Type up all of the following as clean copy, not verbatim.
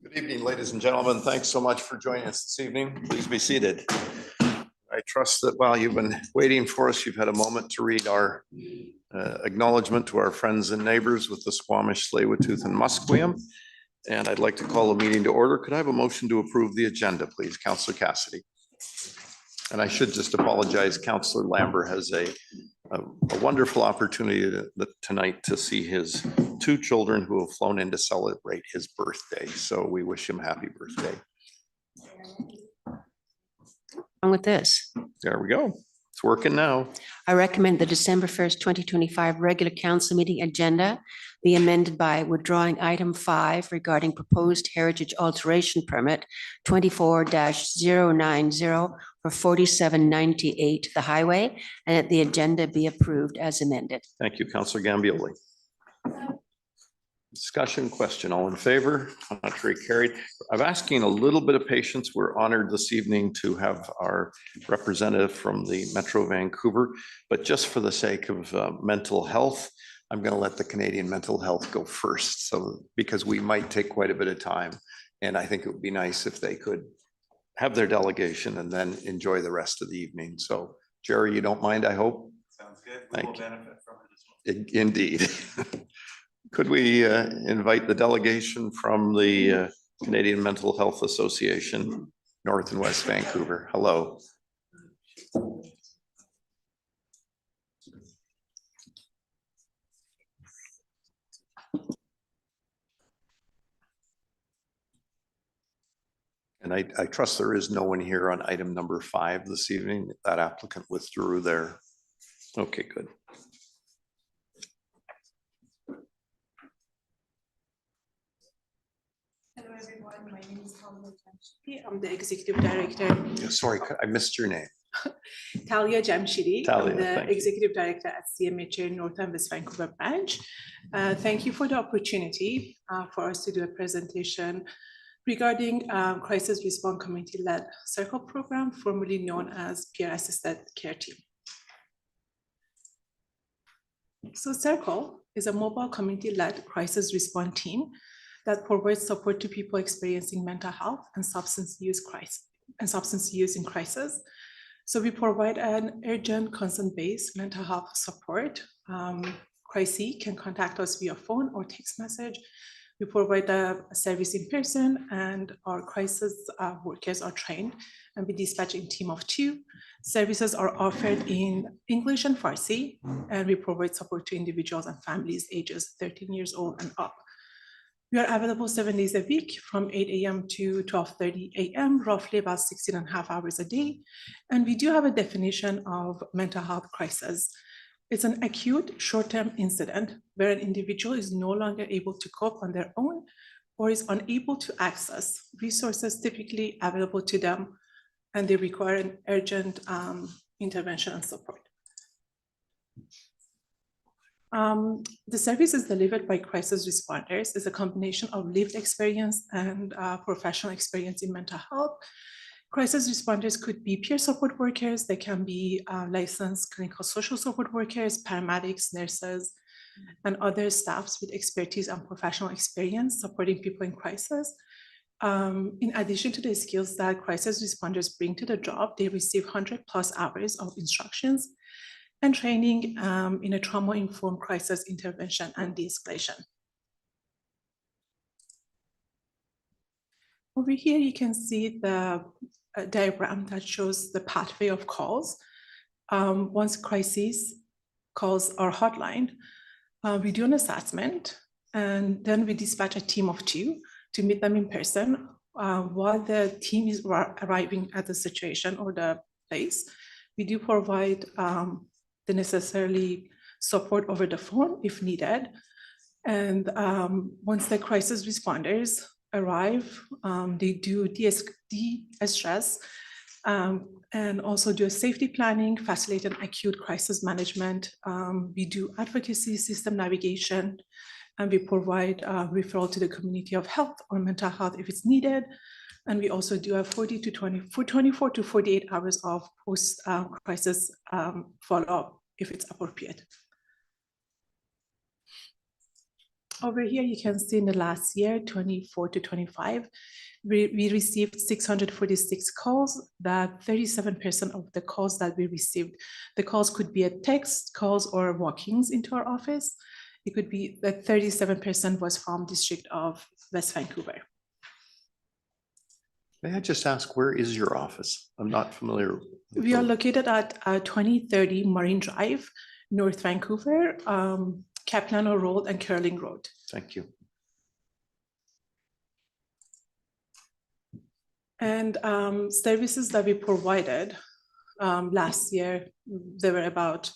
Good evening, ladies and gentlemen. Thanks so much for joining us this evening. Please be seated. I trust that while you've been waiting for us, you've had a moment to read our acknowledgement to our friends and neighbors with the Squamish, Tsleil-Waututh, and Musqueam. And I'd like to call the meeting to order. Could I have a motion to approve the agenda, please, Councillor Cassidy? And I should just apologize. Councillor Lambert has a wonderful opportunity tonight to see his two children who have flown in to celebrate his birthday. So we wish him happy birthday. On with this. There we go. It's working now. I recommend the December 1st, 2025 regular council meeting agenda be amended by withdrawing item 5 regarding proposed heritage alteration permit 24-090 for 4798 the highway, and that the agenda be approved as amended. Thank you, Councillor Gambioli. Discussion question, all in favor? Contrary carried. I'm asking a little bit of patience. We're honored this evening to have our representative from the Metro Vancouver, but just for the sake of mental health, I'm going to let the Canadian Mental Health go first. So because we might take quite a bit of time, and I think it would be nice if they could have their delegation and then enjoy the rest of the evening. So Jerry, you don't mind, I hope? Sounds good. We will benefit from it as well. Indeed. Could we invite the delegation from the Canadian Mental Health Association, North and West Vancouver? Hello. And I trust there is no one here on item number 5 this evening. That applicant withdrew there. Okay, good. Hello everyone, my name is Talia Jamshidi. I'm the Executive Director. Sorry, I missed your name. Talia Jamshidi. Talia, I'm the thank you. Executive Director at CMHA North and West Vancouver branch. Thank you for the opportunity for us to do a presentation regarding Crisis Response Community-led Circle program, formerly known as Peer Assisted Care Team. So Circle is a mobile community-led crisis response team that provides support to people experiencing mental health and substance use in crisis. So we provide an urgent consent-based mental health support. Crisis can contact us via phone or text message. We provide a service in person, and our crisis workers are trained, and we dispatch a team of 2. Services are offered in English and Farsi, and we provide support to individuals and families ages 13 years old and up. We are available 7 days a week from 8 a.m. to 12:30 a.m., roughly about 16.5 hours a day. And we do have a definition of mental health crisis. It's an acute short-term incident where an individual is no longer able to cope on their own or is unable to access resources typically available to them, and they require an urgent intervention and support. The service is delivered by crisis responders. It's a combination of lived experience and professional experience in mental health. Crisis responders could be peer support workers. They can be licensed clinical social support workers, paramedics, nurses, and other staffs with expertise and professional experience supporting people in crisis. In addition to the skills that crisis responders bring to the job, they receive 100+ hours of instructions and training in a trauma-informed crisis intervention and de-escalation. Over here, you can see the diagram that shows the pathway of calls. Once crisis calls our hotline, we do an assessment, and then we dispatch a team of 2 to meet them in person while the team is arriving at the situation or the place. We do provide the necessary support over the phone if needed. And once the crisis responders arrive, they do de-stress and also do a safety planning, facilitate an acute crisis management. We do advocacy, system navigation, and we provide referral to the community of health or mental health if it's needed. And we also do a 24 to 48 hours of post-crisis follow-up if it's appropriate. Over here, you can see in the last year, 24 to 25, we received 646 calls. That 37% of the calls that we received, the calls could be a text calls or walk-ins into our office. It could be that 37% was from District of West Vancouver. May I just ask, where is your office? I'm not familiar. with We are the- located at 2030 Marine Drive, North Vancouver, Capilano Road and Curling Road. Thank you. And services that we provided last year, they were about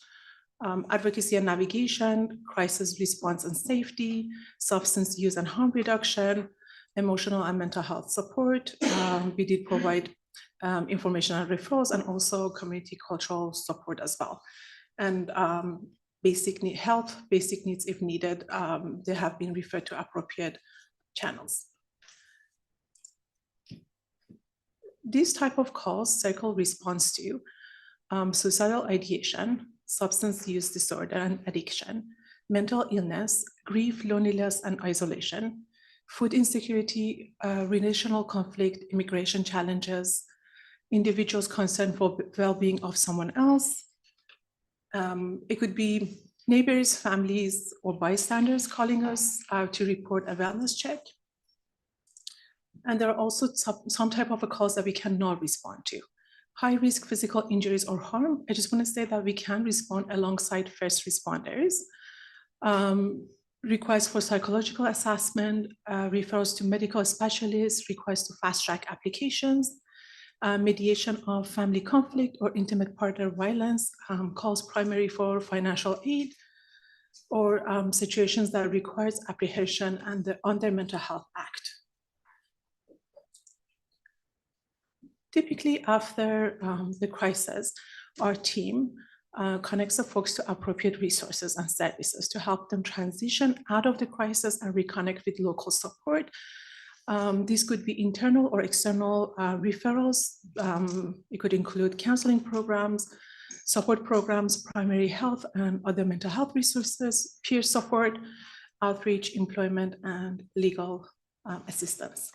advocacy and navigation, crisis response and safety, substance use and harm reduction, emotional and mental health support. We did provide information and referrals and also community cultural support as well. And basic needs if needed, they have been referred to appropriate channels. These type of calls, Circle responds to suicidal ideation, substance use disorder and addiction, mental illness, grief, loneliness, and isolation, food insecurity, relational conflict, immigration challenges, individuals concerned for well-being of someone else. It could be neighbors, families, or bystanders calling us to report a wellness check. And there are also some type of calls that we cannot respond to. High-risk physical injuries or harm. I just want to say that we can respond alongside first responders. Requests for psychological assessment, referrals to medical specialists, requests to fast-track applications, mediation of family conflict or intimate partner violence, calls primary for financial aid, or situations that requires apprehension under Mental Health Act. Typically, after the crisis, our team connects the folks to appropriate resources and services to help them transition out of the crisis and reconnect with local support. These could be internal or external referrals. It could include counseling programs, support programs, primary health and other mental health resources, peer support, outreach, employment, and legal assistance.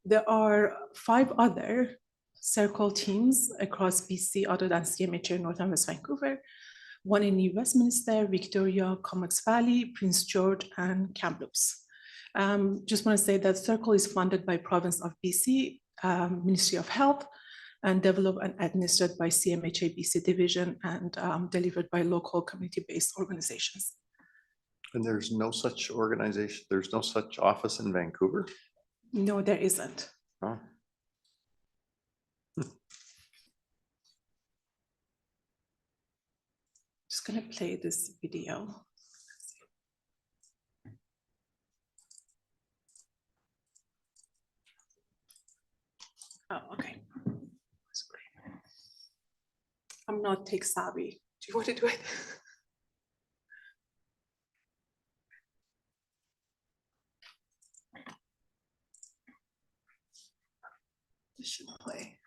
There are 5 other Circle teams across BC other than CMHA, North and West Vancouver, one in New Westminster, Victoria, Comox Valley, Prince George, and Kamloops. Just want to say that Circle is funded by Province of BC, Ministry of Health, and developed and administered by CMHA BC Division and delivered by local community-based organizations. And there's no such organization, there's no such office in Vancouver? No, there isn't. Oh. Just gonna play this video. Oh, okay. That's great. I'm not tech savvy. Do you want to do it? This should play.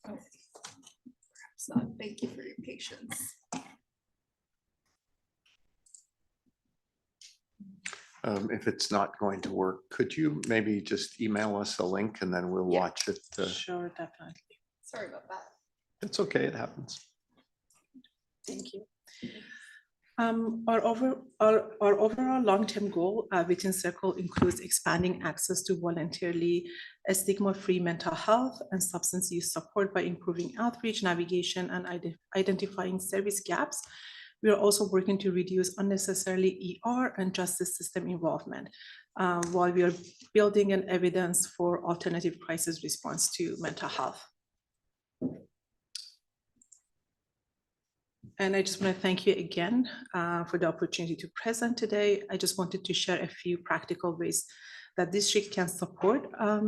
Perhaps not. Thank you for your patience. If it's not going to work, could you maybe just email us a link and then we'll Yeah. watch it? Sure, definitely. Sorry about that. It's okay, it happens. Thank you. Our overall long-term goal within Circle includes expanding access to voluntarily stigma-free mental health and substance use support by improving outreach, navigation, and identifying service gaps. We are also working to reduce unnecessarily ER and justice system involvement while we are building an evidence for alternative crisis response to mental health. And I just want to thank you again for the opportunity to present today. I just wanted to share a few practical ways that district can support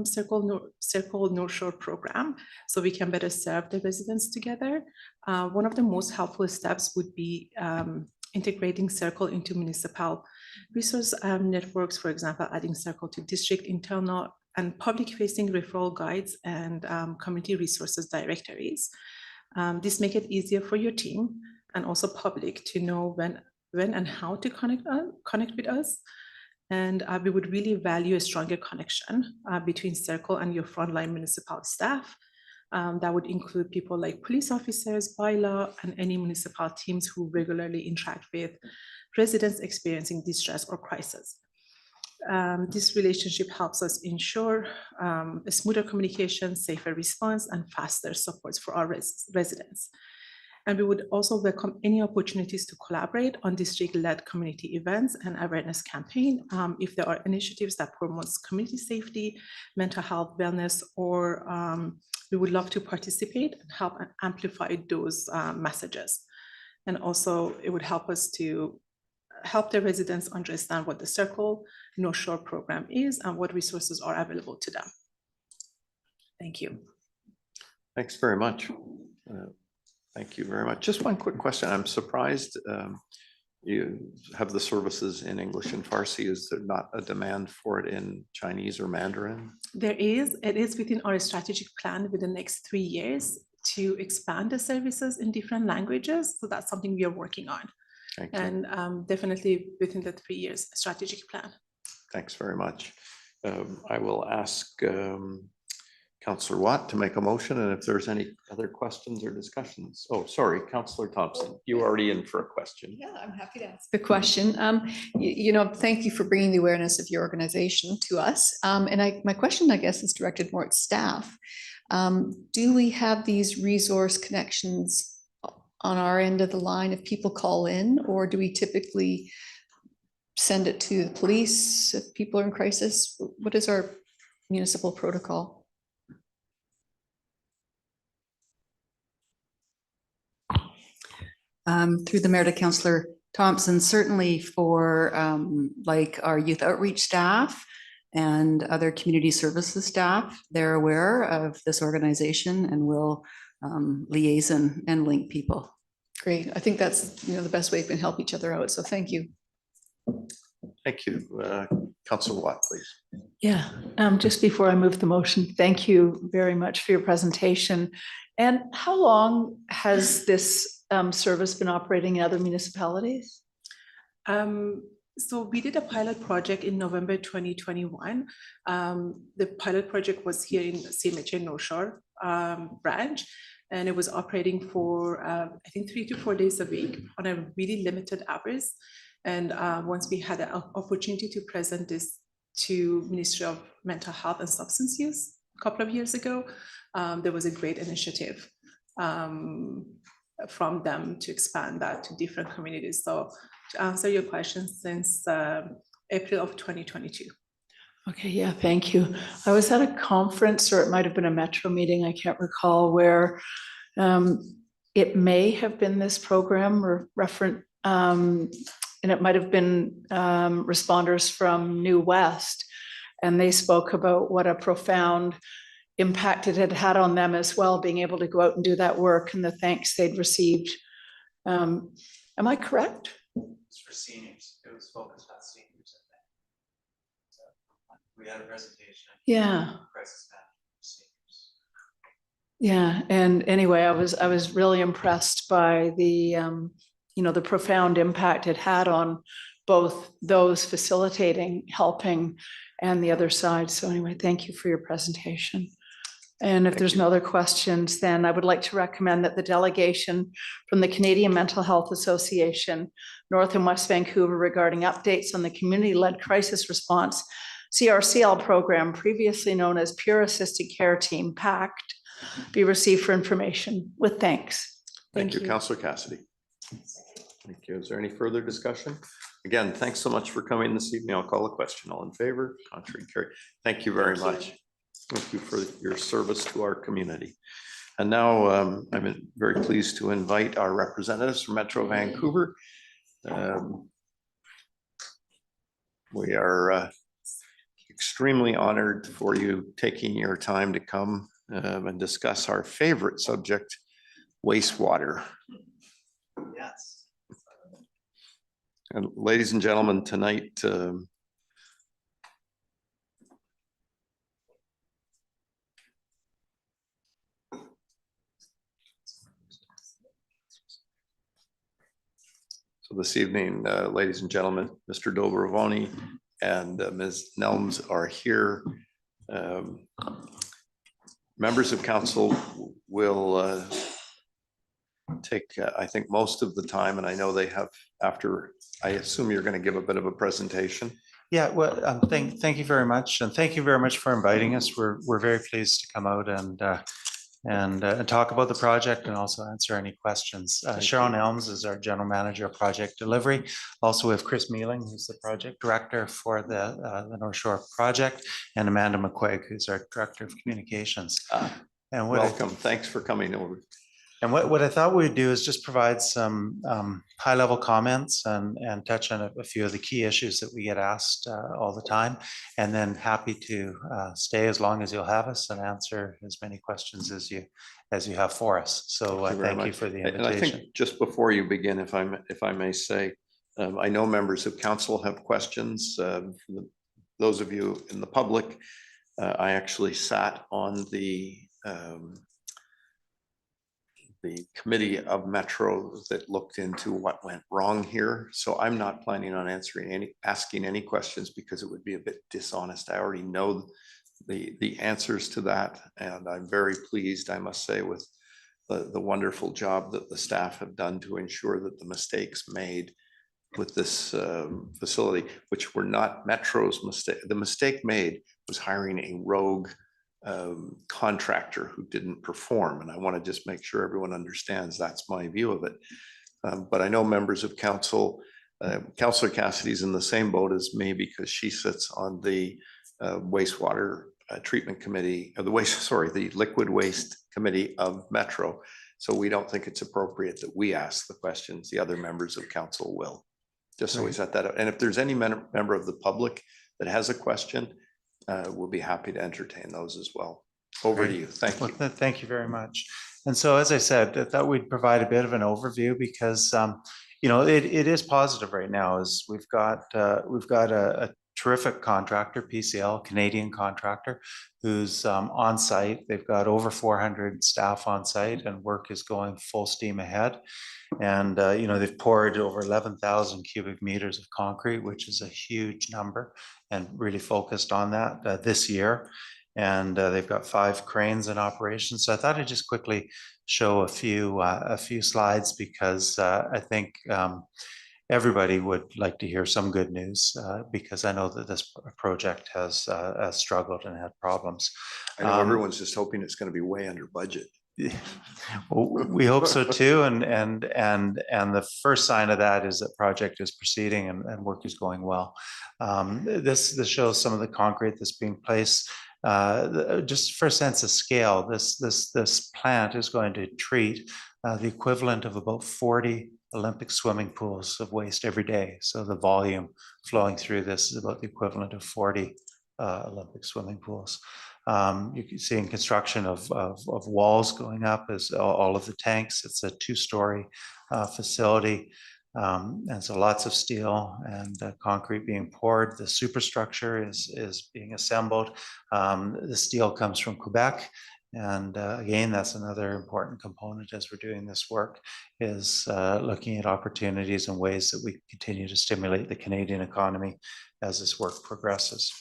Circle North Shore program so we can better serve the residents together. One of the most helpful steps would be integrating Circle into municipal resource networks, for example, adding Circle to district internal and public-facing referral guides and community resources directories. This make it easier for your team and also public to know when and how to connect with us. And we would really value a stronger connection between Circle and your frontline municipal staff. That would include people like police officers, bylaw, and any municipal teams who regularly interact with residents experiencing distress or crisis. This relationship helps us ensure a smoother communication, safer response, and faster supports for our residents. And we would also welcome any opportunities to collaborate on district-led community events and awareness campaign. If there are initiatives that promotes community safety, mental health, wellness, or we would love to participate and help amplify those messages. And also it would help us to help the residents understand what the Circle North Shore program is and what resources are available to them. Thank you. Thanks very much. Thank you very much. Just one quick question. I'm surprised you have the services in English and Farsi. Is there not a demand for it in Chinese or Mandarin? It is within our strategic plan within the next 3 years to expand the services in different languages. So that's something we are working on. Thank you. And definitely within the 3 years strategic plan. Thanks very much. I will ask Councillor Watt to make a motion, and if there's any other questions or discussions. Oh, sorry, Councillor Thompson, you were already in for a question. Yeah, I'm happy to ask the question. Thank you for bringing the awareness of your organization to us. And my question, I guess, is directed more at staff. Do we have these resource connections on our end of the line if people call in, or do we typically send it to the police if people are in crisis? What is our municipal protocol? Through the mayor to Councillor Thompson, certainly for like our youth outreach staff and other community services staff, they're aware of this organization and will liaison and link people. Great. I think that's the best way we can help each other out. So thank you. Thank you. Councillor Watt, please. Yeah, just before I move the motion, thank you very much for your presentation. And how long has this service been operating in other municipalities? So we did a pilot project in November 2021. The pilot project was here in CMHA North Shore branch, and it was operating for I think 3 to 4 days a week on a really limited hours. And once we had an opportunity to present this to Ministry of Mental Health and Substance Use a couple of years ago, there was a great initiative from them to expand that to different communities. So to answer your question, since April of 2022. Okay, yeah, thank you. I was at a conference, or it might have been a Metro meeting, I can't recall, where it may have been this program or referent, and it might have been responders from New West, and they spoke about what a profound impact it had had on them as well, being able to go out and do that work and the thanks they'd received. Am I correct? It's for seniors. It was focused on seniors, I think. So we had a presentation. Yeah. Crisis management for seniors. Yeah, and anyway, I was really impressed by the the profound impact it had on both those facilitating, helping, and the other side. So anyway, thank you for your presentation. And if there's no other questions, then I would like to recommend that the delegation from the Canadian Mental Health Association, North and West Vancouver, regarding updates on the community-led crisis response CRCL program, previously known as Pure Assisted Care Team, PACT, be received for information with thanks. Thank you, Councillor Cassidy. Thank you. Is there any further discussion? Again, thanks so much for coming this evening. I'll call a question. All in favor? Contrary, carried. Thank you very much. Thank you for your service to our community. And now I'm very pleased to invite our representatives from Metro Vancouver. We are extremely honored for you taking your time to come and discuss our favorite subject, wastewater. Yes. And ladies and gentlemen, tonight, So this evening, ladies and gentlemen, Mr. Dobrovoni and Ms. Nelms are here. Members of council will take, I think, most of the time, and I know they have after, I assume you're going to give a bit of a presentation. Yeah, well, thank you very much, and thank you very much for inviting us. We're very pleased to come out and talk about the project and also answer any questions. Sharon Elms is our General Manager of Project Delivery. Also, we have Chris Mealing, who's the Project Director for the North Shore Project, and Amanda McQuaig, who's our Director of Communications. And Welcome. Thanks for coming over. And what I thought we'd do is just provide some high-level comments and touch on a few of the key issues that we get asked all the time, and then happy to stay as long as you'll have us and answer as many questions as you have for us. So thank you for the And I invitation. think just before you begin, if I may say, I know members of council have questions. Those of you in the public, I actually sat on the committee of Metro that looked into what went wrong here. So I'm not planning on asking any questions because it would be a bit dishonest. I already know the answers to that. And I'm very pleased, I must say, with the wonderful job that the staff have done to ensure that the mistakes made with this facility, which were not Metro's mistake. The mistake made was hiring a rogue contractor who didn't perform. And I want to just make sure everyone understands that's my view of it. But I know members of council, Councillor Cassidy's in the same boat as me because she sits on the wastewater treatment committee, or the liquid waste committee of Metro. So we don't think it's appropriate that we ask the questions. The other members of council will. Just so we set that up. And if there's any member of the public that has a question, we'll be happy to entertain those as well. Over to you. Thank you. Well, thank you very much. And so, as I said, I thought we'd provide a bit of an overview because, it is positive right now. Is we've got a terrific contractor, PCL, Canadian contractor, who's on site. They've got over 400 staff on site, and work is going full steam ahead. And they've poured over 11,000 cubic meters of concrete, which is a huge number, and really focused on that this year. And they've got 5 cranes in operation. So I thought I'd just quickly show a few slides because I think everybody would like to hear some good news because I know that this project has struggled and had problems. I know everyone's just hoping it's going to be way under budget. Well, we hope so too, and the first sign of that is that project is proceeding and work is going well. This shows some of the concrete that's being placed. Just for a sense of scale, this plant is going to treat the equivalent of about 40 Olympic swimming pools of waste every day. So the volume flowing through this is about the equivalent of 40 Olympic swimming pools. You can see in construction of walls going up as all of the tanks. It's a 2-story facility. And so lots of steel and concrete being poured. The superstructure is being assembled. The steel comes from Quebec. And again, that's another important component as we're doing this work, is looking at opportunities and ways that we continue to stimulate the Canadian economy as this work progresses.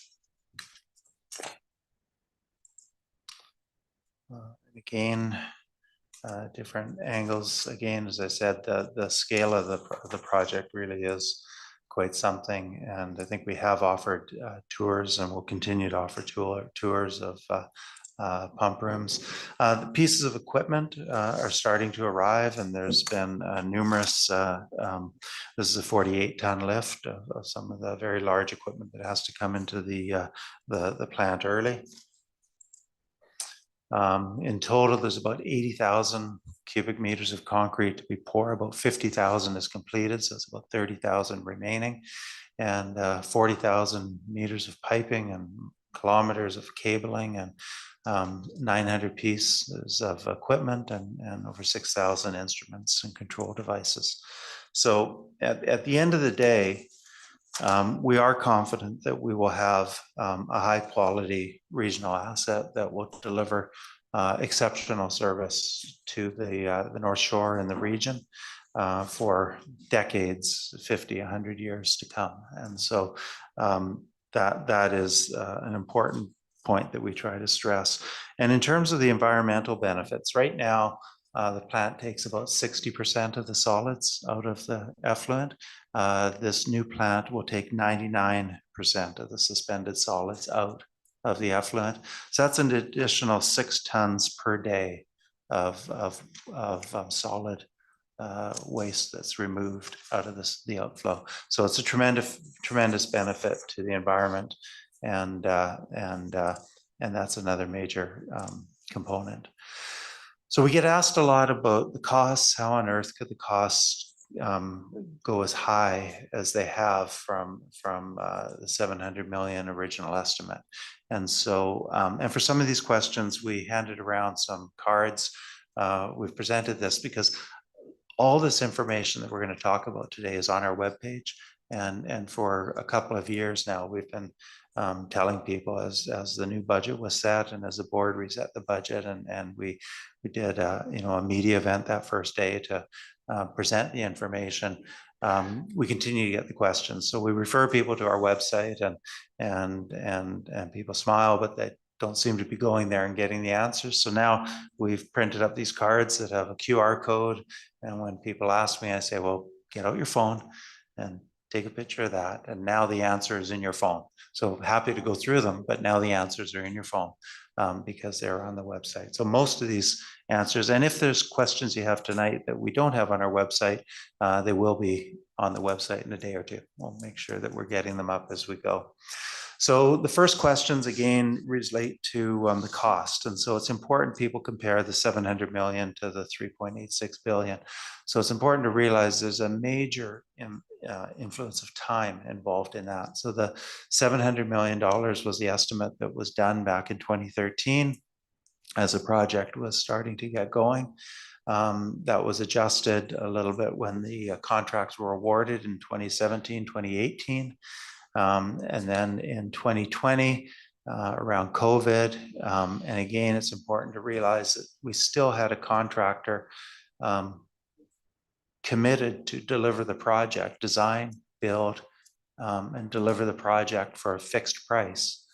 Again, different angles. Again, as I said, the scale of the project really is quite something. And I think we have offered tours and will continue to offer tours of pump rooms. The pieces of equipment are starting to arrive, and there's been numerous, this is a 48-ton lift of some of the very large equipment that has to come into the plant early. In total, there's about 80,000 cubic meters of concrete to be poured. About 50,000 is completed, so it's about 30,000 remaining, and 40,000 meters of piping and kilometers of cabling, and 900 pieces of equipment, and over 6,000 instruments and control devices. So at the end of the day, we are confident that we will have a high quality regional asset that will deliver exceptional service to the North Shore and the region for decades, 50, 100 years to come. And so that is an important point that we try to stress. And in terms of the environmental benefits, right now, the plant takes about 60% of the solids out of the effluent. This new plant will take 99% of the suspended solids out of the effluent. So that's an additional 6 tons per day of solid waste that's removed out of the outflow. So it's a tremendous benefit to the environment, and that's another major component. So we get asked a lot about the costs. How on earth could the costs go as high as they have from the 700 million original estimate? And so, and for some of these questions, we handed around some cards. We've presented this because all this information that we're going to talk about today is on our webpage. And for a couple of years now, we've been telling people as the new budget was set and as the board reset the budget, and we did a media event that first day to present the information. We continue to get the questions, so we refer people to our website, and people smile, but they don't seem to be going there and getting the answers. So now we've printed up these cards that have a QR code, and when people ask me, I say, well, get out your phone and take a picture of that, and now the answer is in your phone. So happy to go through them, but now the answers are in your phone because they're on the website. So most of these answers, and if there's questions you have tonight that we don't have on our website, they will be on the website in a day or two. We'll make sure that we're getting them up as we go. So the first questions again relate to the cost. And so it's important people compare the 700 million to the 3.86 billion. So it's important to realize there's a major influence of time involved in that. So the $700 million was the estimate that was done back in 2013 as the project was starting to get going. That was adjusted a little bit when the contracts were awarded in 2017, 2018. And then in 2020, around COVID. And again, it's important to realize that we still had a contractor committed to deliver the project, design, build, and deliver the project for a fixed price.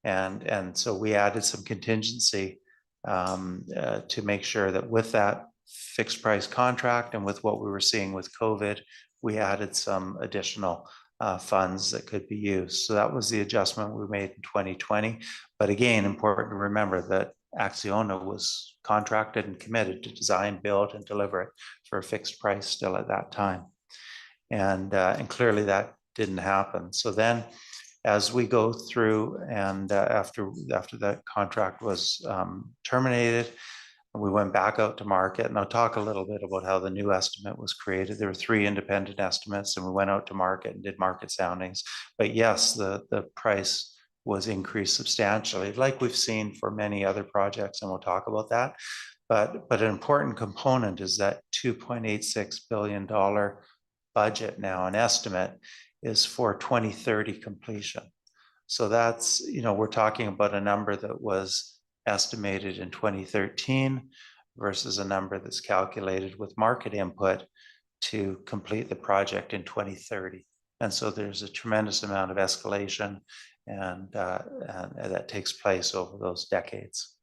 And so we added some contingency to make sure that with that fixed price contract and with what we were seeing with COVID, we added some additional funds that could be used. So that was the adjustment we made in 2020. But again, important to remember that Acciona was contracted and committed to design, build, and deliver it for a fixed price still at that time. And clearly that didn't happen. So then as we go through and after that contract was terminated, we went back out to market, and I'll talk a little bit about how the new estimate was created. There were 3 independent estimates, and we went out to market and did market soundings. But yes, the price was increased substantially, like we've seen for many other projects, and we'll talk about that. But an important component is that $2.86 billion budget now, an estimate, is for 2030 completion. So that's, we're talking about a number that was estimated in 2013 versus a number that's calculated with market input to complete the project in 2030. And so there's a tremendous amount of escalation and that takes place over those decades.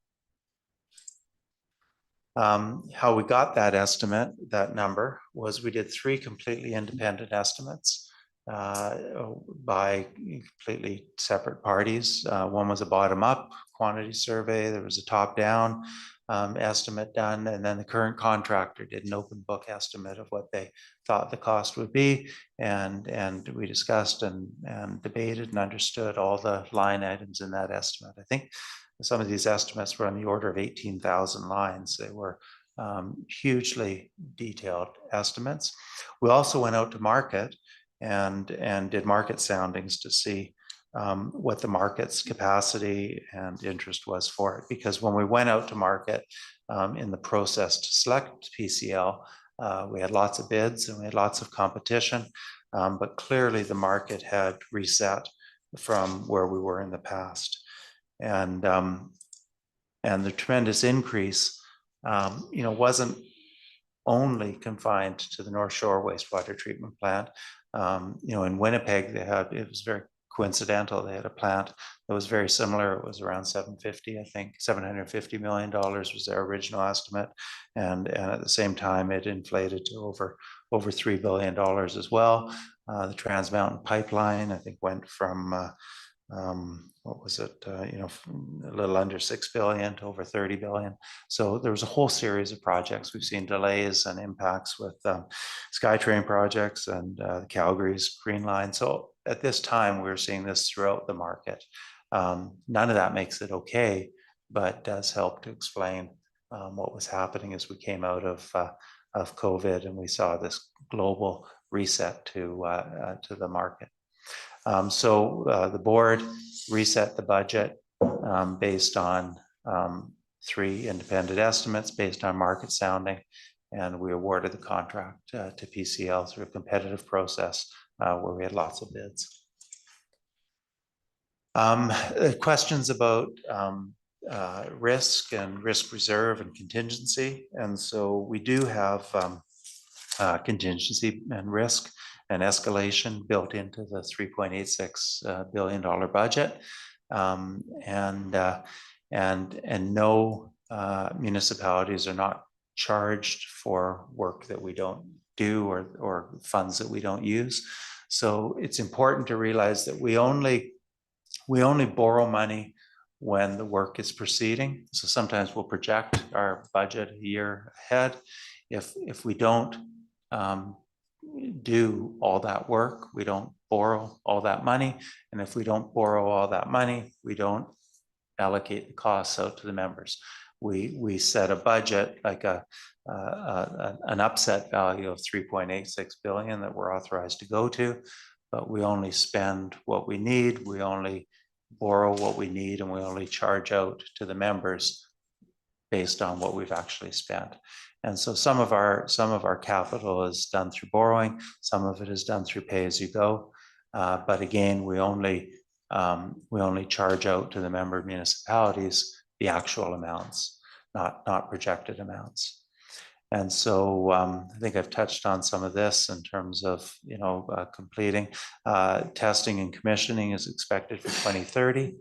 How we got that estimate, that number, was we did 3 completely independent estimates by completely separate parties. One was a bottom-up quantity survey. There was a top-down estimate done, and then the current contractor did an open book estimate of what they thought the cost would be, and we discussed and debated and understood all the line items in that estimate. I think some of these estimates were on the order of 18,000 lines. They were hugely detailed estimates. We also went out to market and did market soundings to see what the market's capacity and interest was for it. Because when we went out to market in the process to select PCL, we had lots of bids and we had lots of competition, but clearly the market had reset from where we were in the past. And And the tremendous increase, wasn't only confined to the North Shore wastewater treatment plant. In Winnipeg, it was very coincidental. They had a plant that was very similar. It was around 750, I think, $750 million was their original estimate. And at the same time, it inflated to over $3 billion as well. The Trans Mountain Pipeline, I think, went from what was it, a little under 6 billion to over 30 billion. So there was a whole series of projects. We've seen delays and impacts with SkyTrain projects and Calgary's Green Line. So at this time, we're seeing this throughout the market. None of that makes it okay, but does help to explain what was happening as we came out of COVID and we saw this global reset to the market. So the board reset the budget based on 3 independent estimates based on market sounding, and we awarded the contract to PCL through a competitive process where we had lots of bids. Questions about risk and risk reserve and contingency, and so we do have contingency and risk and escalation built into the $3.86 billion budget, and no municipalities are not charged for work that we don't do or funds that we don't use. So it's important to realize that we only borrow money when the work is proceeding. So sometimes we'll project our budget a year ahead. If we don't do all that work, we don't borrow all that money. And if we don't borrow all that money, we don't allocate the costs out to the members. We set a budget like an upset value of 3.86 billion that we're authorized to go to, but we only spend what we need, we only borrow what we need, and we only charge out to the members based on what we've actually spent. And so some of our capital is done through borrowing, some of it is done through pay-as-you-go. But again, we only charge out to the member municipalities the actual amounts, not projected amounts. And so I think I've touched on some of this in terms of completing testing and commissioning is expected for 2030.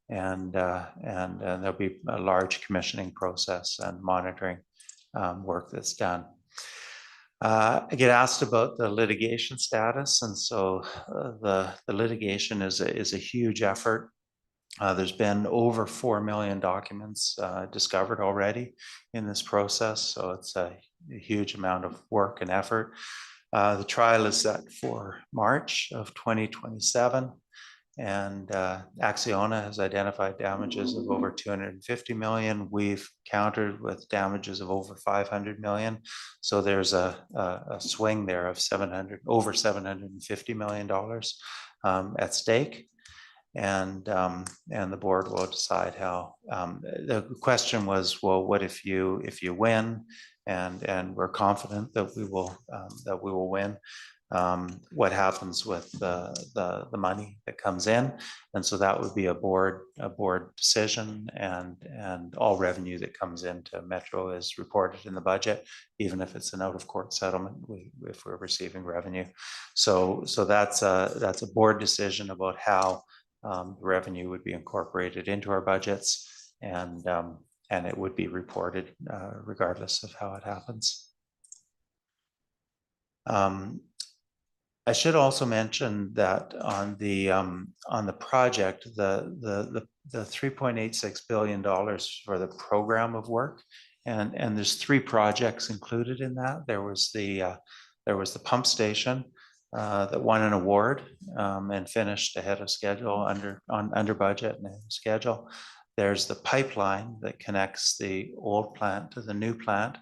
And there'll be a large commissioning process and monitoring work that's done. I get asked about the litigation status, and so the litigation is a huge effort. There's been over 4 million documents discovered already in this process, so it's a huge amount of work and effort. The trial is set for March of 2027. And Acciona has identified damages of over 250 million. We've countered with damages of over 500 million. So there's a swing there of over $750 million at stake. And the board will decide how. The question was, well, what if you win? And we're confident that we will win. What happens with the money that comes in, and so that would be a board decision, and all revenue that comes into Metro is reported in the budget, even if it's an out-of-court settlement. If we're receiving revenue, so that's a board decision about how the revenue would be incorporated into our budgets, and it would be reported regardless of how it happens. I should also mention that on the project, the $3.86 billion for the program of work, and there's 3 projects included in that. There was the pump station that won an award and finished ahead of schedule, under budget and ahead of schedule. There's the pipeline that connects the old plant to the new plant,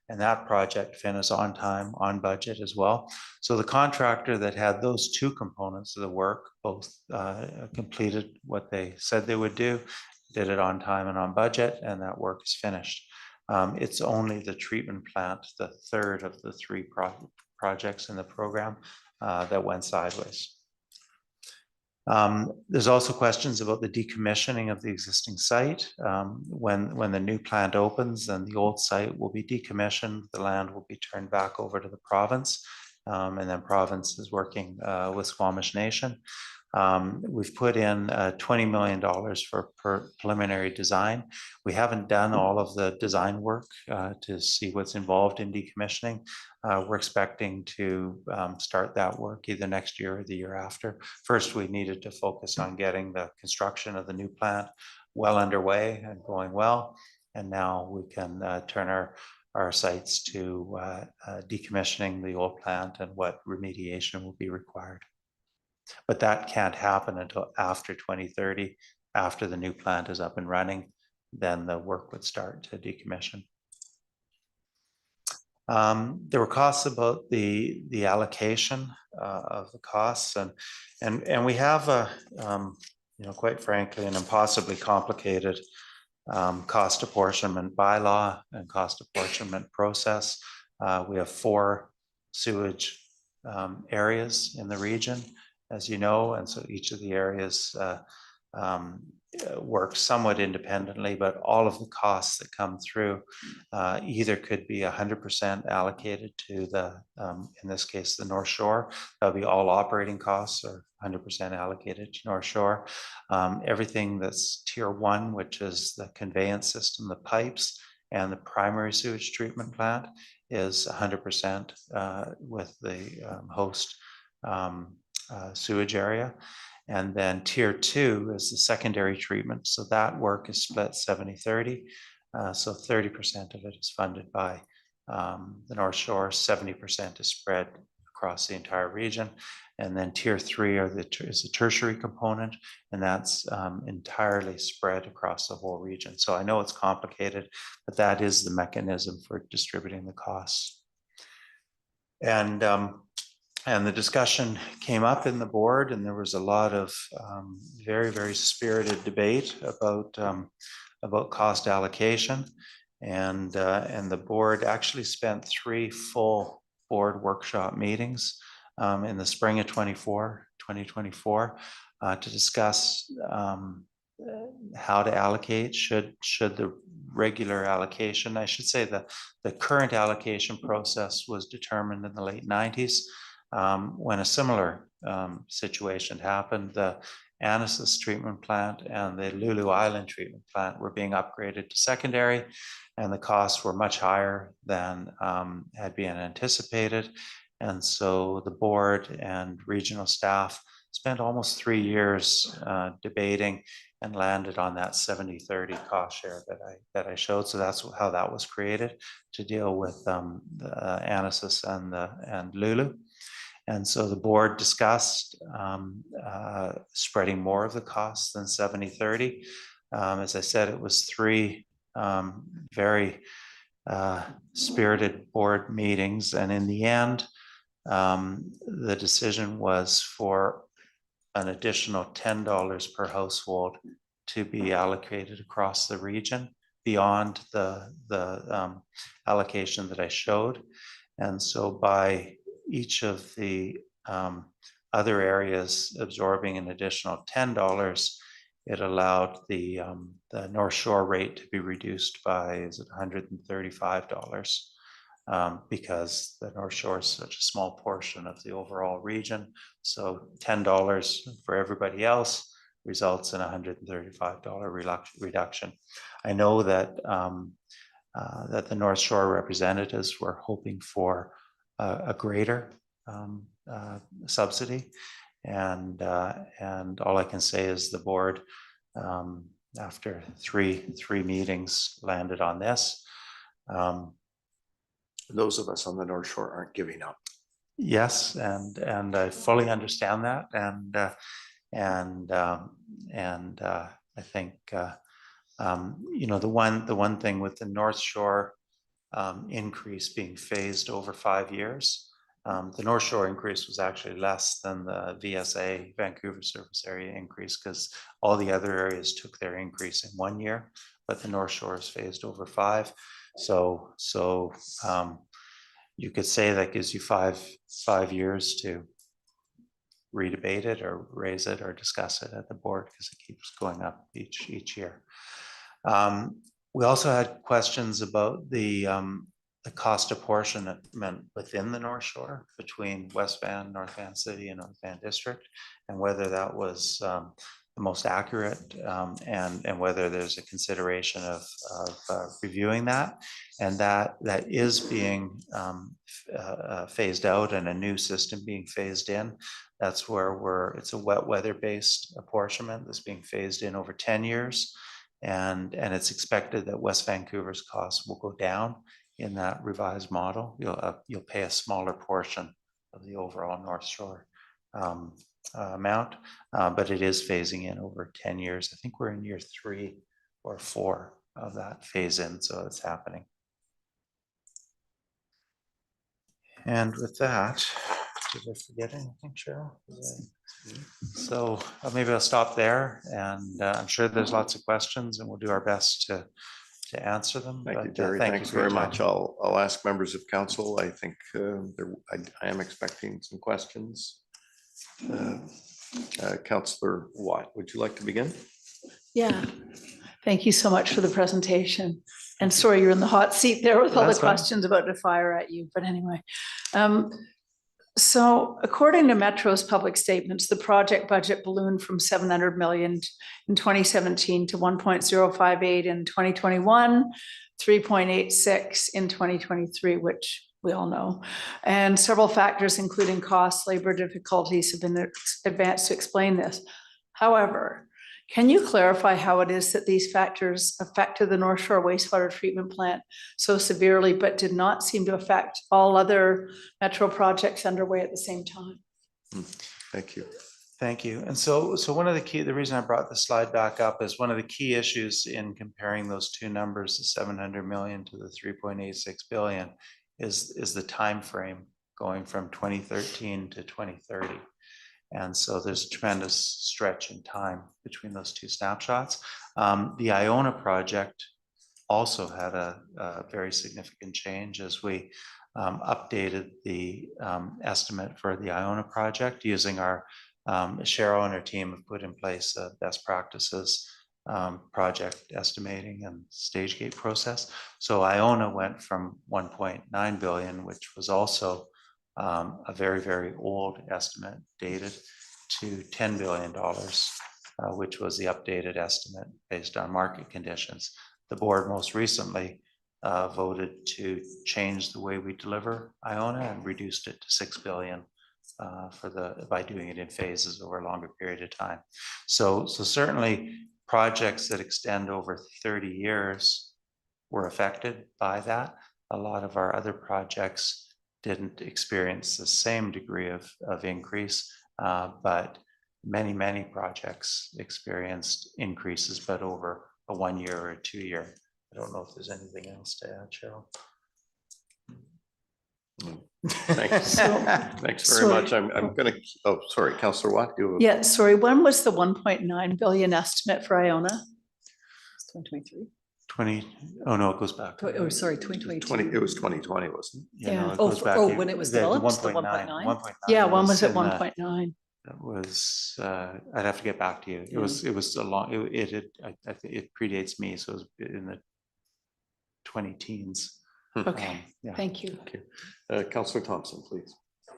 and that project finished on time, on budget as well. So the contractor that had those 2 components of the work both completed what they said they would do, did it on time and on budget, and that work is finished. It's only the treatment plant, the third of the 3 projects in the program, that went sideways. There's also questions about the decommissioning of the existing site. When the new plant opens, then the old site will be decommissioned, the land will be turned back over to the province. And then province is working with Squamish Nation. We've put in $20 million for preliminary design. We haven't done all of the design work to see what's involved in decommissioning. We're expecting to start that work either next year or the year after. First, we needed to focus on getting the construction of the new plant well underway and going well. And now we can turn our sights to decommissioning the old plant and what remediation will be required. But that can't happen until after 2030, after the new plant is up and running, then the work would start to decommission. There were costs about the allocation of the costs, and we have a quite frankly an impossibly complicated cost apportionment bylaw and cost apportionment process. We have 4 sewage areas in the region, as you know, and so each of the areas work somewhat independently, but all of the costs that come through either could be 100% allocated to the, in this case, the North Shore. That'll be all operating costs are 100% allocated to North Shore. Everything that's tier 1, which is the conveyance system, the pipes, and the primary sewage treatment plant is 100% with the host sewage area. And then tier 2 is the secondary treatment. So that work is split 70-30. So 30% of it is funded by the North Shore, 70% is spread across the entire region. And then tier 3 is the tertiary component, and that's entirely spread across the whole region. So I know it's complicated, but that is the mechanism for distributing the costs. And the discussion came up in the board, and there was a lot of very, very spirited debate about cost allocation. And the board actually spent 3 full board workshop meetings in the spring of 2024 to discuss how to allocate, should the regular allocation, I should say the current allocation process was determined in the late 90s. When a similar situation happened, the Anasis treatment plant and the Lulu Island treatment plant were being upgraded to secondary, and the costs were much higher than had been anticipated. And so the board and regional staff spent almost 3 years debating and landed on that 70-30 cost share that I showed. So that's how that was created to deal with the Anasis and Lulu. And so the board discussed spreading more of the costs than 70-30. As I said, it was 3 very spirited board meetings. And in the end, the decision was for an additional $10 per household to be allocated across the region beyond the allocation that I showed. And so by each of the other areas absorbing an additional $10, it allowed the North Shore rate to be reduced by, is it $135? Because the North Shore is such a small portion of the overall region. So $10 for everybody else results in a $135 reduction. I know that that the North Shore representatives were hoping for a greater subsidy, and all I can say is the board, after three meetings, landed on this. Those of us on the North Shore aren't giving up. Yes, and I fully understand that, and I think the one thing with the North Shore increase being phased over 5 years, the North Shore increase was actually less than the VSA, Vancouver Surface Area increase, because all the other areas took their increase in 1 year, but the North Shore is phased over 5. So you could say that gives you five years to redebate it or raise it or discuss it at the board because it keeps going up each year. We also had questions about the cost apportionment within the North Shore between West Van, North Van City and North Van District, and whether that was the most accurate and whether there's a consideration of reviewing that. And that is being phased out and a new system being phased in. That's where it's a wet weather based apportionment that's being phased in over 10 years. And it's expected that West Vancouver's costs will go down in that revised model. You'll pay a smaller portion of the overall North Shore amount, but it is phasing in over 10 years. I think we're in year 3 or 4 of that phase in, so it's happening. And with that, did I forget anything, Cheryl? So maybe I'll stop there, and I'm sure there's lots of questions, and we'll do our best to answer them. Thank you, But, Jerry. thank Thanks you for your very time. much. I'll ask members of council. I think I am expecting some questions. Councillor Watt, would you like to begin? Yeah. Thank you so much for the presentation. And sorry, you're in the hot seat there with all the That's fine. questions about to fire at you, but anyway. So according to Metro's public statements, the project budget ballooned from 700 million in 2017 to 1.058 in 2021, 3.86 in 2023, which we all know. And several factors, including costs, labor difficulties, have been advanced to explain this. However, can you clarify how it is that these factors affected the North Shore wastewater treatment plant so severely, but did not seem to affect all other Metro projects underway at the same time? Thank you. Thank you. And so one of the reason I brought the slide back up is one of the key issues in comparing those two numbers, the 700 million to the 3.86 billion, is the time frame going from 2013 to 2030. And so there's a tremendous stretch in time between those two snapshots. The Iona project also had a very significant change as we updated the estimate for the Iona project using our Cheryl and her team have put in place a best practices project estimating and stage gate process. So Iona went from 1.9 billion, which was also a very, very old estimate dated, to $10 billion, which was the updated estimate based on market conditions. The board most recently voted to change the way we deliver Iona and reduced it to 6 billion by doing it in phases over a longer period of time. So certainly projects that extend over 30 years were affected by that. A lot of our other projects didn't experience the same degree of increase, but many projects experienced increases, but over a 1 year or a 2 year. I don't know if there's anything else to add, Cheryl. Thanks. Thanks very sorry. much. I'm gonna, oh, sorry, Councillor Watt. Yeah, sorry, when was the 1.9 billion estimate for Iona? 2023. 20, oh no, it goes back. Oh, sorry, 2022. It was 2020, wasn't it? Yeah, no, Yeah. it Oh, goes back when it was developed, the 1.9. 1.9? Yeah, when was it in the- 1.9? That was, I'd have to get back to you. It was a long, it predates me, so it was in the 20 teens. Okay, Yeah. thank you. Councillor Thompson, please.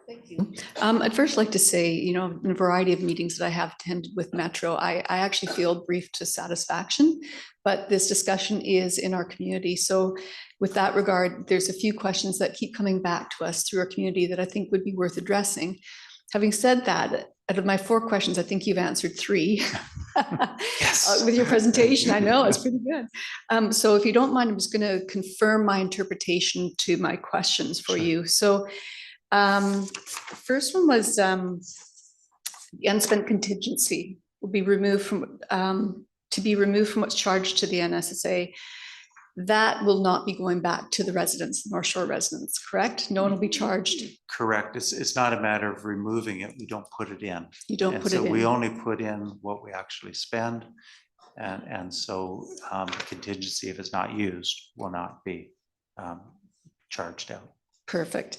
Thank you. I'd first like to say, you know, in a variety of meetings that I have attended with Metro, I actually feel briefed to satisfaction, but this discussion is in our community. So with that regard, there's a few questions that keep coming back to us through our community that I think would be worth addressing. Having said that, out of my 4 questions, I think you've answered 3. Yes. With your presentation. I know, it's pretty good. So if you don't mind, I'm just going to confirm my interpretation to my questions for Sure. you. So first one was the unspent contingency will be removed from to be removed from what's charged to the NSSA. That will not be going back to the residents, North Shore residents, correct? No one will be charged. Correct. It's not a matter of removing it. We don't put it in. You don't And put so it in. we only put in what we actually spend. And so contingency, if it's not used, will not be charged out. Perfect.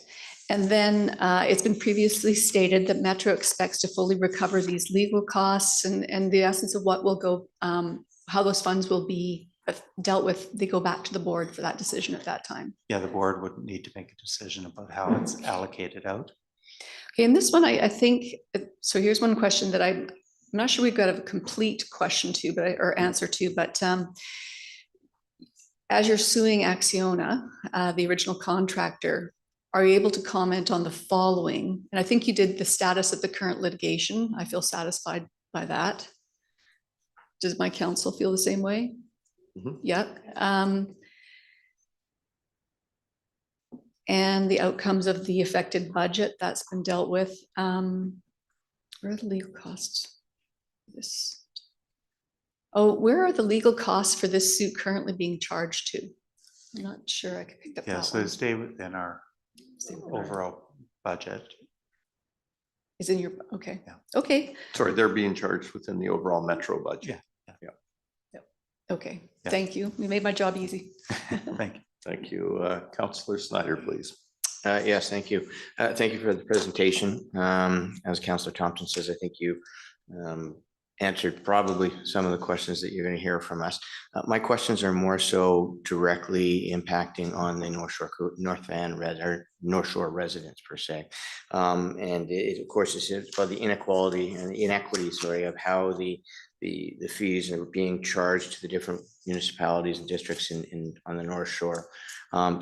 And then it's been previously stated that Metro expects to fully recover these legal costs and the essence of what will go, how those funds will be dealt with. They go back to the board for that decision at that time. Yeah, the board would need to make a decision about how it's allocated out. Okay, and this one, I think, so here's one question that I'm not sure we've got a complete question to, but or answer to, but as you're suing Acciona, the original contractor, are you able to comment on the following? And I think you did the status of the current litigation. I feel satisfied by that. Does my counsel feel the same way? Mhm. Yeah. And the outcomes of the affected budget that's been dealt with. Where are the legal costs? This. Oh, where are the legal costs for this suit currently being charged to? I'm not sure I could pick up Yeah, that so they one. stay within our overall budget. Is in your, okay, Yeah. okay, Sorry, they're being charged within the overall Metro budget. okay. Yeah. Thank you. You made my job easy. Thank you. Thank you. Councillor Snyder, please. Yes, thank you. Thank you for the presentation. As Councillor Thompson says, I think you answered probably some of the questions that you're going to hear from us. My questions are more so directly impacting on the North Shore residents per se. And it, of course, it's about the inequality and the inequity, sorry, of how the fees are being charged to the different municipalities and districts on the North Shore.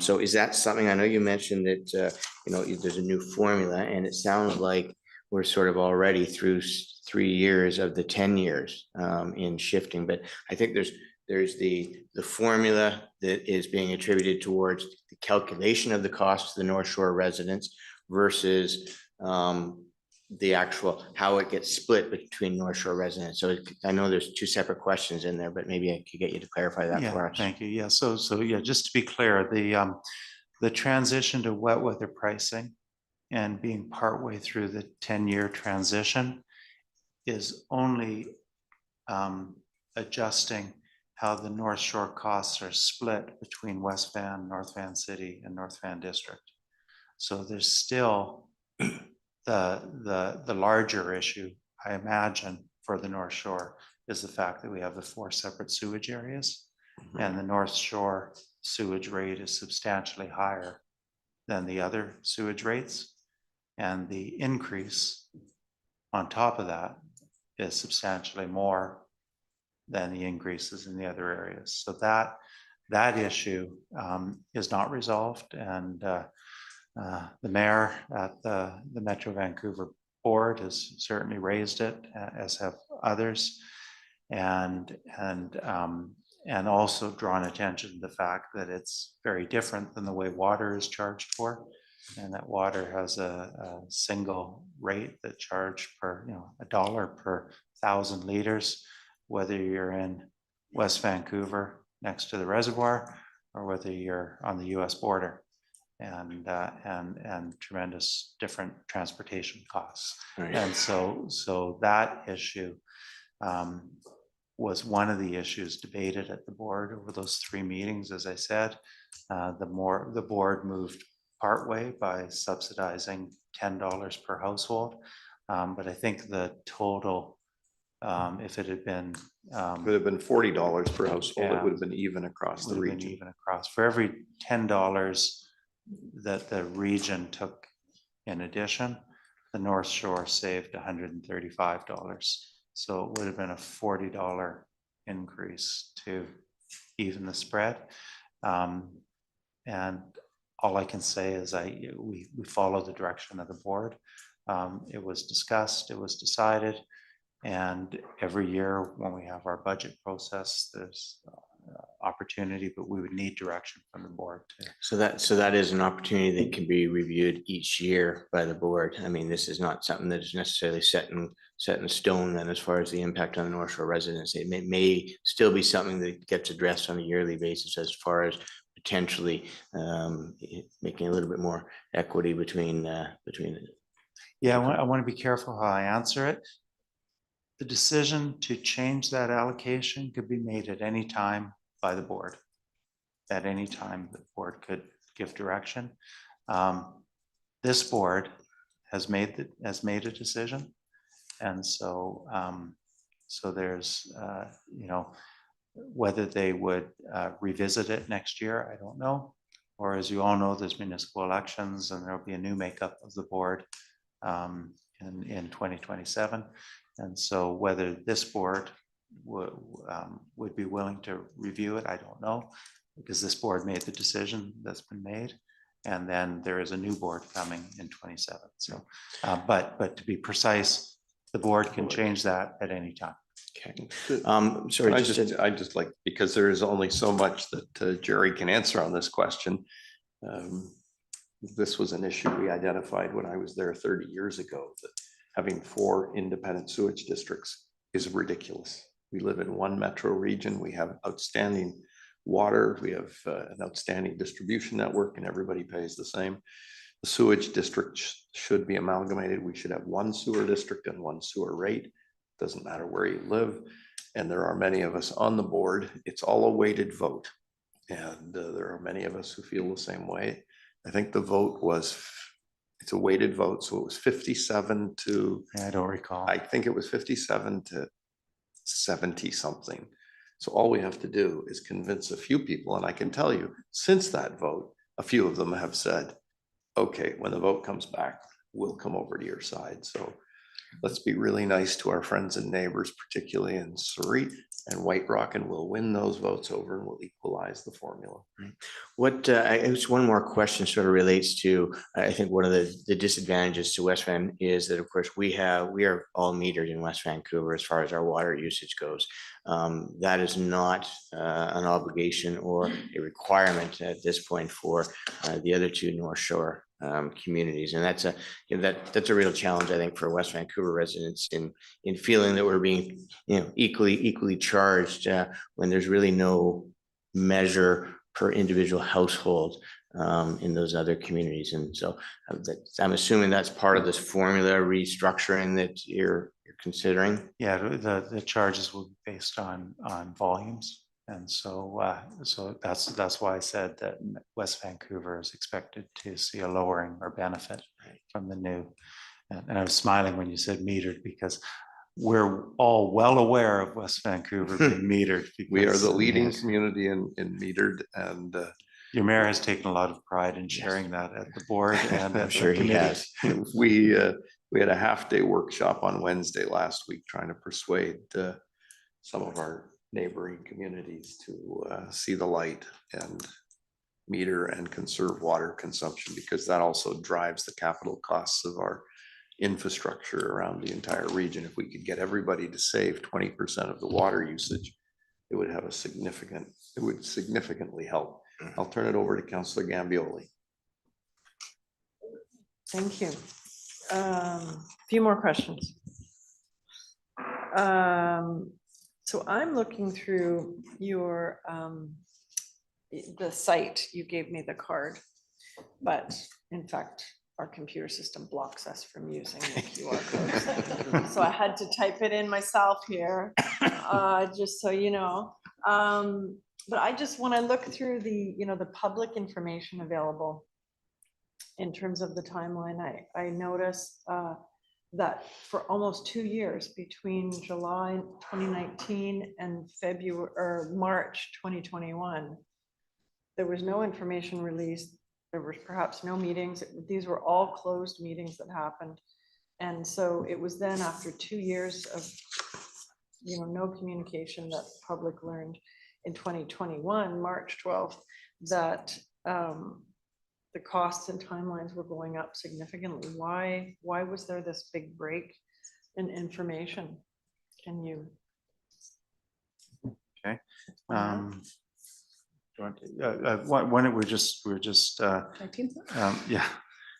So is that something, I know you mentioned that, there's a new formula, and it sounds like we're sort of already through 3 years of the 10 years in shifting, but I think there's the formula that is being attributed towards the calculation of the cost to the North Shore residents versus the actual, how it gets split between North Shore residents. So I know there's two separate questions in there, but maybe I could get you to clarify that for Yeah, us. thank you. Yeah, so yeah, just to be clear, the transition to wet weather pricing and being partway through the 10-year transition is only adjusting how the North Shore costs are split between West Van, North Van City, and North Van District. So there's still the larger issue, I imagine, for the North Shore is the fact that we have the 4 separate sewage areas, and the North Shore sewage rate is substantially higher than the other sewage rates. And the increase on top of that is substantially more than the increases in the other areas. So that issue is not resolved, and the mayor at the Metro Vancouver board has certainly raised it, as have others, and also drawn attention to the fact that it's very different than the way water is charged for, and that water has a single rate that charged per, $1 per 1,000 liters, whether you're in West Vancouver next to the reservoir or whether you're on the US border, and tremendous different transportation costs. Right. And so that issue was one of the issues debated at the board over those 3 meetings. As I said, the board moved partway by subsidizing $10 per household. But I think the total, if it had been It would have been $40 per household. It Yeah. would have been even across the would have been region. even across. For every $10 that the region took in addition, the North Shore saved $135. So it would have been a $40 increase to even the spread. And all I can say is we follow the direction of the board. It was discussed, it was decided, and every year when we have our budget process, there's opportunity, but we would need direction from the board too. So that is an opportunity that can be reviewed each year by the board. I mean, this is not something that is necessarily set in stone then as far as the impact on the North Shore residents. It may still be something that gets addressed on a yearly basis as far as potentially making a little bit more equity between. Yeah, I want to be careful how I answer it. The decision to change that allocation could be made at any time by the board. At any time, the board could give direction. This board has made a decision. And so, so there's, you know, whether they would revisit it next year, I don't know. Or as you all know, there's municipal elections and there'll be a new makeup of the board in 2027. And so whether this board would be willing to review it, I don't know, because this board made the decision that's been made. And then there is a new board coming in 27. So, but to be precise, the board can change that at any time. Okay. Sorry, I just like, because there is only so much that Jerry can answer on this question. This was an issue we identified when I was there 30 years ago, that having 4 independent sewage districts is ridiculous. We live in one metro region. We have outstanding water. We have an outstanding distribution network, and everybody pays the same. The sewage district should be amalgamated. We should have one sewer district and one sewer rate. Doesn't matter where you live. And there are many of us on the board. It's all a weighted vote. And there are many of us who feel the same way. I think the vote was, it's a weighted vote. So it was 57 to, I don't recall. I think it was 57 to 70 something. So all we have to do is convince a few people. And I can tell you, since that vote, a few of them have said, okay, when the vote comes back, we'll come over to your side. So let's be really nice to our friends and neighbors, particularly in Surrey and White Rock, and we'll win those votes over and we'll equalize the formula. What, it's one more question sort of relates to, I think one of the disadvantages to West Van is that, of course, we are all metered in West Vancouver as far as our water usage goes. That is not an obligation or a requirement at this point for the other 2 North Shore communities, and that's a real challenge, I think, for West Vancouver residents in feeling that we're being, you know, equally charged when there's really no measure per individual household in those other communities. And so I'm assuming that's part of this formula restructuring that you're considering. Yeah, the charges will be based on volumes. And so, so that's why I said that West Vancouver is expected to see a lowering or benefit from the new. And I was smiling when you said metered, because we're all well aware of West Vancouver being metered. We are because the leading community in metered, and your mayor has taken a lot of pride in sharing that at the board and I'm at sure the he committee. has. we had a half-day workshop on Wednesday last week trying to persuade some of our neighboring communities to see the light and meter and conserve water consumption, because that also drives the capital costs of our infrastructure around the entire region. If we could get everybody to save 20% of the water usage, it would have it would significantly help. I'll turn it over to Councillor Gambioli. Thank you. Few more questions. So I'm looking through your, the site, you gave me the card, but in fact, our computer system blocks us from using the QR code. So I had to type it in myself here, just so you know. But I just, when I look through the, you know, the public information available in terms of the timeline, I noticed that for almost 2 years, between July 2019 and February or March 2021, there was no information released. There was perhaps no meetings. These were all closed meetings that happened. And so it was then after 2 years of, you know, no communication that the public learned in 2021, March 12th, that the costs and timelines were going up significantly. Why was there this big break in information? Can you? Okay. When we're just yeah.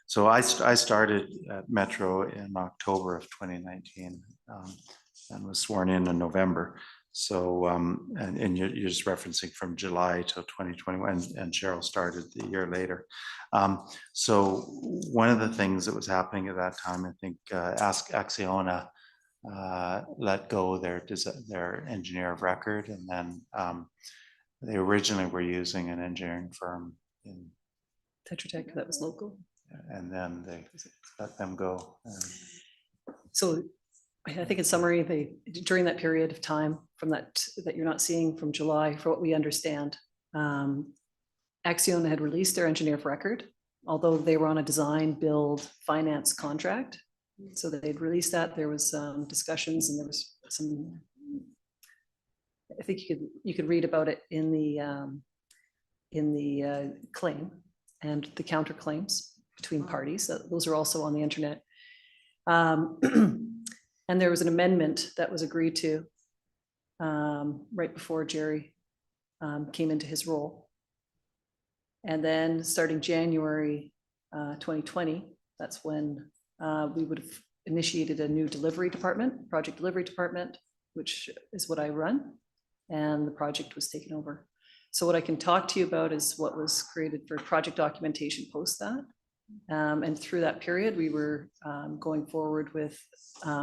So I started at Metro in October of 2019 and was sworn in November. So and you're just referencing from July to 2021, and Cheryl started the year later. So one of the things that was happening at that time, I think, Acciona let go their engineer of record, and then they originally were using an engineering firm in Tetra Tech, that was local. And then they let them go. So I think in summary, during that period of time from that you're not seeing from July, for what we understand, Acciona had released their engineer of record, although they were on a design, build, finance contract. So they'd released that. There was discussions and there was some, I think you could read about it in the claim and the counterclaims between parties. Those are also on the internet. And there was an amendment that was agreed to right before Jerry came into his role. And then starting January 2020, that's when we would have initiated a new delivery department, project delivery department, which is what I run. And the project was taken over. So what I can talk to you about is what was created for project documentation post that. And through that period, we were going forward with,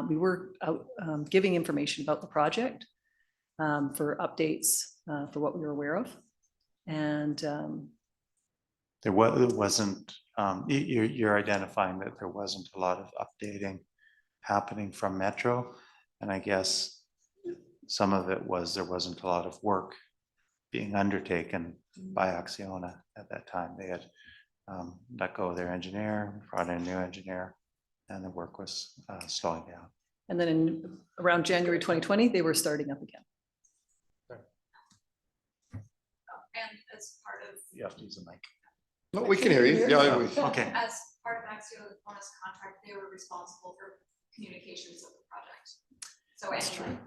we were out giving information about the project for updates for what we were aware of. And There wasn't, you're identifying that there wasn't a lot of updating happening from Metro. And I guess some of it was there wasn't a lot of work being undertaken by Acciona at that time. They had let go of their engineer, brought in a new engineer, and the work was slowing down. and then around January 2020, they were starting up again. And as part of, You have to use a mic. No, we can hear you. Yeah, we- Okay. as part of Axiona's bonus contract, they were responsible for communications of the project. So any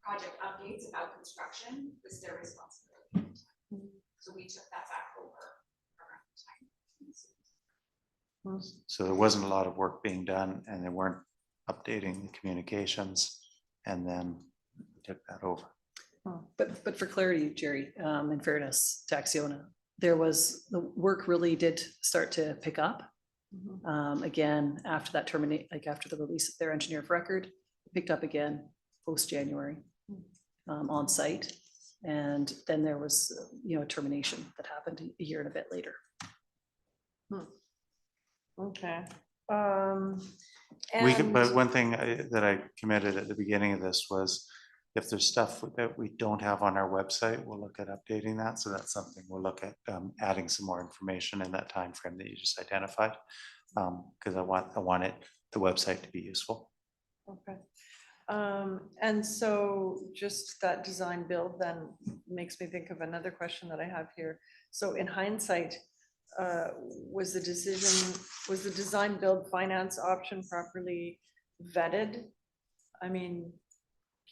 project updates about construction was their responsibility. So we took that back over around the time. So there wasn't a lot of work being done and they weren't updating the communications, and then we took that over. But for clarity, Jerry, in fairness to Acciona, there was, the work really did start to pick up. Again, after that terminate, like after the release of their engineer of record, picked up again post-January on site. And then there was, a termination that happened a year and a bit later. Okay. We could, but And- one thing that I committed at the beginning of this was if there's stuff that we don't have on our website, we'll look at updating that. So that's something we'll look at adding some more information in that time frame that you just identified. Because I want the website to be useful. Okay. And so just that design build then makes me think of another question that I have here. So in hindsight, was the design build finance option properly vetted? I mean,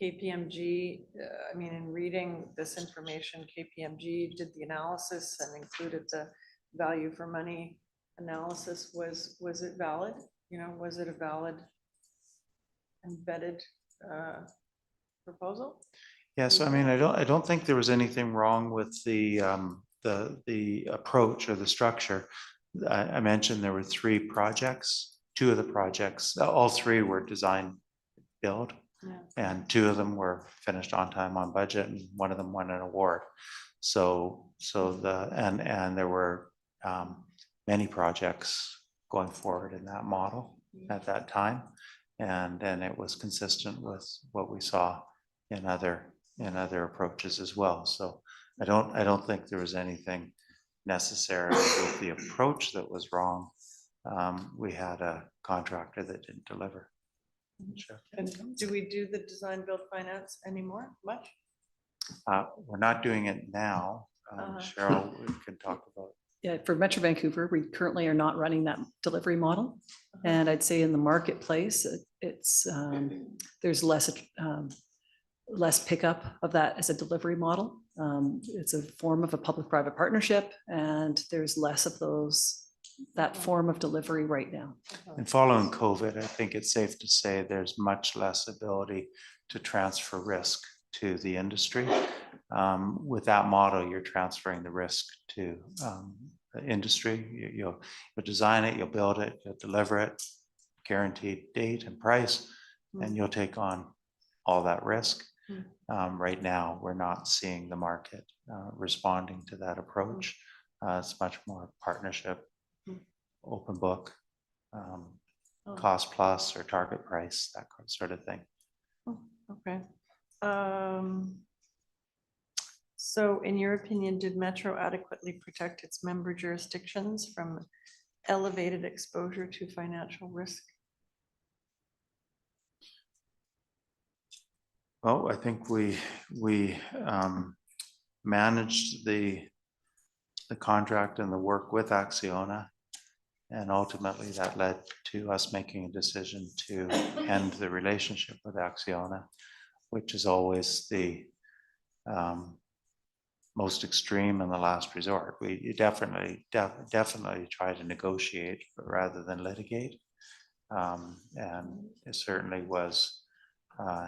KPMG, in reading this information, KPMG did the analysis and included the value for money analysis. Was it valid? Was it a valid and vetted proposal? Yeah, so I don't think there was anything wrong with the approach or the structure. I mentioned there were 3 projects. 2 of the projects, all 3 were design build. Yeah. And 2 of them were finished on time, on budget, and 1 of them won an award. So there were many projects going forward in that model at that time. And then it was consistent with what we saw in other approaches as well. So I don't think there was anything necessarily with the approach that was wrong. We had a contractor that didn't deliver. Sure. And do we do the design build finance anymore? Much? We're not doing it now. Cheryl, we can talk about. Yeah, for Metro Vancouver, we currently are not running that delivery model. And I'd say in the marketplace, it's there's less pickup of that as a delivery model. It's a form of a public-private partnership, and there's less of that form of delivery right now. And following COVID, I think it's safe to say there's much less ability to transfer risk to the industry. With that model, you're transferring the risk to the industry. You'll design it, you'll build it, you'll deliver it, guaranteed date and price, and you'll take on all that risk. Right now, we're not seeing the market responding to that approach. It's much more partnership, open book, Oh. cost plus or target price, that sort of thing. Oh, okay. So in your opinion, did Metro adequately protect its member jurisdictions from elevated exposure to financial risk? Well, I think we managed the contract and the work with Acciona. And ultimately that led to us making a decision to end the relationship with Acciona, which is always the most extreme and the last resort. We definitely try to negotiate, but rather than litigate. And it certainly was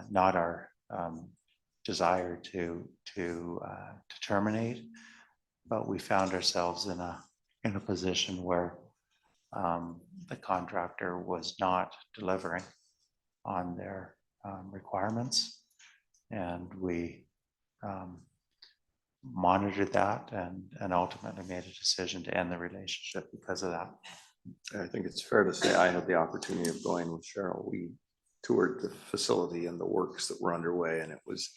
not our desire to terminate, but we found ourselves in a position where the contractor was not delivering on their requirements, and we monitored that and ultimately made a decision to end the relationship because of that. I think it's fair to say I had the opportunity of going with Cheryl. We toured the facility and the works that were underway, and it was,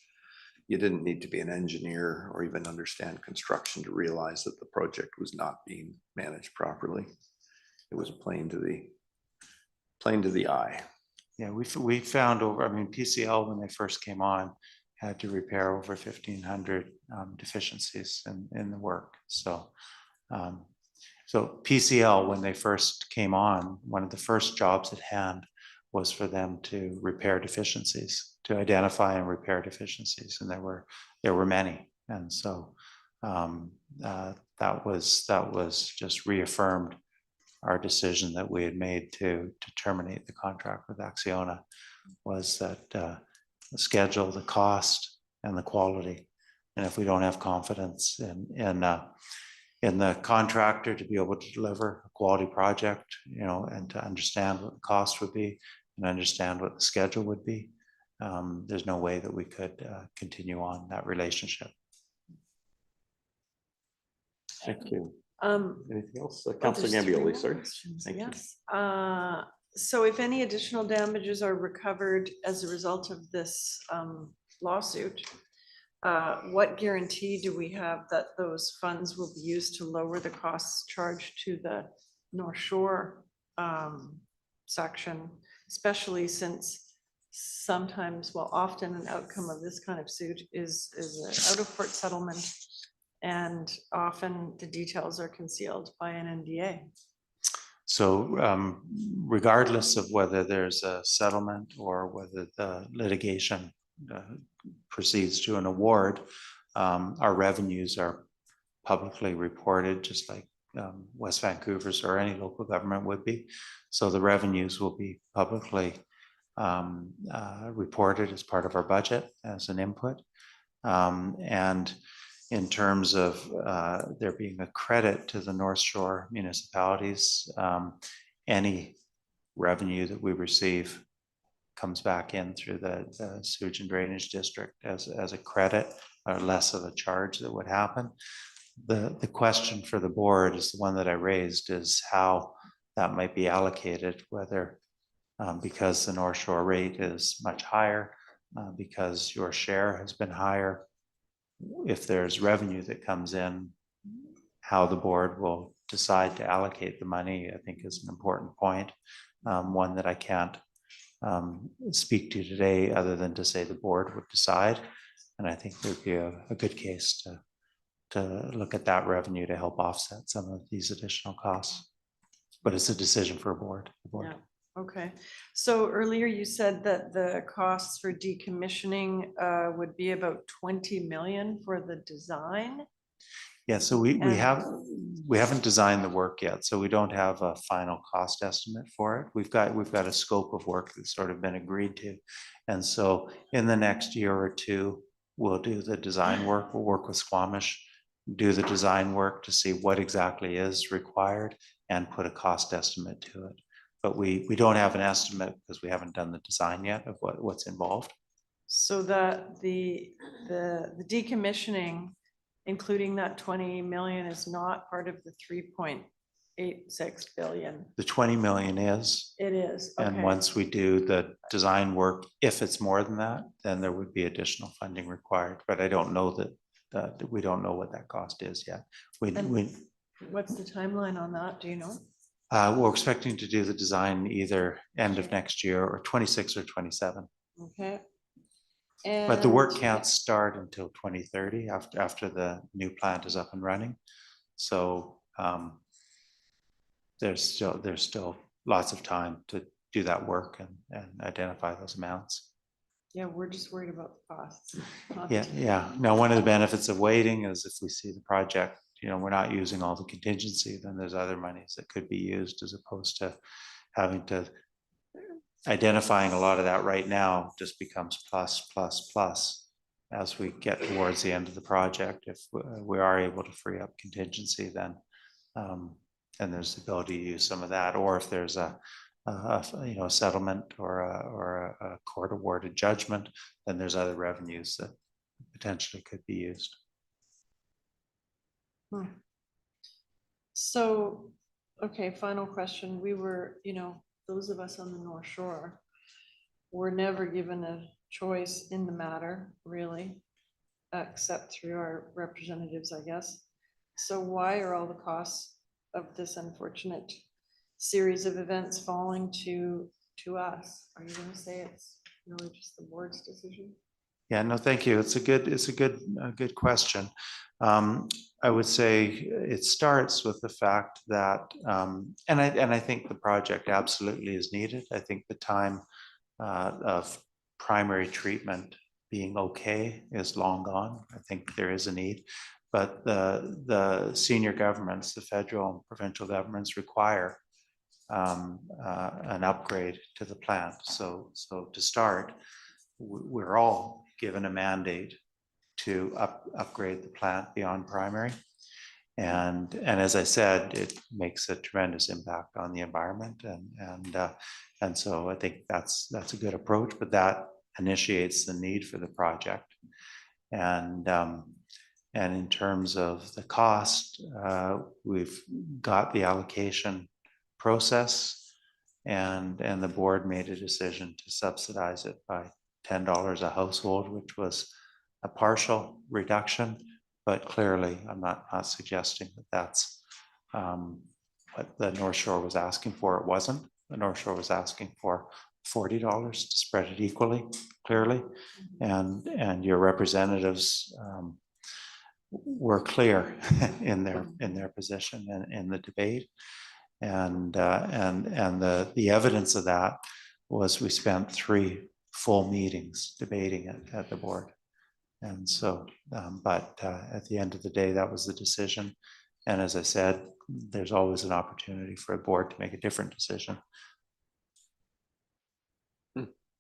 you didn't need to be an engineer or even understand construction to realize that the project was not being managed properly. It was plain to the eye. Yeah, we found over, I mean, PCL, when they first came on, had to repair over 1,500 deficiencies in the work. So PCL, when they first came on, one of the first jobs at hand was for them to repair deficiencies, to identify and repair deficiencies, and there were many. And so that was just reaffirmed our decision that we had made to terminate the contract with Acciona, was that the schedule, the cost, and the quality. And if we don't have confidence in the contractor to be able to deliver a quality project, you know, and to understand what the cost would be and understand what the schedule would be, there's no way that we could continue on that relationship. Thank you. Um, Anything else? there's Councilor three Gambioli, more sir. questions, Thank you. yes. So if any additional damages are recovered as a result of this lawsuit, what guarantee do we have that those funds will be used to lower the costs charged to the North Shore section, especially since sometimes, well, often an outcome of this kind of suit is an out-of-court settlement, and often the details are concealed by an NDA. So regardless of whether there's a settlement or whether the litigation proceeds to an award, our revenues are publicly reported, just like West Vancouver's or any local government would be. So the revenues will be publicly reported as part of our budget as an input. And in terms of there being a credit to the North Shore municipalities, any revenue that we receive comes back in through the sewage and drainage district as a credit, or less of a charge that would happen. The question for the board is the one that I raised, is how that might be allocated, whether because the North Shore rate is much higher, because your share has been higher, if there's revenue that comes in, how the board will decide to allocate the money, I think is an important point. One that I can't speak to today, other than to say the board would decide. And I think there'd be a good case to look at that revenue to help offset some of these additional costs. But it's a decision for a board. Yeah. Okay, so earlier you said that the costs for decommissioning would be about 20 million for the design. Yeah, so we haven't designed the work yet, so we don't have a final cost estimate for it. We've got a scope of work that's sort of been agreed to, and so in the next year or two, we'll do the design work. We'll work with Squamish, do the design work to see what exactly is required, and put a cost estimate to it. But we don't have an estimate because we haven't done the design yet of what's involved. So that the decommissioning, including that 20 million, is not part of the 3.8 0.86 billion. The 20 million is. It is, And okay. once we do the design work, if it's more than that, then there would be additional funding required. But I don't know that, we don't know what that cost is yet. And- What's the timeline on that? Do you know? We're expecting to do the design either end of next year or 26 or 27. Okay. But the work And- can't start until 2030 after the new plant is up and running. So there's still lots of time to do that work and identify those amounts. Yeah, we're just worried about the costs. not Yeah, the- yeah. Now, one of the benefits of waiting is if we see the project, we're not using all the contingency, then there's other monies that could be used as opposed to having to identifying a lot of that right now just becomes plus, plus, plus as we get towards the end of the project. If we are able to free up contingency, then there's the ability to use some of that, or if there's a settlement or a court awarded judgment, then there's other revenues that potentially could be used. So, okay, final question. We were, those of us on the North Shore were never given a choice in the matter, really, except through our representatives, I guess. So why are all the costs of this unfortunate series of events falling to us? Are you going to say it's really just the board's decision? Yeah, no, thank you. It's a good question. I would say it starts with the fact that, and I think the project absolutely is needed. I think the time of primary treatment being okay is long gone. I think there is a need, but the senior governments, the federal and provincial governments require an upgrade to the plant. So to start, we're all given a mandate to upgrade the plant beyond primary. And as I said, it makes a tremendous impact on the environment. And so I think that's a good approach, but that initiates the need for the project. And in terms of the cost, we've got the allocation process, and the board made a decision to subsidize it by $10 a household, which was a partial reduction, but clearly I'm not suggesting that that's what the North Shore was asking for. It wasn't. The North Shore was asking for $40 to spread it equally, clearly, and your representatives were clear in their position and in the debate, and the evidence of that was we spent 3 full meetings debating it at the board. And so, but at the end of the day, that was the decision. And as I said, there's always an opportunity for a board to make a different decision.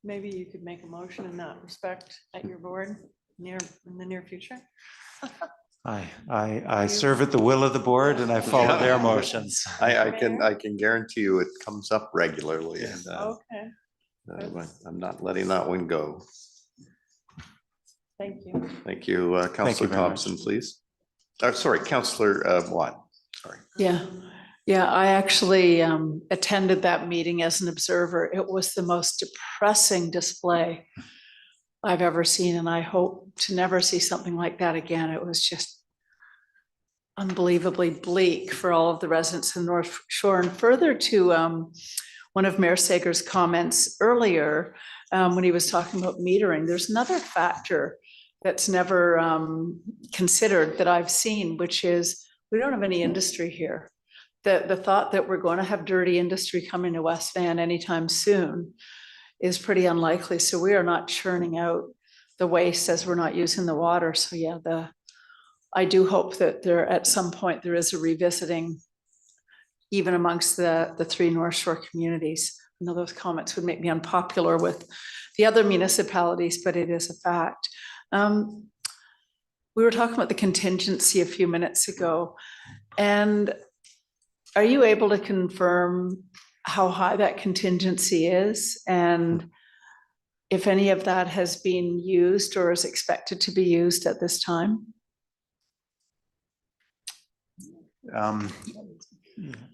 Maybe you could make a motion in that respect at your board in the near future. I serve at the will of the board and I follow their motions. I can guarantee you it comes up regularly, and Okay, I'm not letting that one go. thank you. Thank you. Councillor very much. Thompson, please. Sorry, Councillor Watt. Sorry. Yeah, I actually attended that meeting as an observer. It was the most depressing display I've ever seen, and I hope to never see something like that again. It was just unbelievably bleak for all of the residents in North Shore. And further to one of Mayor Sager's comments earlier, when he was talking about metering, there's another factor that's never considered that I've seen, which is we don't have any industry here. The thought that we're going to have dirty industry coming to West Van anytime soon is pretty unlikely. So we are not churning out the waste as we're not using the water. So yeah, I do hope that at some point there is a revisiting even amongst the 3 North Shore communities. I know those comments would make me unpopular with the other municipalities, but it is a fact. We were talking about the contingency a few minutes ago, and are you able to confirm how high that contingency is, and if any of that has been used or is expected to be used at this time?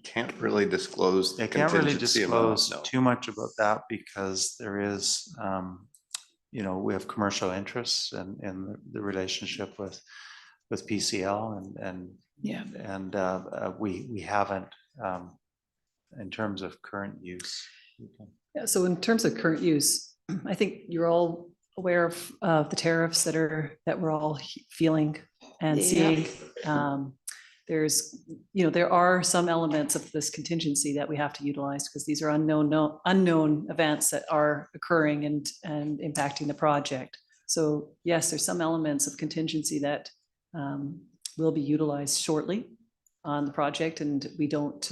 Can't really disclose. I can't really contingency amount, disclose no. too much about that because there is, we have commercial interests in the relationship with PCL and Yeah. we haven't, in terms of current use. Yeah, so in terms of current use, I think you're all aware of the tariffs that we're all feeling and Yeah. seeing. There's, there are some elements of this contingency that we have to utilize because these are unknown events that are occurring and impacting the project. So yes, there's some elements of contingency that will be utilized shortly on the project, and we don't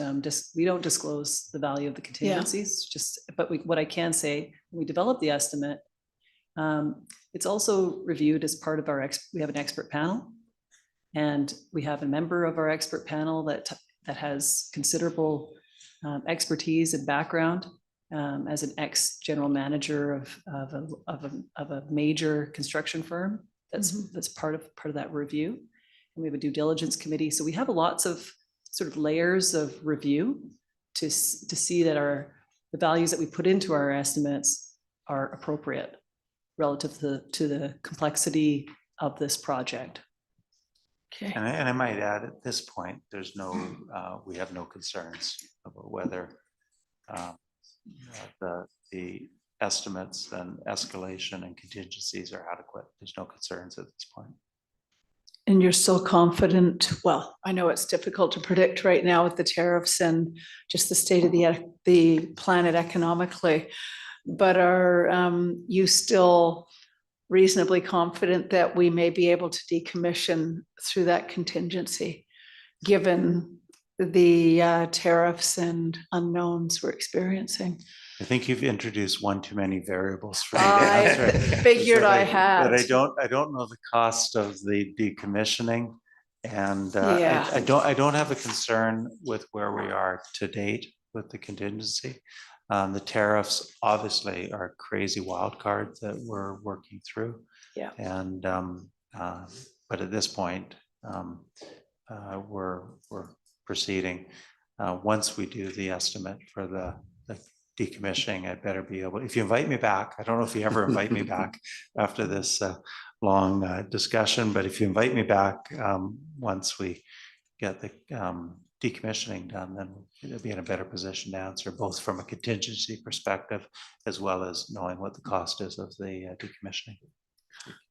disclose the value of the contingencies. But what I can say, when we develop the estimate, it's also reviewed as part of we have an expert panel. And we have a member of our expert panel that has considerable expertise and background as an ex-general manager of a major construction firm. That's part of that review. And we have a due diligence committee. So we have lots of sort of layers of review to see that the values that we put into our estimates are appropriate relative to the complexity of this project. Okay. And I might add, at this point, we have no concerns about whether the estimates and escalation and contingencies are adequate. There's no concerns at this point. And you're still confident, well, I know it's difficult to predict right now with the tariffs and just the state of the planet economically, but are you still reasonably confident that we may be able to decommission through that contingency, given the tariffs and unknowns we're experiencing? I think you've introduced one too many variables for me to I answer. figured I had. But I don't know the cost of the decommissioning. And Yeah. I don't have a concern with where we are to date with the contingency. The tariffs obviously are a crazy wild card that we're working through. Yeah. And but at this point, we're proceeding. Once we do the estimate for the decommissioning, I better be able, if you invite me back, I don't know if you ever invite me back after this long discussion, but if you invite me back, once we get the decommissioning done, then we'll be in a better position to answer, both from a contingency perspective, as well as knowing what the cost is of the decommissioning.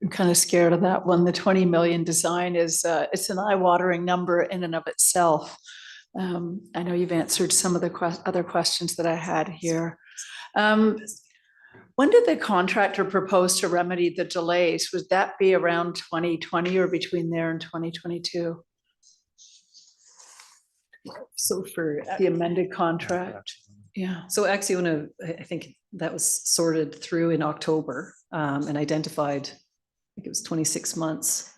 I'm kind of scared of that one. The 20 million design is, it's an eye-watering number in and of itself. I know you've answered some of the other questions that I had here. When did the contractor propose to remedy the delays? Would that be around 2020 or between there and 2022? So for The amended contract? Yeah. So Acciona, I think that was sorted through in October and identified, I think it was 26 months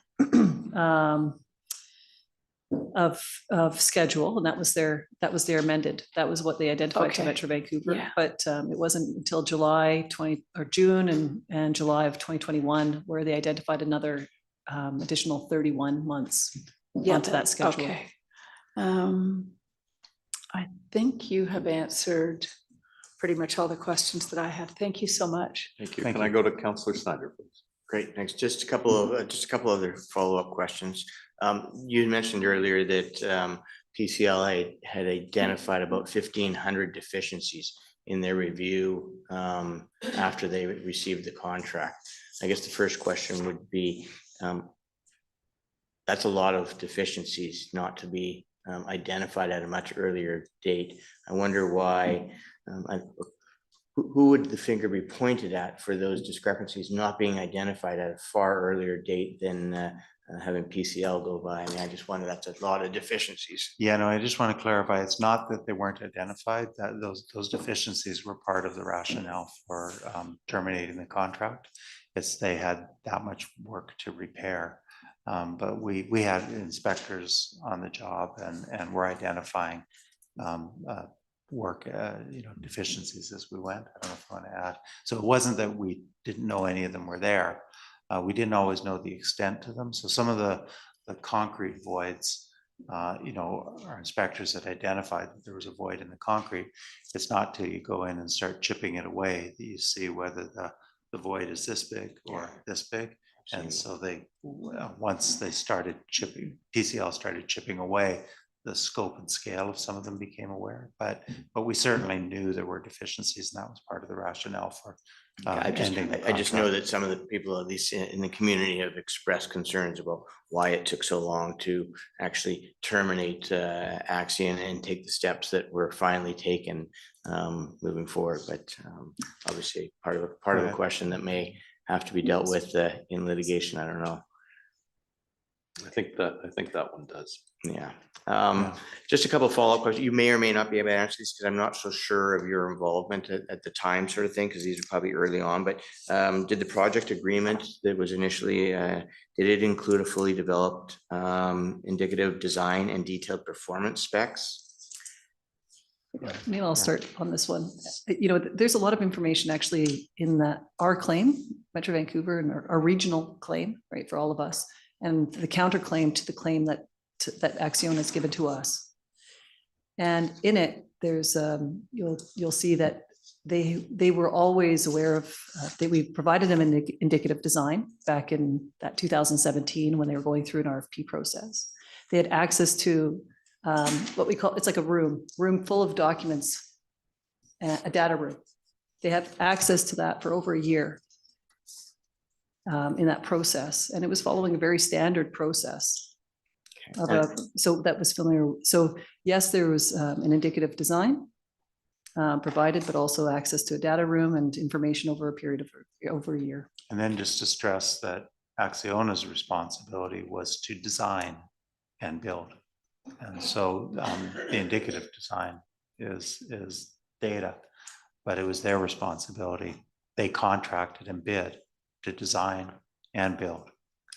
of schedule, and that was their amended. That was what they identified to Okay. Metro Vancouver. Yeah. But it wasn't until June and July of 2021 where they identified another additional 31 months onto that schedule. Okay. I think you have answered pretty much all the questions that I had. Thank you so much. Thank you. Thank Can I you. go to Councillor Snyder, please? Great, thanks. Just a couple other follow-up questions. You mentioned earlier that PCLA had identified about 1,500 deficiencies in their review after they received the contract. I guess the first question would be, that's a lot of deficiencies not to be identified at a much earlier date. I wonder why, who would the finger be pointed at for those discrepancies not being identified at a far earlier date than having PCL go by? I mean, I just wonder, that's a lot of deficiencies. Yeah, no, I just want to clarify, it's not that they weren't identified, that those deficiencies were part of the rationale for terminating the contract. It's they had that much work to repair. But we had inspectors on the job and we're identifying work, deficiencies as we went. I don't know if I want to add. So it wasn't that we didn't know any of them were there. We didn't always know the extent to them. So some of the concrete voids our inspectors had identified that there was a void in the concrete. It's not till you go in and start chipping it away that you see whether the void is this big or this big. And so once they started chipping, PCL started chipping away, the scope and scale of some of them became aware, but we certainly knew there were deficiencies, and that was part of the rationale for ending the I just know contract. that some of the people, at least in the community, have expressed concerns about why it took so long to actually terminate Axion and take the steps that were finally taken moving forward. But obviously, part of the Right. question that may have to be dealt with in litigation. I don't know. I think that one does. Yeah. Yeah. Just a couple of follow-up questions. You may or may not be able to answer these because I'm not so sure of your involvement at the time sort of thing, because these are probably early on, but did the project agreement that was initially, did it include a fully developed indicative design and detailed performance specs? Maybe I'll start on this one. There's a lot of information actually in our claim, Metro Vancouver, and our regional claim, right, for all of us, and the counterclaim to the claim that Axion has given to us. And in it, there's you'll see that they were always aware of that we provided them an indicative design back in that 2017 when they were going through an RFP process. They had access to what we call, it's like a room full of documents, a data room. They had access to that for over a year in that process, and it was following a very standard process. So that was familiar. So yes, there was an indicative design provided, but also access to a data room and information over a period of over a year. And then just to stress that Axiona's responsibility was to design and build. And so the indicative design is data, but it was their responsibility. They contracted and bid to design and build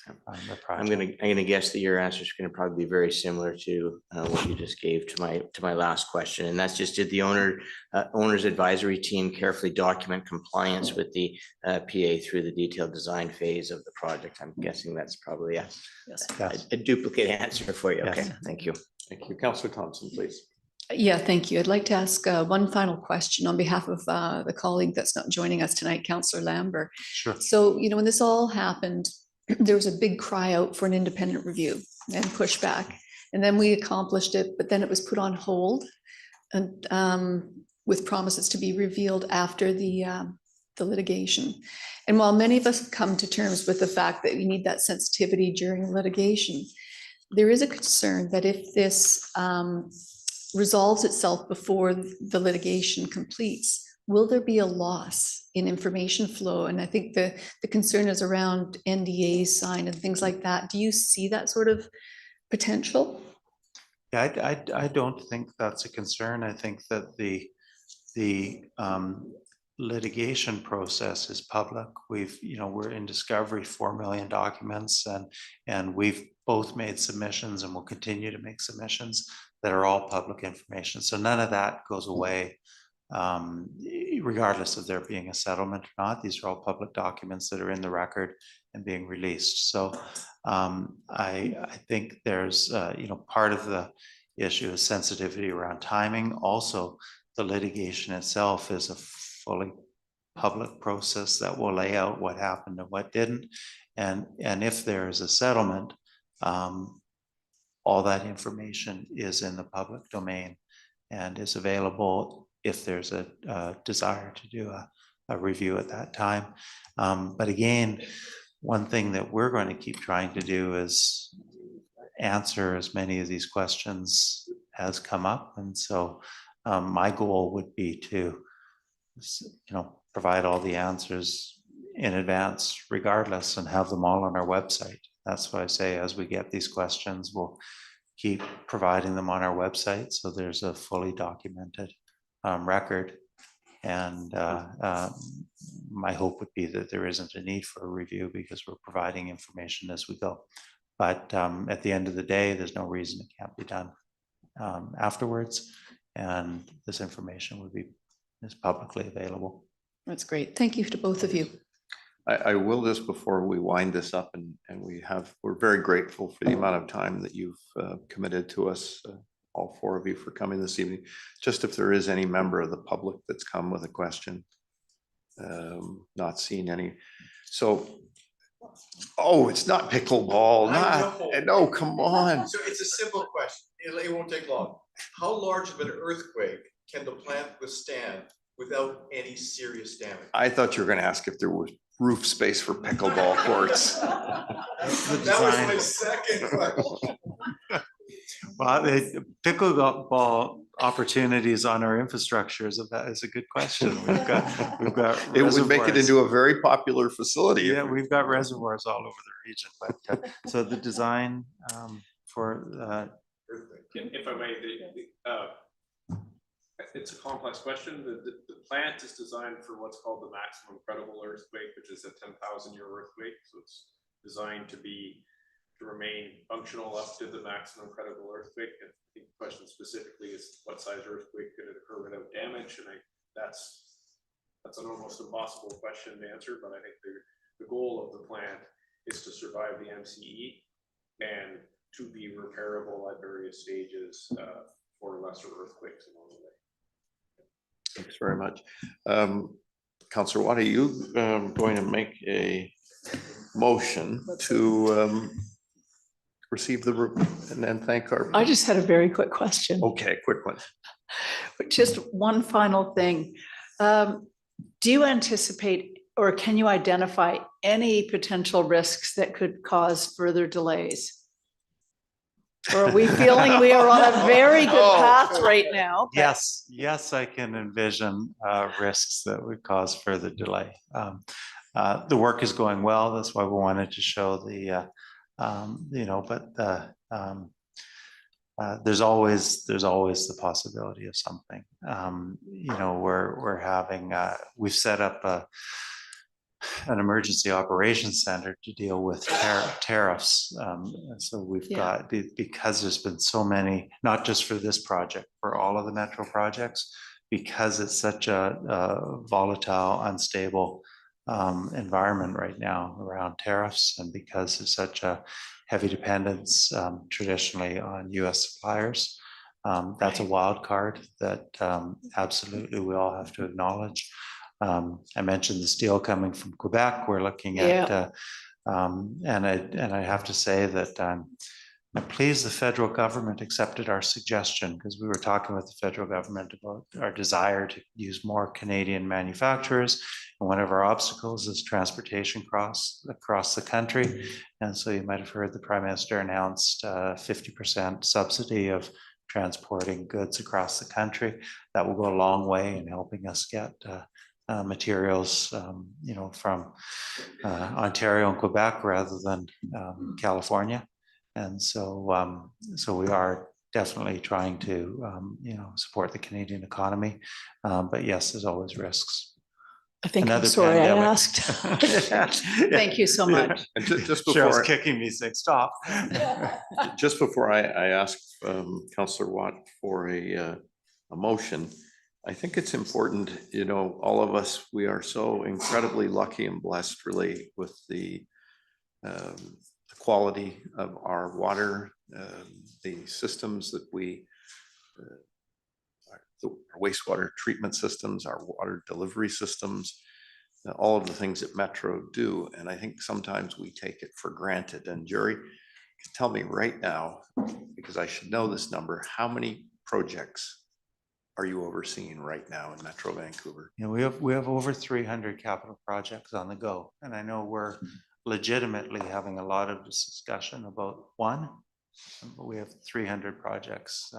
the project. I'm gonna guess that your answer is gonna probably be very similar to what you just gave to my last question, and that's just, did the owner's advisory team carefully document compliance with the PA through the detailed design phase of the project? I'm guessing that's probably a duplicate answer for you. Okay, Yes. thank you. Thank you. Councillor Thompson, please. Yeah, thank you. I'd like to ask one final question on behalf of the colleague that's not joining us tonight, Councillor Lambert. Sure. So, when this all happened, there was a big cry out for an independent review and pushback. And then we accomplished it, but then it was put on hold and with promises to be revealed after the litigation. And while many of us have come to terms with the fact that we need that sensitivity during litigation, there is a concern that if this resolves itself before the litigation completes, will there be a loss in information flow? And I think the concern is around NDAs signed and things like that. Do you see that sort of potential? Yeah, I don't think that's a concern. I think that the litigation process is public. We're in discovery, 4 million documents, and we've both made submissions and will continue to make submissions that are all public information. So none of that goes away, regardless of there being a settlement or not. These are all public documents that are in the record and being released. So I think there's, part of the issue is sensitivity around timing. Also, the litigation itself is a fully public process that will lay out what happened and what didn't. And if there is a settlement, all that information is in the public domain and is available if there's a desire to do a review at that time. But again, one thing that we're going to keep trying to do is answer as many of these questions as come up. And so my goal would be to, provide all the answers in advance regardless and have them all on our website. That's why I say, as we get these questions, we'll keep providing them on our website. So there's a fully documented record. And my hope would be that there isn't a need for a review because we're providing information as we go. But at the end of the day, there's no reason it can't be done afterwards. And this information is publicly available. That's great. Thank you to both of you. I will just before we wind this up and we're very grateful for the amount of time that you've committed to us, all four of you for coming this evening. Just if there is any member of the public that's come with a question, not seeing any. So, oh, it's not pickleball, no, come on. So it's a simple question. It won't take long. How large of an earthquake can the plant withstand without any serious damage? I thought you were gonna ask if there was roof space for pickleball courts. That was my second question. Well, the pickleball opportunities on our infrastructure is a good question. We've got It would make it reservoirs. into a very popular facility. Yeah, we've got reservoirs all over the region, but so the design for If I may, it's a complex question. The plant is designed for what's called the maximum credible earthquake, which is a 10,000-year earthquake. So it's designed to remain functional up to the maximum credible earthquake. And I think the question specifically is what size earthquake could it occur without damage? And that's an almost impossible question to answer, but I think the goal of the plant is to survive the MCE and to be repairable at various stages for lesser earthquakes along the way. Thanks very much. Councillor Watt, are you going to make a motion to receive the and then thank our? I just had a very quick question. Okay, quick one. Just one final thing. Do you anticipate or can you identify any potential risks that could cause further delays? Or are we feeling we are on a very good path right now? yes, I can envision risks that would cause further delay. The work is going well. That's why we wanted to show the there's always the possibility of something. We've set up an emergency operations center to deal with tariffs. And so we've got, because there's been so many, not just for this project, for all of the metro projects, because it's such a volatile, unstable environment right now around tariffs, and because there's such a heavy dependence traditionally on US suppliers. That's a wild card that absolutely we all have to acknowledge. I mentioned the steel coming from Quebec. We're looking at, and I have to say that I'm pleased the federal government accepted our suggestion, because we were talking with the federal government about our desire to use more Canadian manufacturers. And one of our obstacles is transportation across the country. And so you might have heard the Prime Minister announced 50% subsidy of transporting goods across the country. That will go a long way in helping us get materials, from Ontario and Quebec rather than California. And so, we are definitely trying to, support the Canadian economy. But yes, there's always risks. I think I'm Another sorry I pandemic. asked. Thank you so much. And just Cheryl's before, kicking me, saying stop. just before I ask Councillor Watt for a motion, I think it's important, all of us, we are so incredibly lucky and blessed really with the quality of our water, the systems that our wastewater treatment systems, our water delivery systems, all of the things that Metro do. And I think sometimes we take it for granted. And Jerry, tell me right now, because I should know this number, how many projects are you overseeing right now in Metro Vancouver? We have over 300 capital projects on the go. And I know we're legitimately having a lot of discussion about one, but we have 300 projects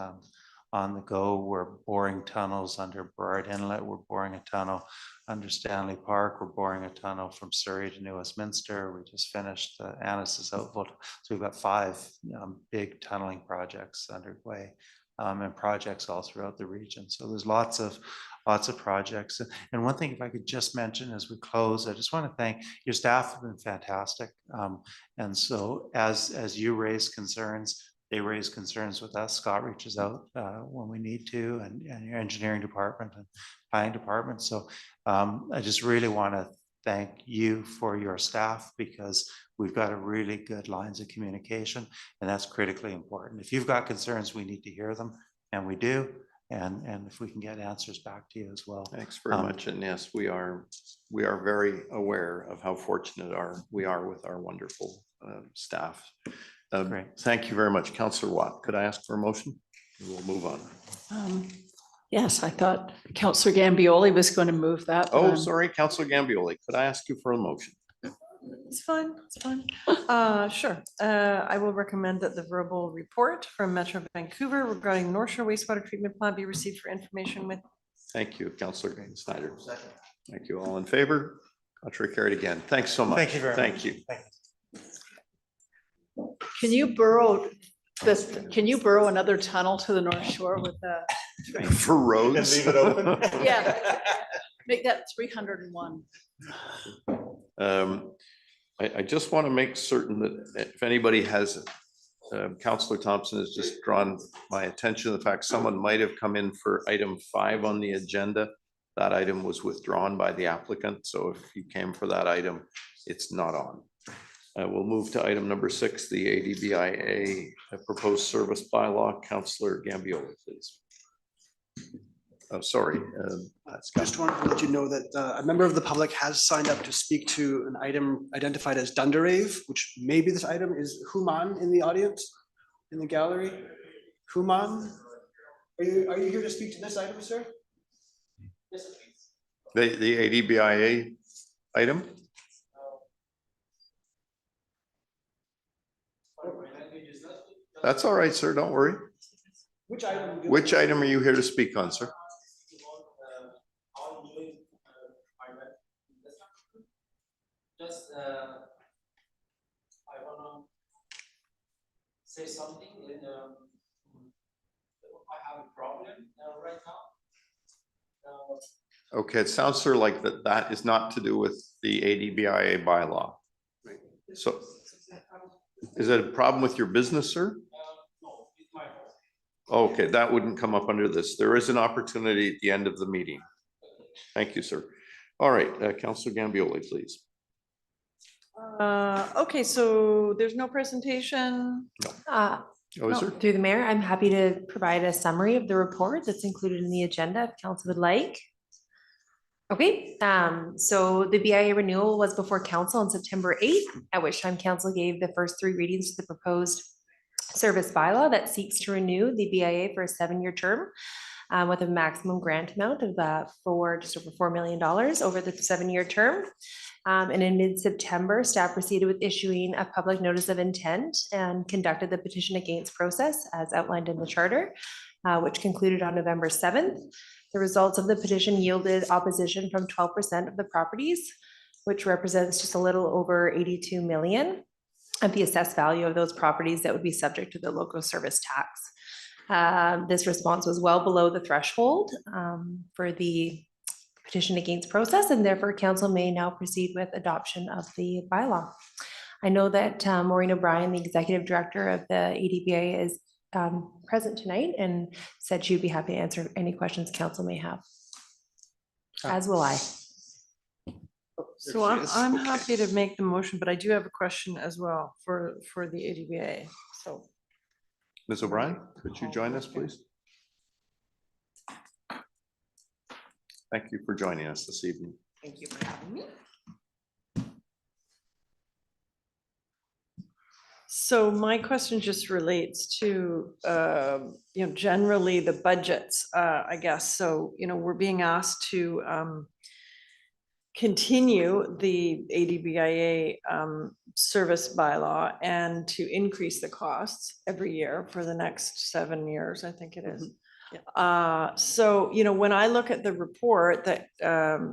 on the go. We're boring tunnels under Burrard Inlet. We're boring a tunnel under Stanley Park. We're boring a tunnel from Surrey to New Westminster. We just finished Annis's Outfall. So we've got 5 big tunneling projects underway, and projects all throughout the region. So there's lots of projects. And one thing, if I could just mention as we close, I just want to thank your staff. Have been fantastic. And so as you raise concerns, they raise concerns with us. Scott reaches out when we need to, and your engineering department and planning department. So I just really want to thank you for your staff because we've got a really good lines of communication, and that's critically important. If you've got concerns, we need to hear them, and we do. And if we can get answers back to you as well. Thanks very much. And yes, we are very aware of how fortunate we are with our wonderful staff. Great. Thank you very much. Councillor Watt, could I ask for a motion? We'll move on. Yes, I thought Councillor Gambioli was going to move that. but Oh, I'm- sorry, Councillor Gambioli, could I ask you for a motion? It's fine, it's fine. Sure. I will recommend that the verbal report from Metro Vancouver regarding North Shore wastewater treatment plant be received for information with. Thank you, Councillor Snyder. Thank you. All in favor? Contrary carried again. Thanks so much. Thank you very much. Thank you. Can you burrow another tunnel to the North Shore with the train? For roads. leave it open? Yeah, make that 301. I just want to make certain that if anybody has, Councillor Thompson has just drawn my attention to the fact someone might have come in for item 5 on the agenda. That item was withdrawn by the applicant. So if you came for that item, it's not on. We'll move to item number 6, the ADBIA proposed service bylaw. Councillor Gambioli, please. Oh, sorry. Just wanted to let you know that a member of the public has signed up to speak to an item identified as Dunderave, which maybe this item is Human in the audience, in the gallery. Human, are you here to speak to this item, sir? Yes, please. The ADBIA item? That's all right, sir. Don't worry. Which item? Which item are you here to speak on, sir? Just, I wanna say something in, I have a problem right now. Okay, it sounds sort of like that is not to do with the ADBIA bylaw. So is it a problem with your business, sir? No, it's my fault. Okay, that wouldn't come up under this. There is an opportunity at the end of the meeting. Thank you, sir. All right, Councillor Gambioli, please. Okay, so there's no presentation. Oh, is there? Through the mayor, I'm happy to provide a summary of the report that's included in the agenda if council would like. Okay, so the BIA renewal was before council on September 8th, at which time council gave the first 3 readings to the proposed service bylaw that seeks to renew the BIA for a 7-year term with a maximum grant amount of just over $4 million over the 7-year term. And in mid-September, staff proceeded with issuing a public notice of intent and conducted the petition against process as outlined in the charter, which concluded on November 7th. The results of the petition yielded opposition from 12% of the properties, which represents just a little over 82 million of the assessed value of those properties that would be subject to the local service tax. This response was well below the threshold for the petition against process, and therefore council may now proceed with adoption of the bylaw. I know that Maureen O'Brien, the executive director of the ADBA, is present tonight and said she'd be happy to answer any questions council may have. As will I. So I'm happy to make the motion, but I do have a question as well for the ADBA. So Ms. O'Brien, could you join us, please? Thank you for joining us this evening. thank you for having me. So my question just relates to, generally the budgets, I guess. So, we're being asked to continue the ADBIA service bylaw and to increase the costs every year for the next 7 years, I think it is. So, when I look at the report that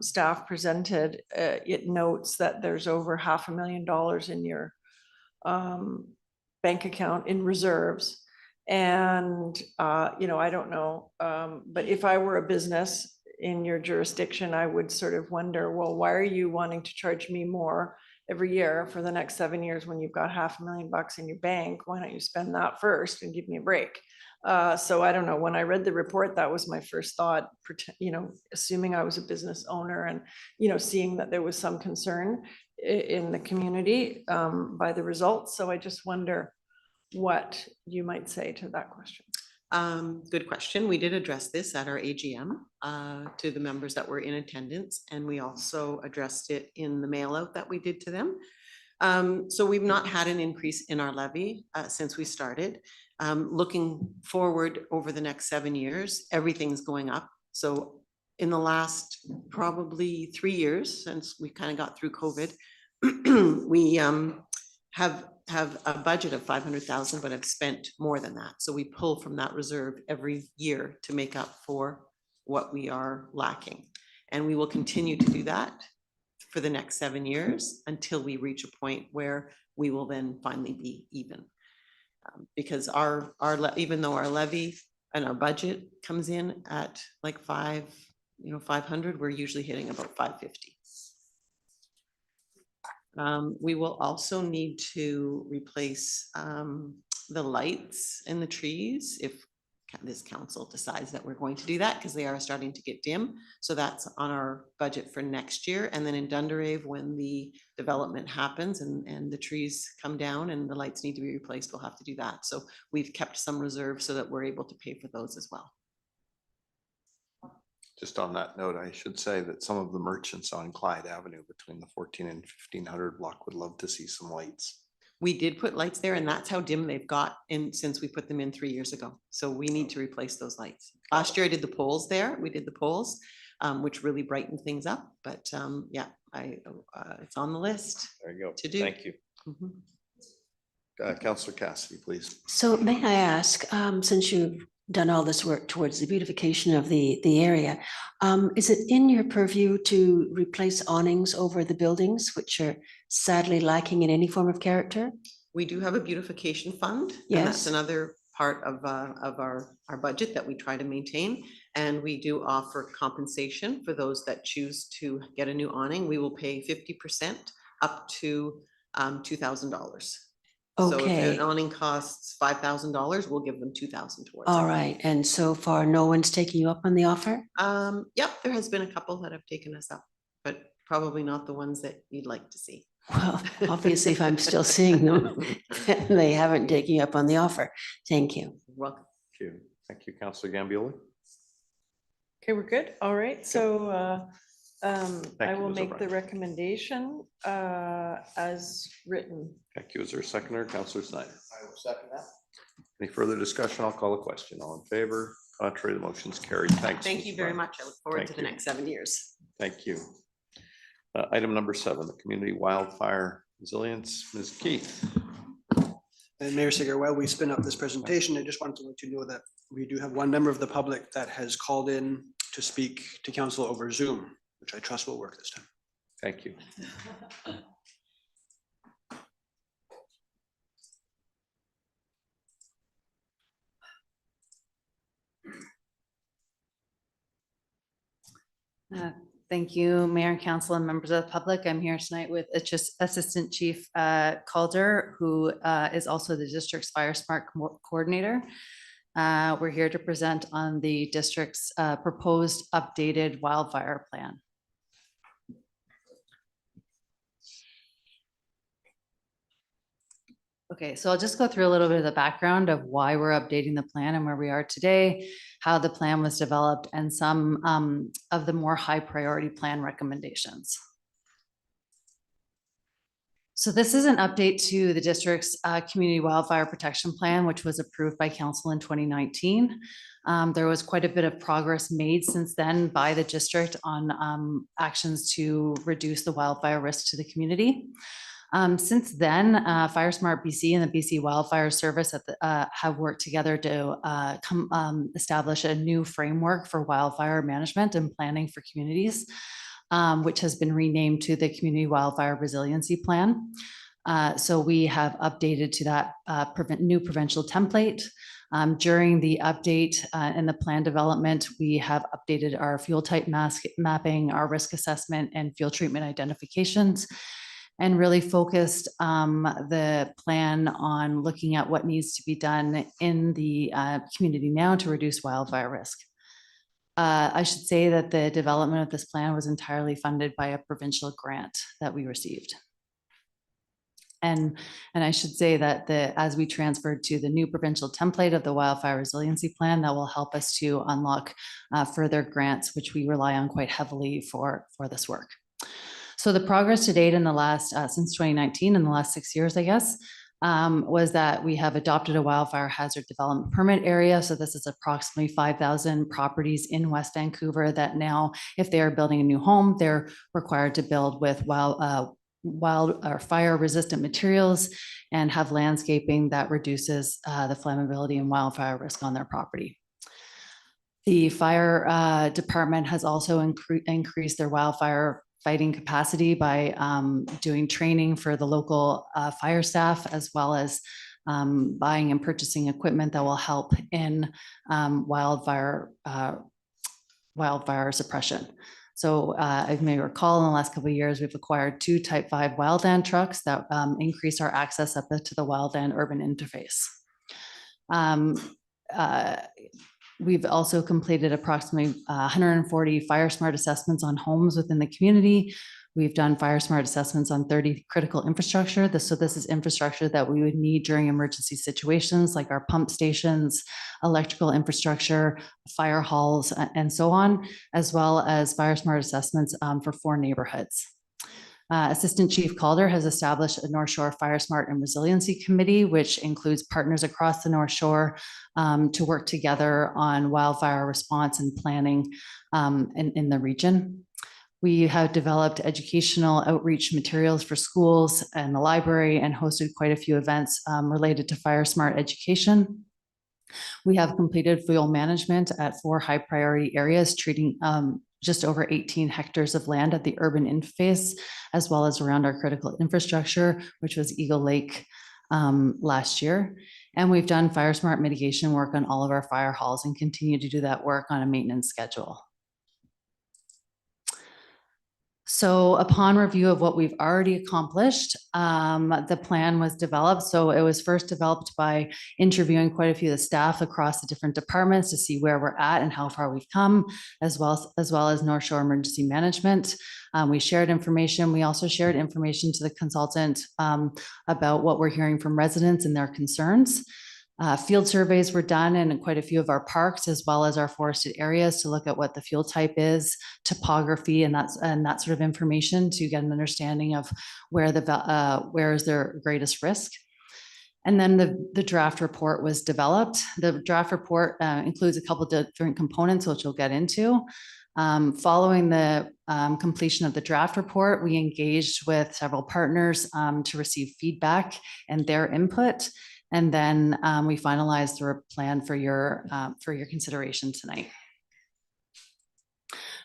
staff presented, it notes that there's over $500,000 in your bank account in reserves. And, I don't know, but if I were a business in your jurisdiction, I would sort of wonder, well, why are you wanting to charge me more every year for the next 7 years when you've got $500,000 in your bank? Why don't you spend that first and give me a break? So I don't know, when I read the report, that was my first thought, assuming I was a business owner and, seeing that there was some concern in the community by the results. So I just wonder what you might say to that question. Good question. We did address this at our AGM to the members that were in attendance, and we also addressed it in the mail out that we did to them. So we've not had an increase in our levy since we started. Looking forward over the next 7 years, everything's going up. So in the last probably 3 years, since we kind of got through COVID, we have a budget of 500,000, but have spent more than that. So we pull from that reserve every year to make up for what we are lacking. And we will continue to do that for the next 7 years until we reach a point where we will then finally be even. Because even though our levy and our budget comes in at like 500, we're usually hitting about 550. We will also need to replace the lights in the trees if this council decides that we're going to do that, because they are starting to get dim. So that's on our budget for next year. And then in Dunderave, when the development happens and the trees come down and the lights need to be replaced, we'll have to do that. So we've kept some reserve so that we're able to pay for those as well. Just on that note, I should say that some of the merchants on Clyde Avenue between the 14 and 1500 block would love to see some lights. We did put lights there, and that's how dim they've got in since we put them in 3 years ago. So we need to replace those lights. Last year I did the poles there. We did the poles, which really brightened things up. But yeah, it's on the list. There you go. To do. Thank you. Councillor Cassidy, please. So may I ask, since you've done all this work towards the beautification of the area, is it in your purview to replace awnings over the buildings, which are sadly lacking in any form of character? We do have a beautification fund. Yes. And that's another part of our budget that we try to maintain. And we do offer compensation for those that choose to get a new awning. We will pay 50% up to $2,000. So if Okay, an awning costs $5,000, we'll give them $2,000 towards it. all right. And so far, no one's taking you up on the offer? Yep, there has been a couple that have taken us up, but probably not the ones that you'd like to see. Well, obviously, if I'm still seeing them, they haven't taken you up on the offer. Thank you. You're welcome. Thank you. Thank you, Councillor Gambioli. Okay, we're good. All right, so I you, will Ms. make the O'Brien. recommendation as written. Thank you. Is there a seconder? Councillor Snyder. I will second that. Any further discussion? I'll call a question. All in favor? Contrary, the motion's carried. Thanks. Thank Ms. you very O'Brien. much. I look forward Thank to the you. next 7 years. Thank you. Item number 7, the Community Wildfire Resilience. Ms. Keith. And Mayor Sigur, while we spin up this presentation, I just wanted to let you know that we do have one member of the public that has called in to speak to council over Zoom, which I trust will work this time. Thank you. Thank you, Mayor and Council and members of the public. I'm here tonight with Assistant Chief Calder, who is also the district's Fire Smart Coordinator. We're here to present on the district's proposed updated wildfire plan. Okay, so I'll just go through a little bit of the background of why we're updating the plan and where we are today, how the plan was developed, and some of the more high priority plan recommendations. So this is an update to the district's community wildfire protection plan, which was approved by council in 2019. There was quite a bit of progress made since then by the district on actions to reduce the wildfire risk to the community. Since then, Fire Smart BC and the BC Wildfire Service have worked together to establish a new framework for wildfire management and planning for communities, which has been renamed to the Community Wildfire Resiliency Plan. So we have updated to that new provincial template. During the update in the plan development, we have updated our fuel type mapping, our risk assessment, and fuel treatment identifications. and really focused the plan on looking at what needs to be done in the community now to reduce wildfire risk. I should say that the development of this plan was entirely funded by a provincial grant that we received. And I should say that as we transferred to the new provincial template of the wildfire resiliency plan, that will help us to unlock further grants, which we rely on quite heavily for this work. So the progress to date in the last, since 2019, in the last 6 years, I guess, was that we have adopted a wildfire hazard development permit area. So this is approximately 5,000 properties in West Vancouver that now, if they are building a new home, they're required to build with wild or fire resistant materials and have landscaping that reduces the flammability and wildfire risk on their property. The fire department has also increased their wildfire fighting capacity by doing training for the local fire staff, as well as buying and purchasing equipment that will help in wildfire suppression. So as you may recall, in the last couple of years, we've acquired 2 Type 5 wildland trucks that increase our access up to the wildland urban interface. We've also completed approximately 140 Fire Smart assessments on homes within the community. We've done Fire Smart assessments on 30 critical infrastructure. So this is infrastructure that we would need during emergency situations, like our pump stations, electrical infrastructure, fire halls, and so on, as well as Fire Smart assessments for 4 neighborhoods. Assistant Chief Calder has established a North Shore Fire Smart and Resiliency Committee, which includes partners across the North Shore to work together on wildfire response and planning in the region. We have developed educational outreach materials for schools and the library and hosted quite a few events related to Fire Smart education. We have completed fuel management at 4 high priority areas, treating just over 18 hectares of land at the urban interface, as well as around our critical infrastructure, which was Eagle Lake last year. And we've done Fire Smart mitigation work on all of our fire halls and continue to do that work on a maintenance schedule. So upon review of what we've already accomplished, the plan was developed. So it was first developed by interviewing quite a few of the staff across the different departments to see where we're at and how far we've come, as well as North Shore Emergency Management. We shared information. We also shared information to the consultant about what we're hearing from residents and their concerns. Field surveys were done in quite a few of our parks, as well as our forested areas, to look at what the fuel type is, topography, and that sort of information to get an understanding of where is their greatest risk. And then the draft report was developed. The draft report includes a couple of different components, which we'll get into. Following the completion of the draft report, we engaged with several partners to receive feedback and their input. And then we finalized the plan for your consideration tonight.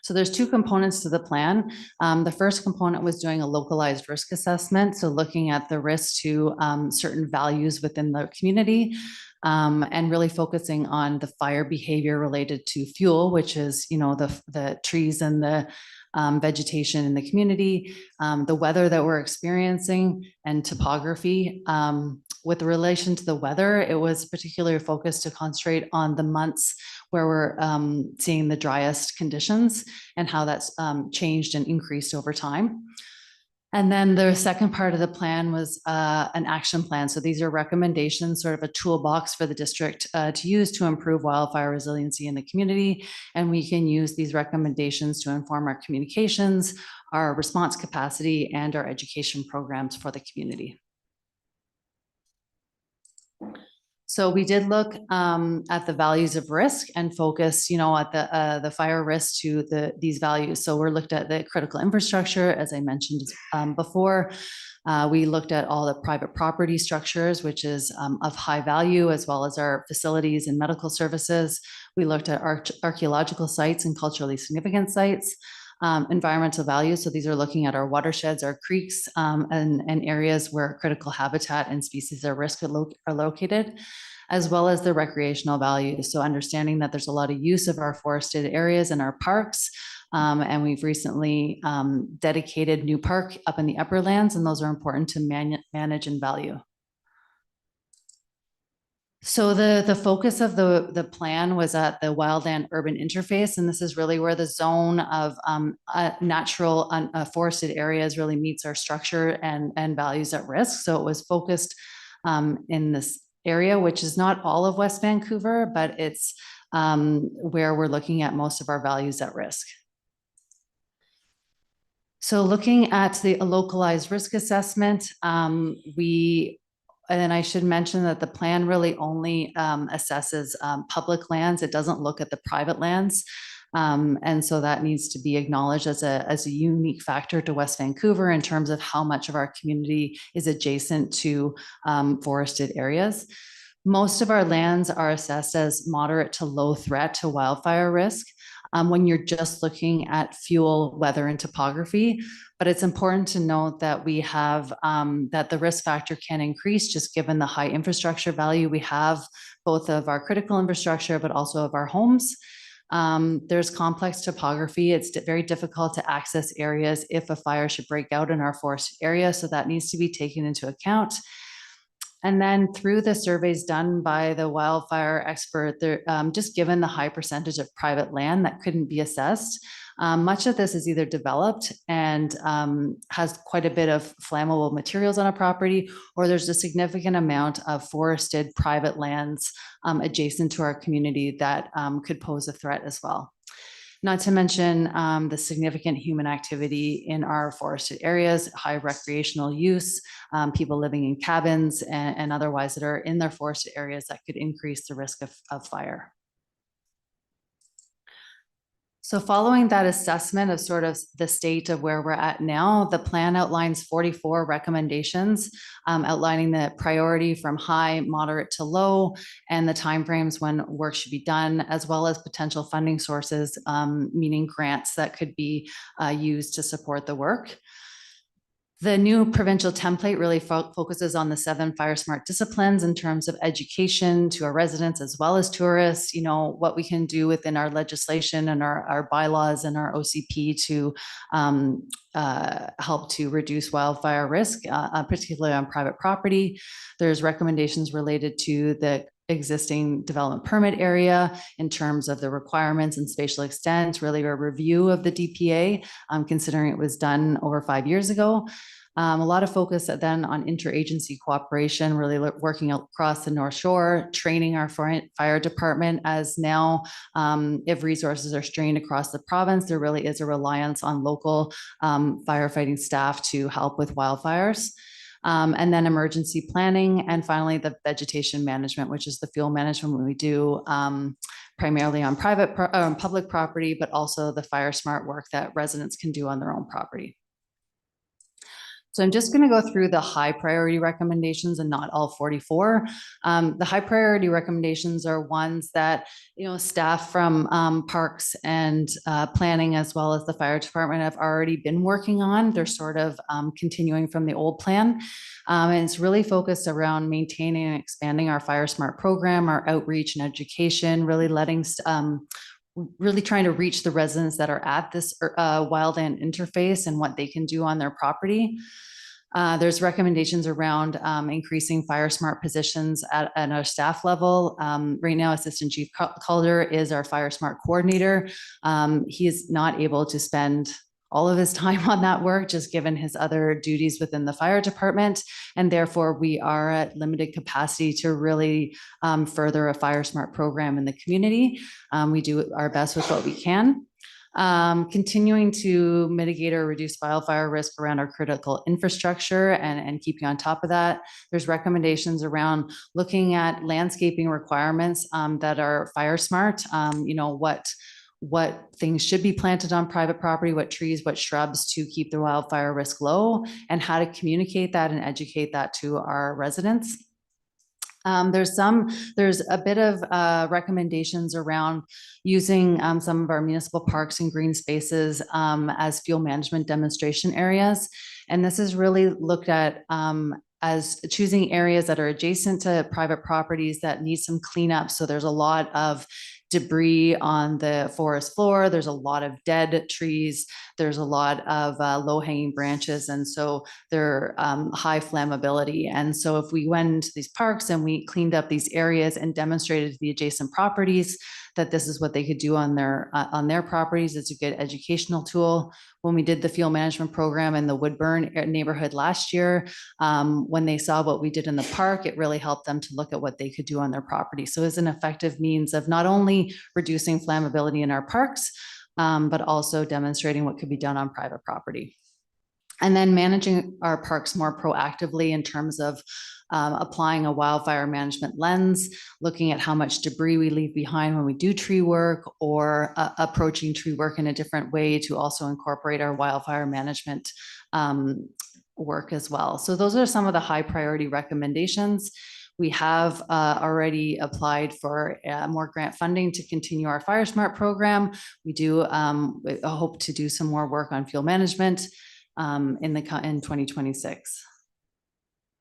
So there's 2 components to the plan. The first component was doing a localized risk assessment. So looking at the risk to certain values within the community and really focusing on the fire behavior related to fuel, which is, the trees and the vegetation in the community, the weather that we're experiencing, and topography. With relation to the weather, it was particularly focused to concentrate on the months where we're seeing the driest conditions and how that's changed and increased over time. And then the second part of the plan was an action plan. So these are recommendations, sort of a toolbox for the district to use to improve wildfire resiliency in the community. And we can use these recommendations to inform our communications, our response capacity, and our education programs for the community. So we did look at the values of risk and focus, at the fire risk to these values. So we're looked at the critical infrastructure, as I mentioned before. We looked at all the private property structures, which is of high value, as well as our facilities and medical services. We looked at archaeological sites and culturally significant sites. Environmental values. So these are looking at our watersheds, our creeks, and areas where critical habitat and species at risk are located, as well as the recreational values. So understanding that there's a lot of use of our forested areas and our parks, And we've recently dedicated new park up in the upper lands, and those are important to manage and value. So the focus of the plan was at the wildland urban interface, and this is really where the zone of natural forested areas really meets our structure and values at risk. So it was focused in this area, which is not all of West Vancouver, but it's where we're looking at most of our values at risk. So looking at the localized risk assessment, and I should mention that the plan really only assesses public lands. It doesn't look at the private lands. And so that needs to be acknowledged as a unique factor to West Vancouver in terms of how much of our community is adjacent to forested areas. Most of our lands are assessed as moderate to low threat to wildfire risk when you're just looking at fuel, weather, and topography. But it's important to note that we have that the risk factor can increase just given the high infrastructure value we have, both of our critical infrastructure, but also of our homes. There's complex topography. It's very difficult to access areas if a fire should break out in our forested area. So that needs to be taken into account. And then through the surveys done by the wildfire expert, just given the high percentage of private land that couldn't be assessed, much of this is either developed and has quite a bit of flammable materials on a property, or there's a significant amount of forested private lands adjacent to our community that could pose a threat as well. Not to mention the significant human activity in our forested areas, high recreational use, people living in cabins and otherwise that are in their forested areas that could increase the risk of fire. So following that assessment of sort of the state of where we're at now, the plan outlines 44 recommendations, outlining the priority from high, moderate to low, and the timeframes when work should be done, as well as potential funding sources, meaning grants that could be used to support the work. The new provincial template really focuses on the 7 fire smart disciplines in terms of education to our residents as well as tourists, you know, what we can do within our legislation and our bylaws and our OCP to help to reduce wildfire risk, particularly on private property. There's recommendations related to the existing development permit area in terms of the requirements and spatial extent, really a review of the DPA, considering it was done over 5 years ago. A lot of focus then on interagency cooperation, really working across the North Shore, training our fire department, as now if resources are strained across the province, there really is a reliance on local firefighting staff to help with wildfires. And then emergency planning, and finally the vegetation management, which is the fuel management we do primarily on public property, but also the fire smart work that residents can do on their own property. So I'm just going to go through the high priority recommendations and not all 44. The high priority recommendations are ones that, you know, staff from parks and planning as well as the fire department have already been working on. They're sort of continuing from the old plan. And it's really focused around maintaining and expanding our Fire Smart program, our outreach and education, really trying to reach the residents that are at this wildland interface and what they can do on their property. There's recommendations around increasing Fire Smart positions at our staff level. Right now, Assistant Chief Calder is our Fire Smart coordinator. He is not able to spend all of his time on that work, just given his other duties within the fire department. And therefore, we are at limited capacity to really further a Fire Smart program in the community. We do our best with what we can. Continuing to mitigate or reduce wildfire risk around our critical infrastructure and keeping on top of that. There's recommendations around looking at landscaping requirements that are Fire Smart, you know, what things should be planted on private property, what trees, what shrubs to keep the wildfire risk low, and how to communicate that and educate that to our residents. There's a bit of recommendations around using some of our municipal parks and green spaces as fuel management demonstration areas. And this is really looked at as choosing areas that are adjacent to private properties that need some cleanup. So there's a lot of debris on the forest floor. There's a lot of dead trees. There's a lot of low hanging branches. And so they're high flammability. And so if we went into these parks and we cleaned up these areas and demonstrated to the adjacent properties that this is what they could do on their properties, it's a good educational tool. When we did the fuel management program in the Woodburn neighborhood last year, when they saw what we did in the park, it really helped them to look at what they could do on their property. So it's an effective means of not only reducing flammability in our parks, but also demonstrating what could be done on private property. And then managing our parks more proactively in terms of applying a wildfire management lens, looking at how much debris we leave behind when we do tree work, or approaching tree work in a different way to also incorporate our wildfire management work as well. So those are some of the high priority recommendations. We have already applied for more grant funding to continue our Fire Smart program. We do hope to do some more work on fuel management in 2026.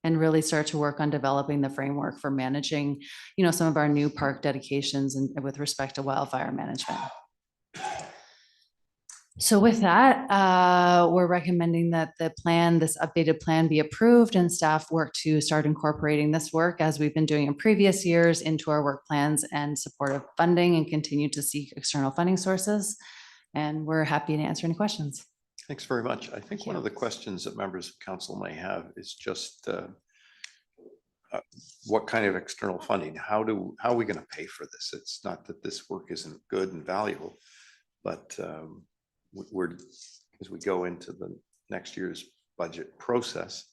And really start to work on developing the framework for managing, some of our new park dedications and with respect to wildfire management. So with that, we're recommending that this updated plan be approved and staff work to start incorporating this work as we've been doing in previous years into our work plans and supportive funding, and continue to seek external funding sources. And we're happy to answer any questions. Thanks very much. I think one of the questions that members of council may have is just what kind of external funding? How are we going to pay for this? It's not that this work isn't good and valuable, but as we go into the next year's budget process,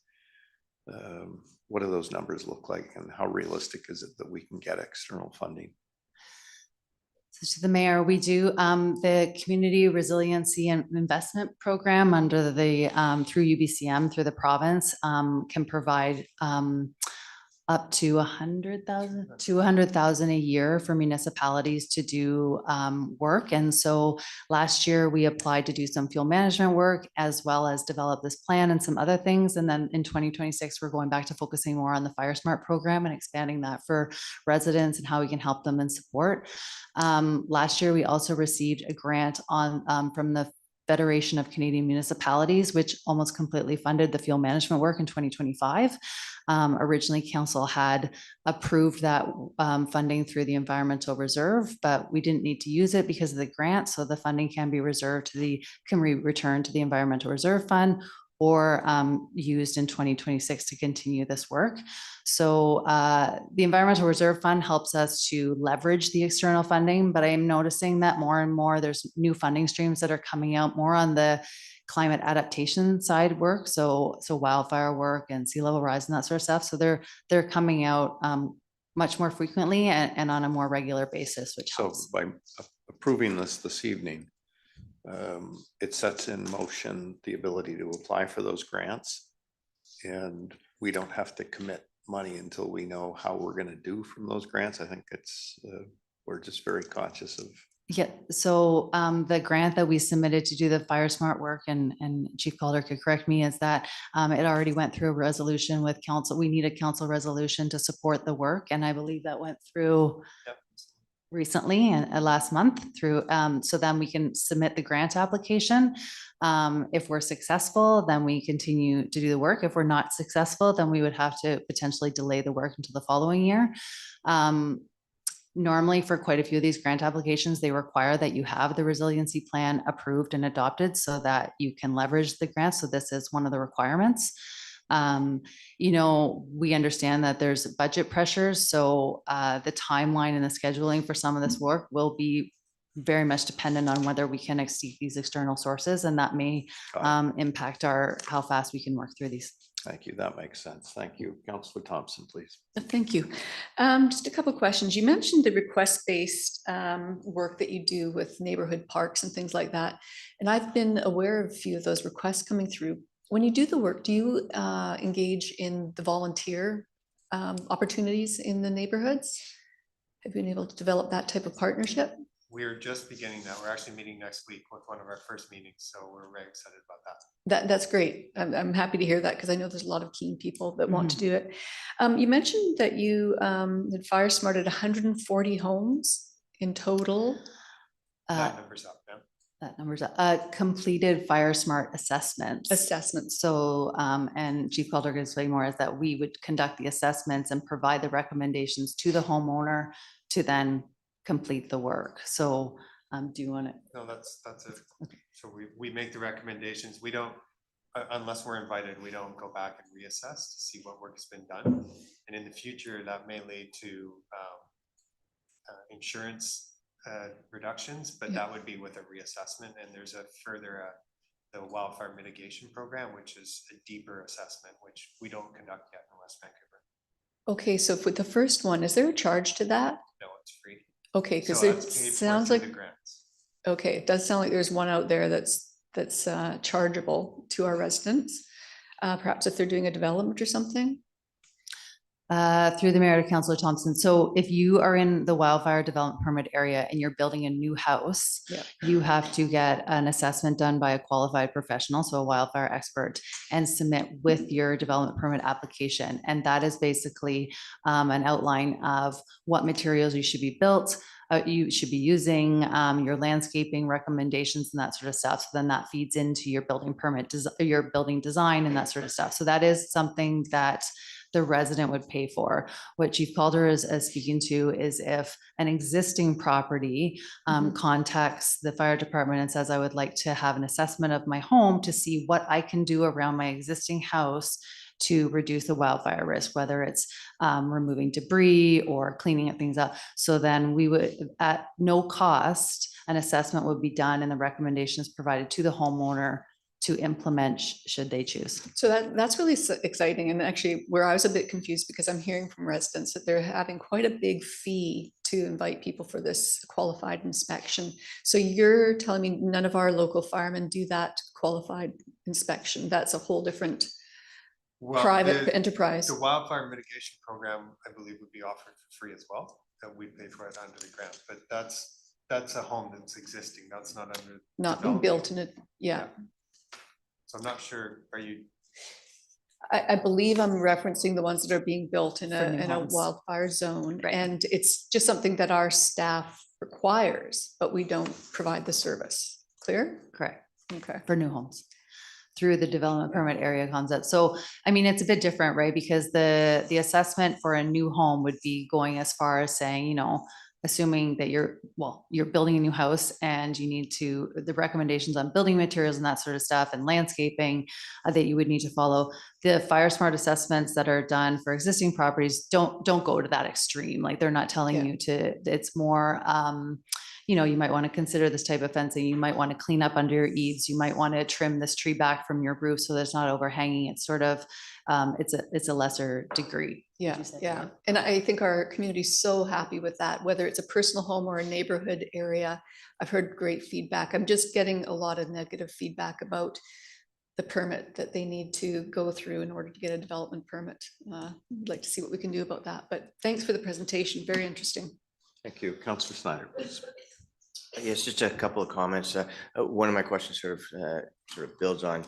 what do those numbers look like, and how realistic is it that we can get external funding? So to the mayor, we do the Community Resiliency and Investment Program under the through UBCM through the province can provide up to 200,000 a year for municipalities to do work. And so last year we applied to do some fuel management work as well as develop this plan and some other things. And then in 2026, we're going back to focusing more on the Fire Smart program and expanding that for residents and how we can help them and support. Last year, we also received a grant from the Federation of Canadian Municipalities, which almost completely funded the fuel management work in 2025. Originally, council had approved that funding through the environmental reserve, but we didn't need to use it because of the grant. So the funding can be reserved can be returned to the environmental reserve fund, or used in 2026 to continue this work. So the Environmental Reserve Fund helps us to leverage the external funding, but I am noticing that more and more there's new funding streams that are coming out more on the climate adaptation side work. So wildfire work and sea level rise and that sort of stuff. So they're coming out much more frequently and on a more regular basis, which helps. So by approving this evening, it sets in motion the ability to apply for those grants, and we don't have to commit money until we know how we're going to do from those grants. I think we're just very conscious of. Yeah, so the grant that we submitted to do the Fire Smart work, and Chief Calder could correct me, is that it already went through a resolution with council. We need a council resolution to support the work, and I believe that went through. Yep. Recently and last month through, so then we can submit the grant application. If we're successful, then we continue to do the work. If we're not successful, then we would have to potentially delay the work until the following year. Normally for quite a few of these grant applications, they require that you have the resiliency plan approved and adopted so that you can leverage the grant. So this is one of the requirements. We understand that there's budget pressures, so the timeline and the scheduling for some of this work will be very much dependent on whether we can exceed these external sources, and that may impact how fast we can work through these. Thank you. That makes sense. Thank you. Councillor Thompson, please. Thank you. Just a couple of questions. You mentioned the request-based work that you do with neighborhood parks and things like that, and I've been aware of a few of those requests coming through. When you do the work, do you engage in the volunteer opportunities in the neighborhoods? Have you been able to develop that type of partnership? We're just beginning that. We're actually meeting next week with one of our first meetings, so we're very excited about that. That's great. I'm happy to hear that because I know there's a lot of keen people that want to do it. You mentioned that you had fire smarted 140 homes in total? That number's completed Fire Smart assessments. Assessments. So, and Chief Calder can explain more, is that we would conduct the assessments and provide the recommendations to the homeowner to then complete the work. So, do you want to? No, that's it. So we make the recommendations. We don't, unless we're invited, we don't go back and reassess to see what work has been done. And in the future, that may lead to insurance reductions, but that would be with a reassessment. And there's a further the wildfire mitigation program, which is a deeper assessment, which we don't conduct yet in West Vancouver. Okay, so for the first one, is there a charge to that? No, it's free. Okay, because So it that's paid for sounds through like, the grants. okay, it does sound like there's one out there that's chargeable to our residents. Perhaps if they're doing a development or something. Through the mayor to Councillor Thompson. So if you are in the wildfire development permit area and you're building a new house, you have to get an assessment done by a qualified professional, so a wildfire expert, and submit with your development permit application. And that is basically an outline of what materials you should be built, you should be using, your landscaping recommendations and that sort of stuff. So then that feeds into your building permit, your building design and that sort of stuff. So that is something that the resident would pay for. What Chief Calder is speaking to is if an existing property contacts the fire department and says, I would like to have an assessment of my home to see what I can do around my existing house to reduce the wildfire risk, whether it's removing debris or cleaning things up. So then we would, at no cost, an assessment would be done and the recommendations provided to the homeowner to implement should they choose. So that's really exciting. And actually where I was a bit confused, because I'm hearing from residents that they're having quite a big fee to invite people for this qualified inspection. So you're telling me none of our local firemen do that qualified inspection? That's a whole different private enterprise. The wildfire mitigation program, I believe, would be offered for free as well. That we pay for it under the grant, but that's a home that's existing. That's not under. Not being built in it. Yeah. So I'm not sure, are you? I believe I'm referencing the ones that are being built in For new a homes. wildfire zone. Right. And it's just something that our staff requires, but we don't provide the service. Clear? Correct. Okay. For new homes through the development permit area concept. So, I mean, it's a bit different, right? Because the assessment for a new home would be going as far as saying, you know, assuming that you're building a new house and you need to, the recommendations on building materials and that sort of stuff and landscaping that you would need to follow. The Fire Smart assessments that are done for existing properties don't go to that extreme. Like they're not telling you to, it's more, you know, you might want to consider this type of fencing. You might want to clean up under your eaves. You might want to trim this tree back from your roof so that it's not overhanging. It's sort of, it's a lesser degree. Yeah, yeah. And I think our community is so happy with that, whether it's a personal home or a neighborhood area. I've heard great feedback. I'm just getting a lot of negative feedback about the permit that they need to go through in order to get a development permit. I'd like to see what we can do about that. But thanks for the presentation. Very interesting. Thank you. Councillor Snyder, please. Yes, just a couple of comments. One of my questions sort of builds on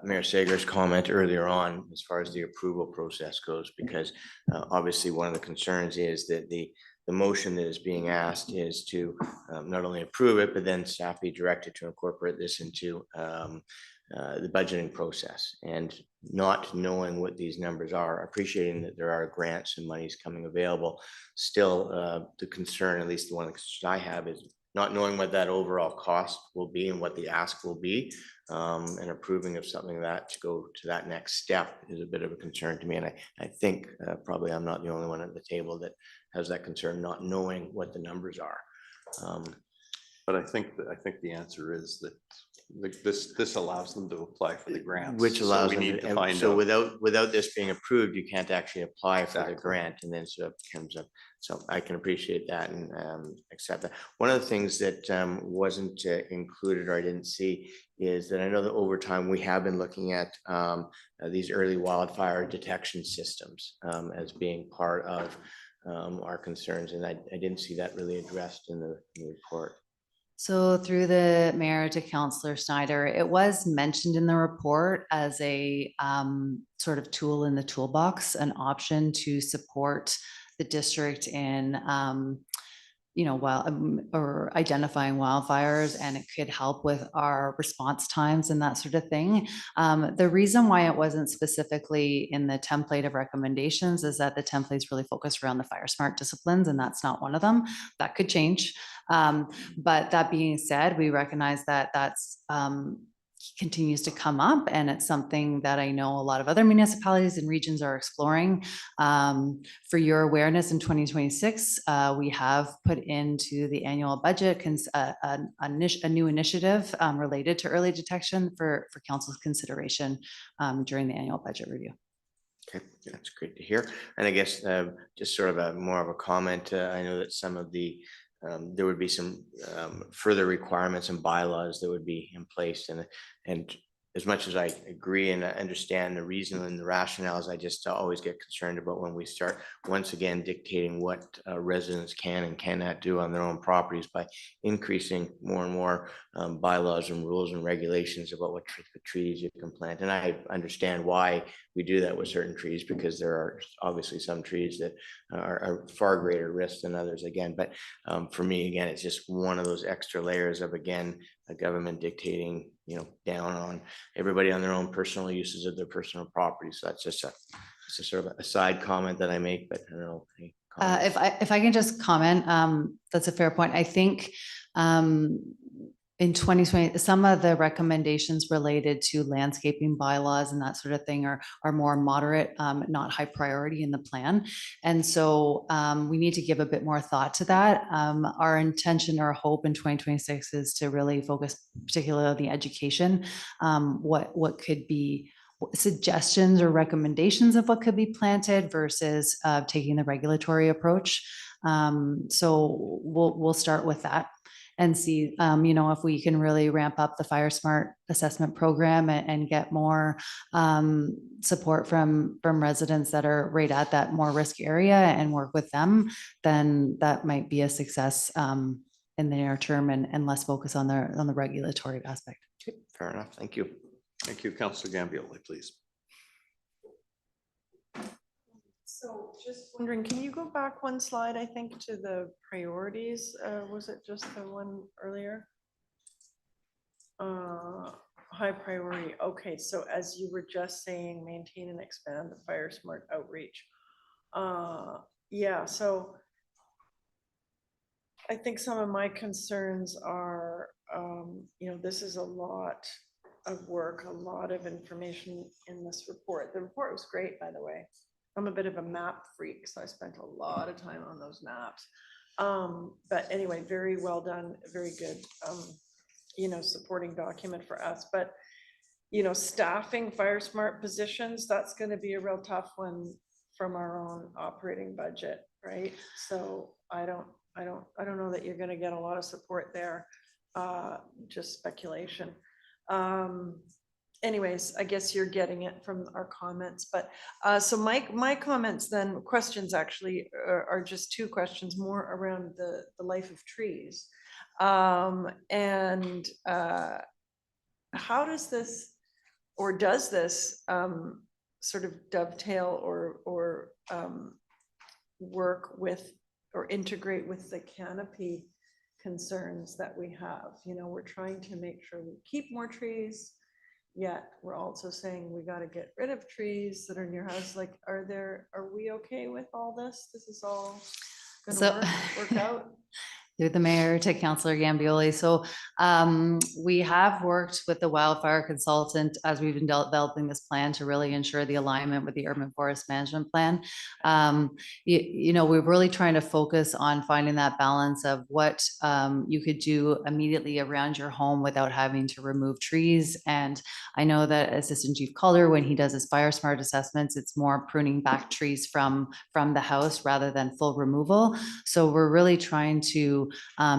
Mayor Sager's comment earlier on as far as the approval process goes, because obviously one of the concerns is that the motion that is being asked is to not only approve it, but then staff be directed to incorporate this into the budgeting process. And not knowing what these numbers are, appreciating that there are grants and monies coming available, still the concern, at least the one that I have, is not knowing what that overall cost will be and what the ask will be, and approving of something that to go to that next step is a bit of a concern to me. And I think probably I'm not the only one at the table that has that concern, not knowing what the numbers are. But I think the answer is that this allows them to apply for the grants. Which allows So we them need to, to find so out. without this being approved, you can't actually apply for the Exactly. grant, and then so it becomes a, so I can appreciate that and accept that. One of the things that wasn't included or I didn't see is that I know that over time we have been looking at these early wildfire detection systems as being part of our concerns, and I didn't see that really addressed in the report. So through the mayor to Councillor Snyder, it was mentioned in the report as a sort of tool in the toolbox, an option to support the district in, or identifying wildfires, and it could help with our response times and that sort of thing. The reason why it wasn't specifically in the template of recommendations is that the template is really focused around the fire smart disciplines, and that's not one of them. That could change. But that being said, we recognize that that's continues to come up, and it's something that I know a lot of other municipalities and regions are exploring. For your awareness, in 2026, we have put into the annual budget a new initiative related to early detection for council's consideration during the annual budget review. Okay, that's great to hear. And I guess just sort of more of a comment. I know that some of the there would be some further requirements and bylaws that would be in place, and as much as I agree and I understand the reason and the rationales, I just always get concerned about when we start once again dictating what residents can and cannot do on their own properties by increasing more and more bylaws and rules and regulations about what trees you can plant. And I understand why we do that with certain trees, because there are obviously some trees that are far greater risk than others again. But for me, again, it's just one of those extra layers of, again, a government dictating, down on everybody on their own personal uses of their personal property. So that's just a sort of a side comment that I make, but I don't know. Any comments? If I can just comment, that's a fair point. I think in 2020, some of the recommendations related to landscaping bylaws and that sort of thing are more moderate, not high priority in the plan. And so we need to give a bit more thought to that. Our intention or hope in 2026 is to really focus particularly on the education, what could be suggestions or recommendations of what could be planted versus taking the regulatory approach. So we'll start with that and see, if we can really ramp up the Fire Smart assessment program and get more support from residents that are right at that more risk area and work with them, then that might be a success in the near term and less focus on the regulatory aspect. Okay, fair enough. Thank you. Thank you, Councillor Gambioli, please. So just wondering, can you go back one slide, I think, to the priorities? Was it just the one earlier? High priority. Okay, so as you were just saying, maintain and expand the Fire Smart outreach. Yeah, so I think some of my concerns are, this is a lot of work, a lot of information in this report. The report was great, by the way. I'm a bit of a map freak, so I spent a lot of time on those maps. But anyway, very well done, very good, supporting document for us. But, staffing Fire Smart positions, that's going to be a real tough one from our own operating budget, right? So I don't know that you're going to get a lot of support there, just speculation. Anyways, I guess you're getting it from our comments, but so my comments then, questions actually are just two questions more around the life of trees. And how does this, or does this sort of dovetail or work with or integrate with the canopy concerns that we have? We're trying to make sure we keep more trees, yet we're also saying we got to get rid of trees that are in your house. Like, are we okay with all this? This is all gonna work out? Through the mayor to Councillor Gambioli. So we have worked with the wildfire consultant as we've been developing this plan to really ensure the alignment with the urban forest management plan. We're really trying to focus on finding that balance of what you could do immediately around your home without having to remove trees. And I know that Assistant Chief Calder, when he does his Fire Smart assessments, it's more pruning back trees from the house rather than full removal. So we're really trying to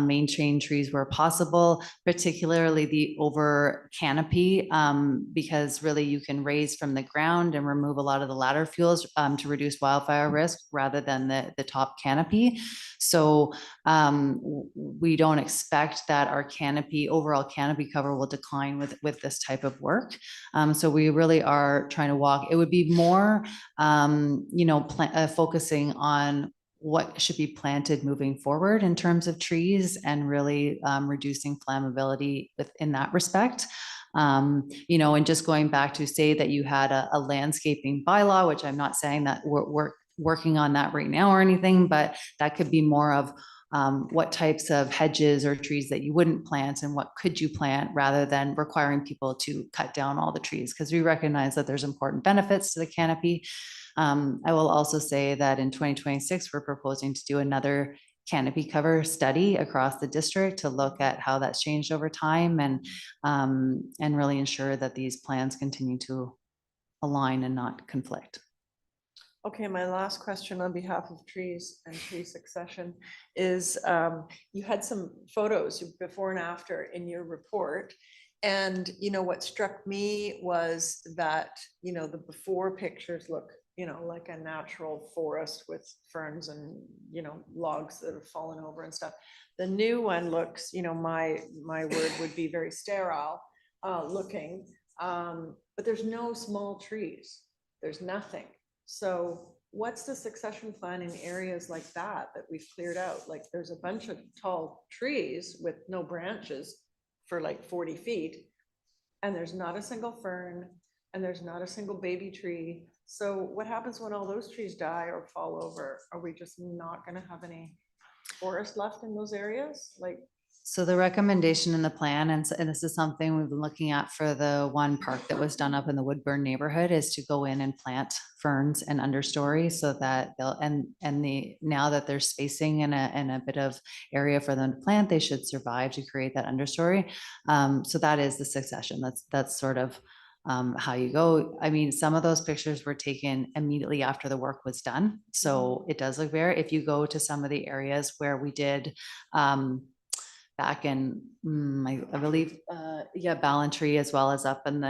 maintain trees where possible, particularly the over canopy, because really you can raise from the ground and remove a lot of the ladder fuels to reduce wildfire risk rather than the top canopy. So we don't expect that our overall canopy cover will decline with this type of work. So we really are trying to walk. It would be more, focusing on what should be planted moving forward in terms of trees and really reducing flammability in that respect. You know, and just going back to say that you had a landscaping bylaw, which I'm not saying that we're working on that right now or anything, but that could be more of what types of hedges or trees that you wouldn't plant and what could you plant rather than requiring people to cut down all the trees, because we recognize that there's important benefits to the canopy. I will also say that in 2026, we're proposing to do another canopy cover study across the district to look at how that's changed over time and really ensure that these plans continue to align and not conflict. Okay, my last question on behalf of trees and tree succession is, you had some photos before and after in your report. And, you know, what struck me was that, you know, the before pictures look, you know, like a natural forest with ferns and, you know, logs that have fallen over and stuff. The new one looks, you know, my word would be very sterile looking, but there's no small trees. There's nothing. So what's the succession plan in areas like that we've cleared out? Like there's a bunch of tall trees with no branches for like 40 feet, and there's not a single fern, and there's not a single baby tree. So what happens when all those trees die or fall over? Are we just not gonna have any forest left in those areas? Like, So the recommendation in the plan, and this is something we've been looking at for the one park that was done up in the Woodburn neighborhood, is to go in and plant ferns and understory so that they'll, now that there's spacing and a bit of area for them to plant, they should survive to create that understory. So that is the succession. That's sort of how you go. I mean, some of those pictures were taken immediately after the work was done. So it does look very, if you go to some of the areas where we did, back in, I believe, Ballantree, as well as up in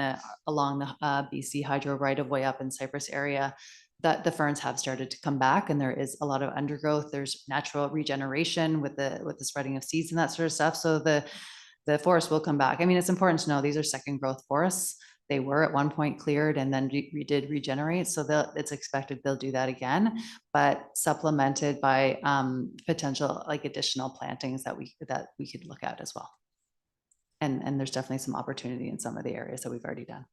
along the BC Hydro right of way up in Cypress area, that the ferns have started to come back, and there is a lot of undergrowth. There's natural regeneration with the spreading of seeds and that sort of stuff. So the forest will come back. I mean, it's important to know these are second growth forests. They were at one point cleared and then did regenerate. So it's expected they'll do that again, but supplemented by potential like additional plantings that we could look at as well. And there's definitely some opportunity in some of the areas that we've already done.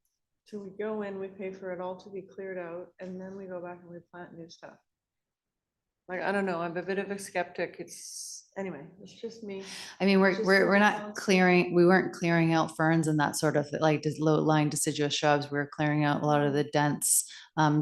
so we go in, we pay for it all to be cleared out, and then we go back and we plant new stuff. Like, I don't know, I'm a bit of a skeptic. Anyway, it's just me. I mean, Just we're something not else. we weren't clearing out ferns and that sort of like low-lying deciduous shrubs. We were clearing out a lot of the dense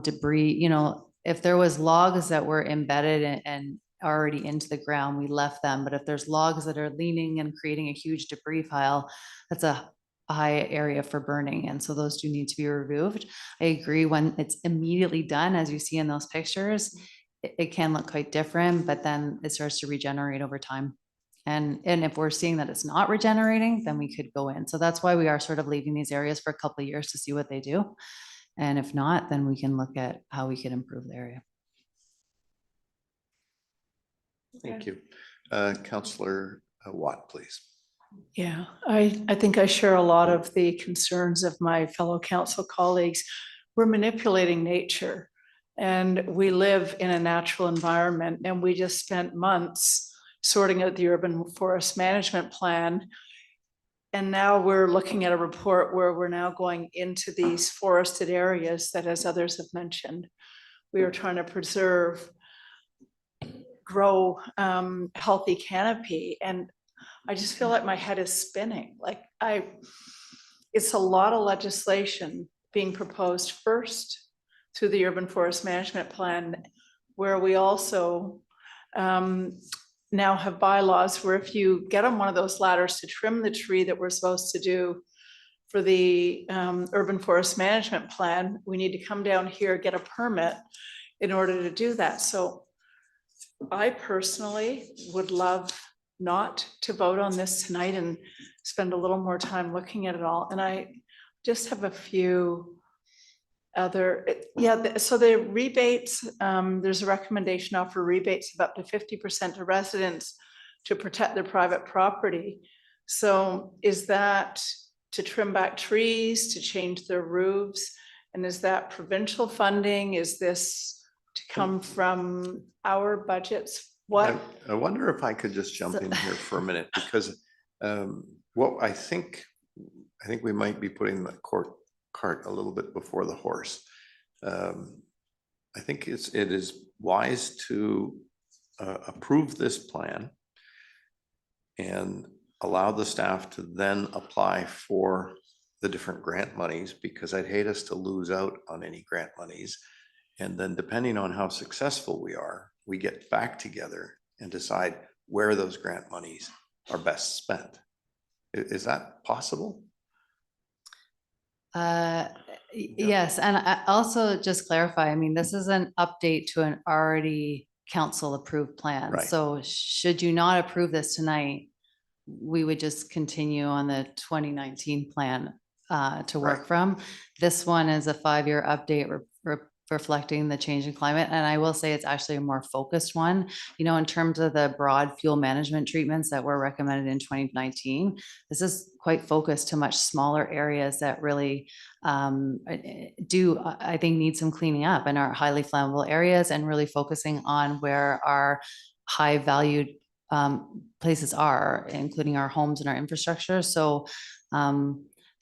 debris. You know, if there was logs that were embedded and already into the ground, we left them. But if there's logs that are leaning and creating a huge debris pile, that's a high area for burning. And so those do need to be removed. I agree, when it's immediately done, as you see in those pictures, it can look quite different, but then it starts to regenerate over time. And if we're seeing that it's not regenerating, then we could go in. So that's why we are sort of leaving these areas for a couple of years to see what they do. And if not, then we can look at how we can improve the area. Thank you. Councillor Watt, please. Yeah, I think I share a lot of the concerns of my fellow council colleagues. We're manipulating nature, and we live in a natural environment, and we just spent months sorting out the urban forest management plan. And now we're looking at a report where we're now going into these forested areas that, as others have mentioned, we are trying to preserve, grow healthy canopy. And I just feel like my head is spinning. Like it's a lot of legislation being proposed first through the urban forest management plan, where we also now have bylaws where if you get on one of those ladders to trim the tree that we're supposed to do for the urban forest management plan, we need to come down here, get a permit in order to do that. So I personally would love not to vote on this tonight and spend a little more time looking at it all. And I just have a few other, so the rebates, there's a recommendation now for rebates of up to 50% to residents to protect their private property. So is that to trim back trees, to change their roofs? And is that provincial funding? Is this to come from our budgets. What? I wonder if I could just jump in here for a minute, because what I think we might be putting the cart a little bit before the horse. I think it is wise to approve this plan and allow the staff to then apply for the different grant monies, because I'd hate us to lose out on any grant monies. And then depending on how successful we are, we get back together and decide where those grant monies are best spent. Is that possible? Yes, and I also just clarify, I mean, this is an update to an already council approved plan. Right. So should you not approve this tonight, we would just continue on the 2019 plan to work Right. from. This one is a 5-year update reflecting the change in climate. And I will say it's actually a more focused one, you know, in terms of the broad fuel management treatments that were recommended in 2019. This is quite focused to much smaller areas that really I think, need some cleaning up and are highly flammable areas, and really focusing on where our high valued places are, including our homes and our infrastructure. So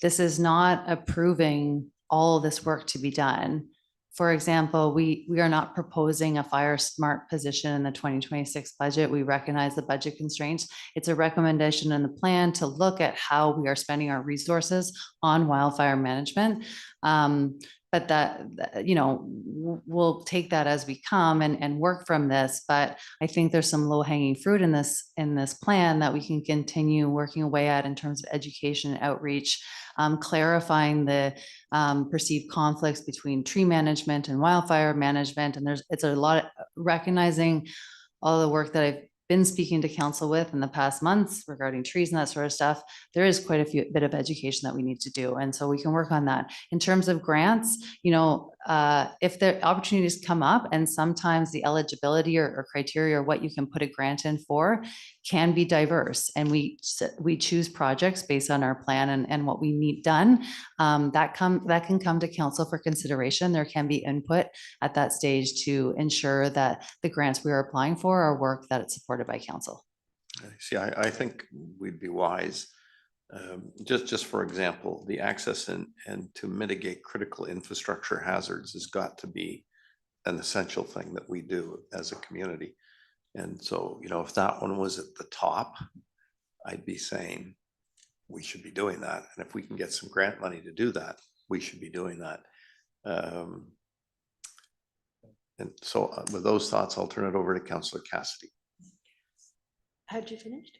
this is not approving all of this work to be done. For example, we are not proposing a fire smart position in the 2026 budget. We recognize the budget constraints. It's a recommendation in the plan to look at how we are spending our resources on wildfire management. But that, you know, we'll take that as we come and work from this. But I think there's some low hanging fruit in this plan that we can continue working away at in terms of education and outreach, clarifying the perceived conflicts between tree management and wildfire management. And it's a lot of recognizing all the work that I've been speaking to council with in the past months regarding trees and that sort of stuff. There is quite a bit of education that we need to do. And so we can work on that. In terms of grants, you know, if the opportunities come up, and sometimes the eligibility or criteria or what you can put a grant in for can be diverse, and we choose projects based on our plan and what we need done, that can come to council for consideration. There can be input at that stage to ensure that the grants we are applying for are work that it's supported by council. See, I think we'd be wise, just for example, the access and to mitigate critical infrastructure hazards has got to be an essential thing that we do as a community. And so, you know, if that one was at the top, I'd be saying we should be doing that. And if we can get some grant money to do that, we should be doing that. And so with those thoughts, I'll turn it over to Councillor Cassidy. Had you finished?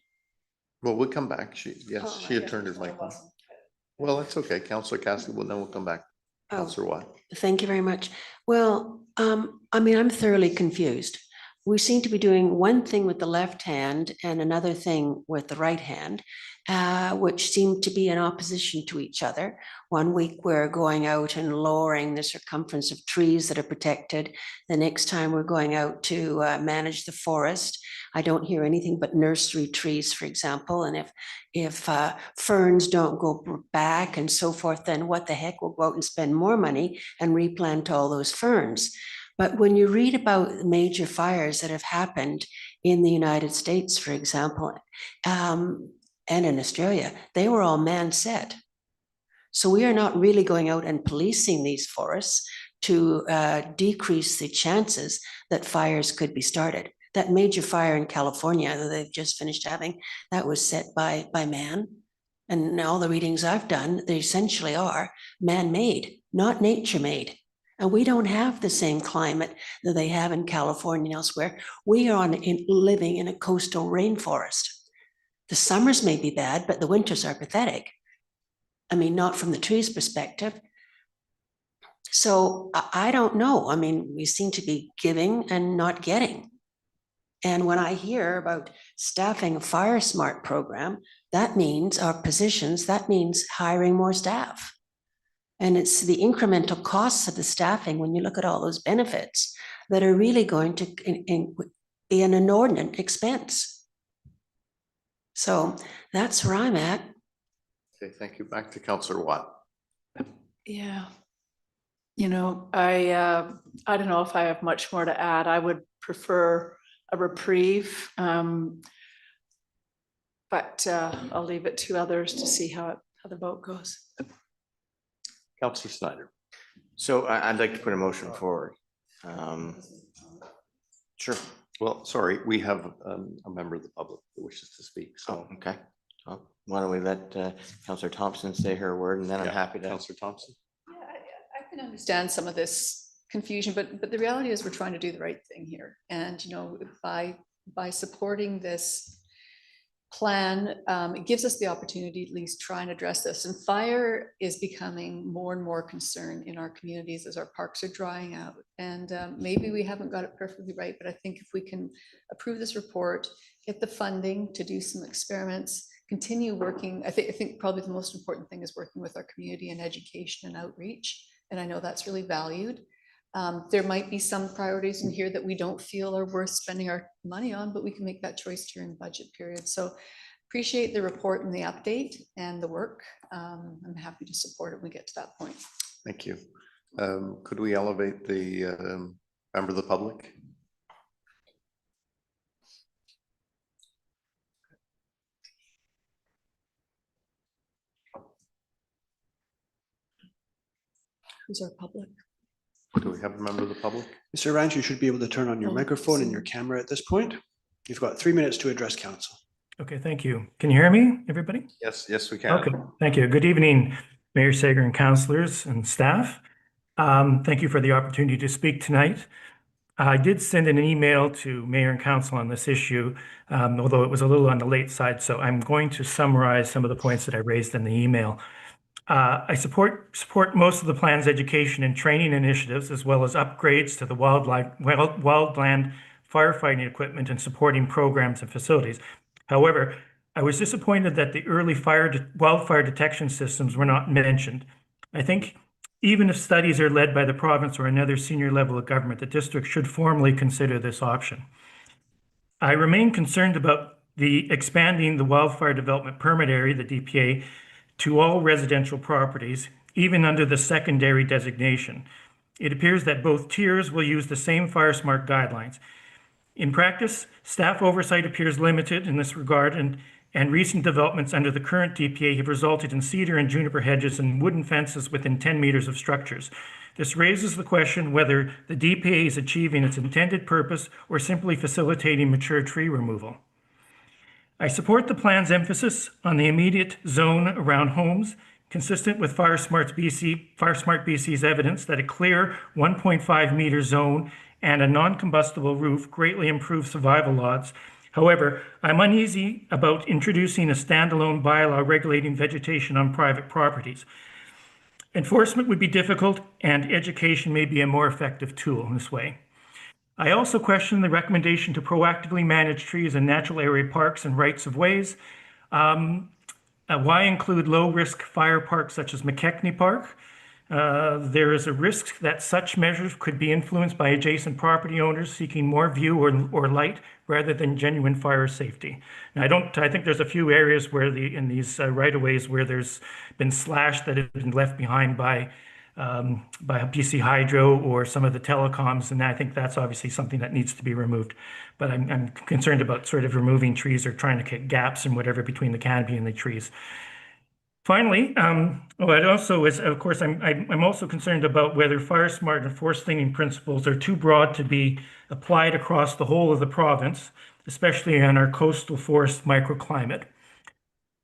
Well, we'll come back. She Oh, had turned her mic on. Well, that's okay. Councillor Cassidy, well, then we'll come back. Oh. Councillor Watt. Thank you very much. Well, I mean, I'm thoroughly confused. We seem to be doing one thing with the left hand and another thing with the right hand, which seem to be in opposition to each other. One week we're going out and lowering the circumference of trees that are protected. The next time we're going out to manage the forest. I don't hear anything but nursery trees, for example. And if ferns don't go back and so forth, then what the heck, we'll go out and spend more money and replant all those ferns. But when you read about major fires that have happened in the United States, for example, and in Australia, they were all man-set. So we are not really going out and policing these forests to decrease the chances that fires could be started. That major fire in California that they've just finished having, that was set by man. And all the readings I've done, they essentially are man-made, not nature-made. And we don't have the same climate that they have in California and elsewhere. We are living in a coastal rainforest. The summers may be bad, but the winters are pathetic. I mean, not from the trees' perspective. So I don't know. I mean, we seem to be giving and not getting. And when I hear about staffing a Fire Smart program, that means our positions, that means hiring more staff. And it's the incremental costs of the staffing, when you look at all those benefits, that are really going to be an inordinate expense. So that's where I'm at. Okay, thank you. Back to Councillor Watt. Yeah. You know, I don't know if I have much more to add. I would prefer a reprieve. But I'll leave it to others to see how the vote goes. Councillor Snyder. So I'd like to put a motion forward. Sure. Well, sorry, we have a member of the public that wishes to speak. So, Oh, okay. Well, why don't we let Councillor Thompson say her word, and then I'm happy to. Councillor Thompson. Yeah, I can understand some of this confusion, but the reality is we're trying to do the right thing here. And, you know, by supporting this plan, it gives us the opportunity to at least try and address this. And fire is becoming more and more concern in our communities as our parks are drying out. And maybe we haven't got it perfectly right, but I think if we can approve this report, get the funding to do some experiments, continue working, I think probably the most important thing is working with our community and education and outreach. And I know that's really valued. There might be some priorities in here that we don't feel are worth spending our money on, but we can make that choice during the budget period. So appreciate the report and the update and the work. I'm happy to support it when we get to that point. Thank you. Could we elevate the member of the public? Who's our public? Do we have a member of the public? Mr. Ranch, you should be able to turn on your Oh, microphone and so- your camera at this point. You've got 3 minutes to address council. Okay, thank you. Can you hear me, everybody? Yes, yes, we can. Okay, thank you. Good evening, Mayor Sager and councillors and staff. Thank you for the opportunity to speak tonight. I did send an email to Mayor and Council on this issue, although it was a little on the late side, so I'm going to summarize some of the points that I raised in the email. I support most of the plan's education and training initiatives, as well as upgrades to the wildland firefighting equipment and supporting programs and facilities. However, I was disappointed that the early wildfire detection systems were not mentioned. I think even if studies are led by the province or another senior level of government, the district should formally consider this option. I remain concerned about expanding the wildfire development permit area, the DPA, to all residential properties, even under the secondary designation. It appears that both tiers will use the same Fire Smart guidelines. In practice, staff oversight appears limited in this regard, and recent developments under the current DPA have resulted in cedar and juniper hedges and wooden fences within 10 meters of structures. This raises the question whether the DPA is achieving its intended purpose or simply facilitating mature tree removal. I support the plan's emphasis on the immediate zone around homes, consistent with Fire Smart BC's evidence that a clear 1.5 meter zone and a non-combustible roof greatly improve survival odds. However, I'm uneasy about introducing a standalone bylaw regulating vegetation on private properties. Enforcement would be difficult, and education may be a more effective tool in this way. I also question the recommendation to proactively manage trees in natural area parks and rights of ways. Why include low-risk fire parks such as McKechnie Park? There is a risk that such measures could be influenced by adjacent property owners seeking more view or light rather than genuine fire safety. Now, I think there's a few areas where in these right-of-ways where there's been slash that have been left behind by BC Hydro or some of the telecoms, and I think that's obviously something that needs to be removed. But I'm concerned about sort of removing trees or trying to get gaps and whatever between the canopy and the trees. Finally, it also is, of course, I'm also concerned about whether Fire Smart and forest thinning principles are too broad to be applied across the whole of the province, especially in our coastal forest microclimate.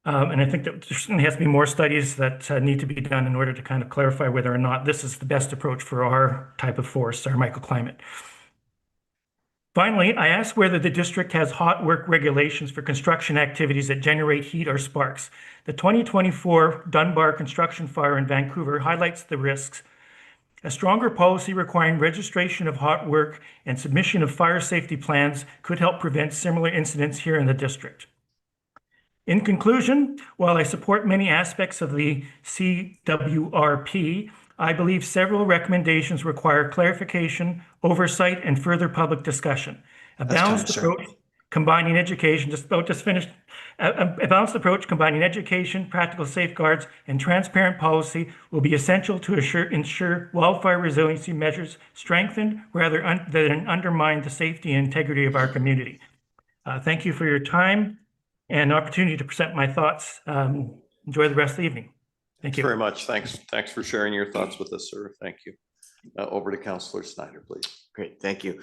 And I think that there certainly has to be more studies that need to be done in order to kind of clarify whether or not this is the best approach for our type of forest, our microclimate. Finally, I ask whether the district has hot work regulations for construction activities that generate heat or sparks. The 2024 Dunbar construction fire in Vancouver highlights the risks. A stronger policy requiring registration of hot work and submission of fire safety plans could help prevent similar incidents here in the district. In conclusion, while I support many aspects of the CWRP, I believe several recommendations require clarification, oversight, and further public discussion. A balanced approach combining education, just finished, a balanced approach combining education, practical safeguards, and transparent policy will be essential to ensure wildfire resiliency measures strengthen rather than undermine the safety and integrity of our community. Thank you for your time and opportunity to present my thoughts. Enjoy the rest of the evening. Thank you. Very much. Thanks for sharing your thoughts with us, sir. Thank you. Over to Councillor Snyder, please. Great, thank you.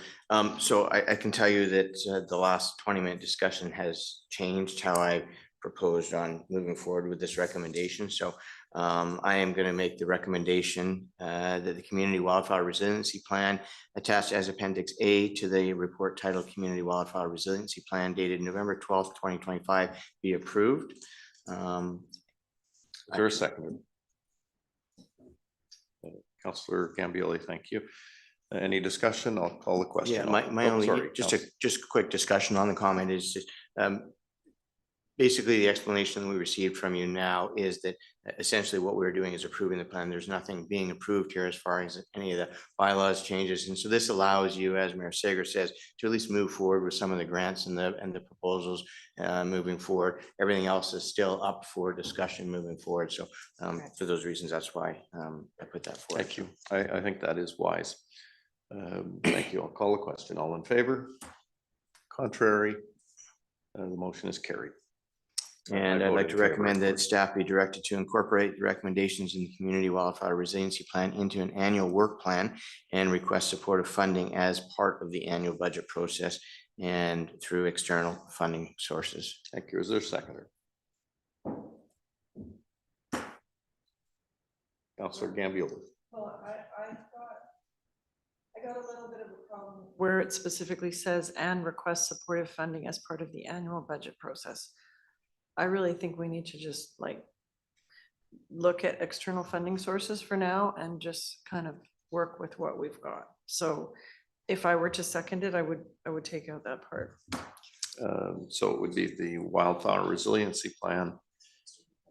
So I can tell you that the last 20-minute discussion has changed how I proposed on moving forward with this recommendation. So I am going to make the recommendation that the Community Wildfire Resiliency Plan attached as Appendix A to the report titled Community Wildfire Resiliency Plan dated November 12th, 2025 be approved. Is there a second? Councillor Gambioli, thank you. Any discussion? I'll call the question. Yeah, my only, just a quick discussion on the comment is just basically the explanation we received from you now is that essentially what we're doing is approving the plan. There's nothing being approved here as far as any of the bylaws changes. And so this allows you, as Mayor Sager says, to at least move forward with some of the grants and the proposals moving forward. Everything else is still up for discussion moving forward. So for those reasons, that's why I put that forward. Thank you. I think that is wise. Thank you. I'll call the question. All in favor? Contrary? The motion is carried. And I'd like to recommend that staff be directed to incorporate the recommendations in the Community Wildfire Resiliency Plan into an annual work plan and request support of funding as part of the annual budget process and through external funding sources. Thank you. Is there a seconder? Councillor Gambioli. Well, I got a little bit of a problem where it specifically says and request supportive funding as part of the annual budget process. I really think we need to just like look at external funding sources for now and just kind of work with what we've got. So if I were to second it, I would take out that part. So it would be the Wildfire Resiliency Plan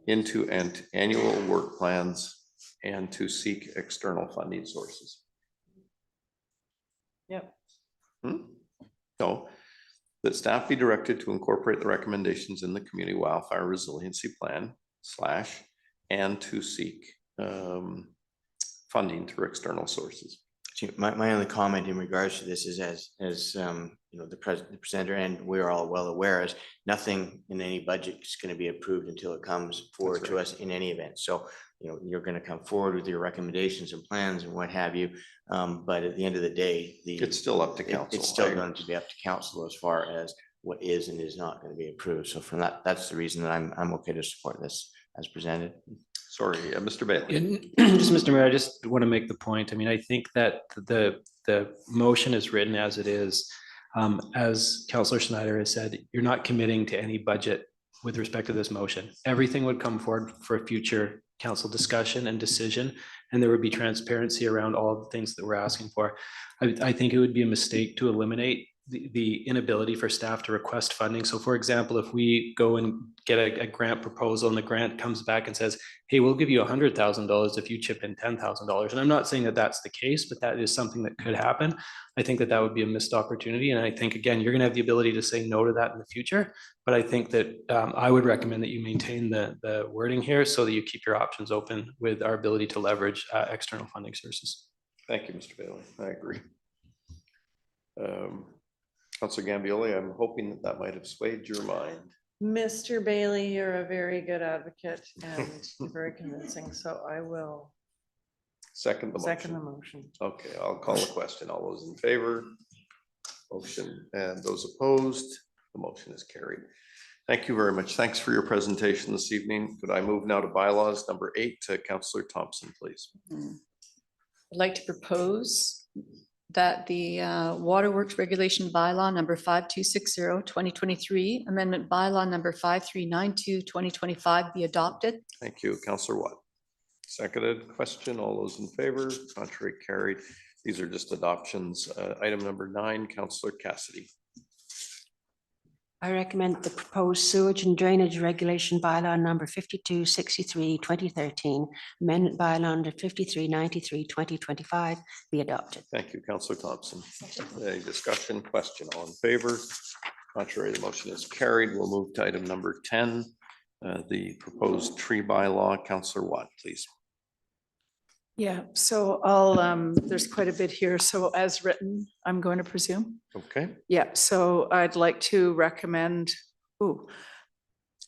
into annual work plans and to seek external funding sources. Yep. So that staff be directed to incorporate the recommendations in the Community Wildfire Resiliency Plan / and to seek funding through external sources. My only comment in regards to this is as you know, the presenter and we're all well aware is nothing in any budget is going to be approved until it comes forward to us in any event. So, you know, you're going to come forward with your recommendations and plans and what have you. But at the end of the day, it's still up to council. It's still going to be up to council as far as what is and is not going to be approved. So from that's the reason that I'm okay to support this as presented. Sorry, Mr. Bailey. Just Mr. Mayor, I just want to make the point. I mean, I think that the motion is written as it is. As Councillor Snyder has said, you're not committing to any budget with respect to this motion. Everything would come forward for a future council discussion and decision, and there would be transparency around all the things that we're asking for. I think it would be a mistake to eliminate the inability for staff to request funding. So for example, if we go and get a grant proposal and the grant comes back and says, hey, we'll give you $100,000 if you chip in $10,000. And I'm not saying that that's the case, but that is something that could happen. I think that would be a missed opportunity. And I think, again, you're gonna have the ability to say no to that in the future. But I think that I would recommend that you maintain the wording here so that you keep your options open with our ability to leverage external funding sources. Thank you, Mr. Bailey. I agree. Councillor Gambioli, I'm hoping that might have swayed your mind. Mr. Bailey, you're a very good advocate and very convincing, so I will second the motion. Okay, I'll call the question. All those in favor? Motion, and those opposed? The motion is carried. Thank you very much. Thanks for your presentation this evening. Could I move now to bylaws number 8 to Councillor Thompson, please? I'd like to propose that the Waterworks Regulation Bylaw number 5260, 2023, Amendment Bylaw number 5392, 2025 be adopted. Thank you. Councillor Watt. Seconded. Question. All those in favor? Contrary, carried. These are just adoptions. Item number 9, Councillor Cassidy. I recommend the proposed sewage and drainage regulation bylaw number 5263, 2013, amendment bylaw number 5393, 2025 be adopted. Thank you, Councillor Thompson. Any discussion, question, all in favor? Contrary, the motion is carried. We'll move to item number 10, the proposed tree bylaw. Councillor Watt, please. Yeah, so I'll, there's quite a bit here. So as written, I'm going to presume. Okay, Yeah, so I'd like to recommend, ooh,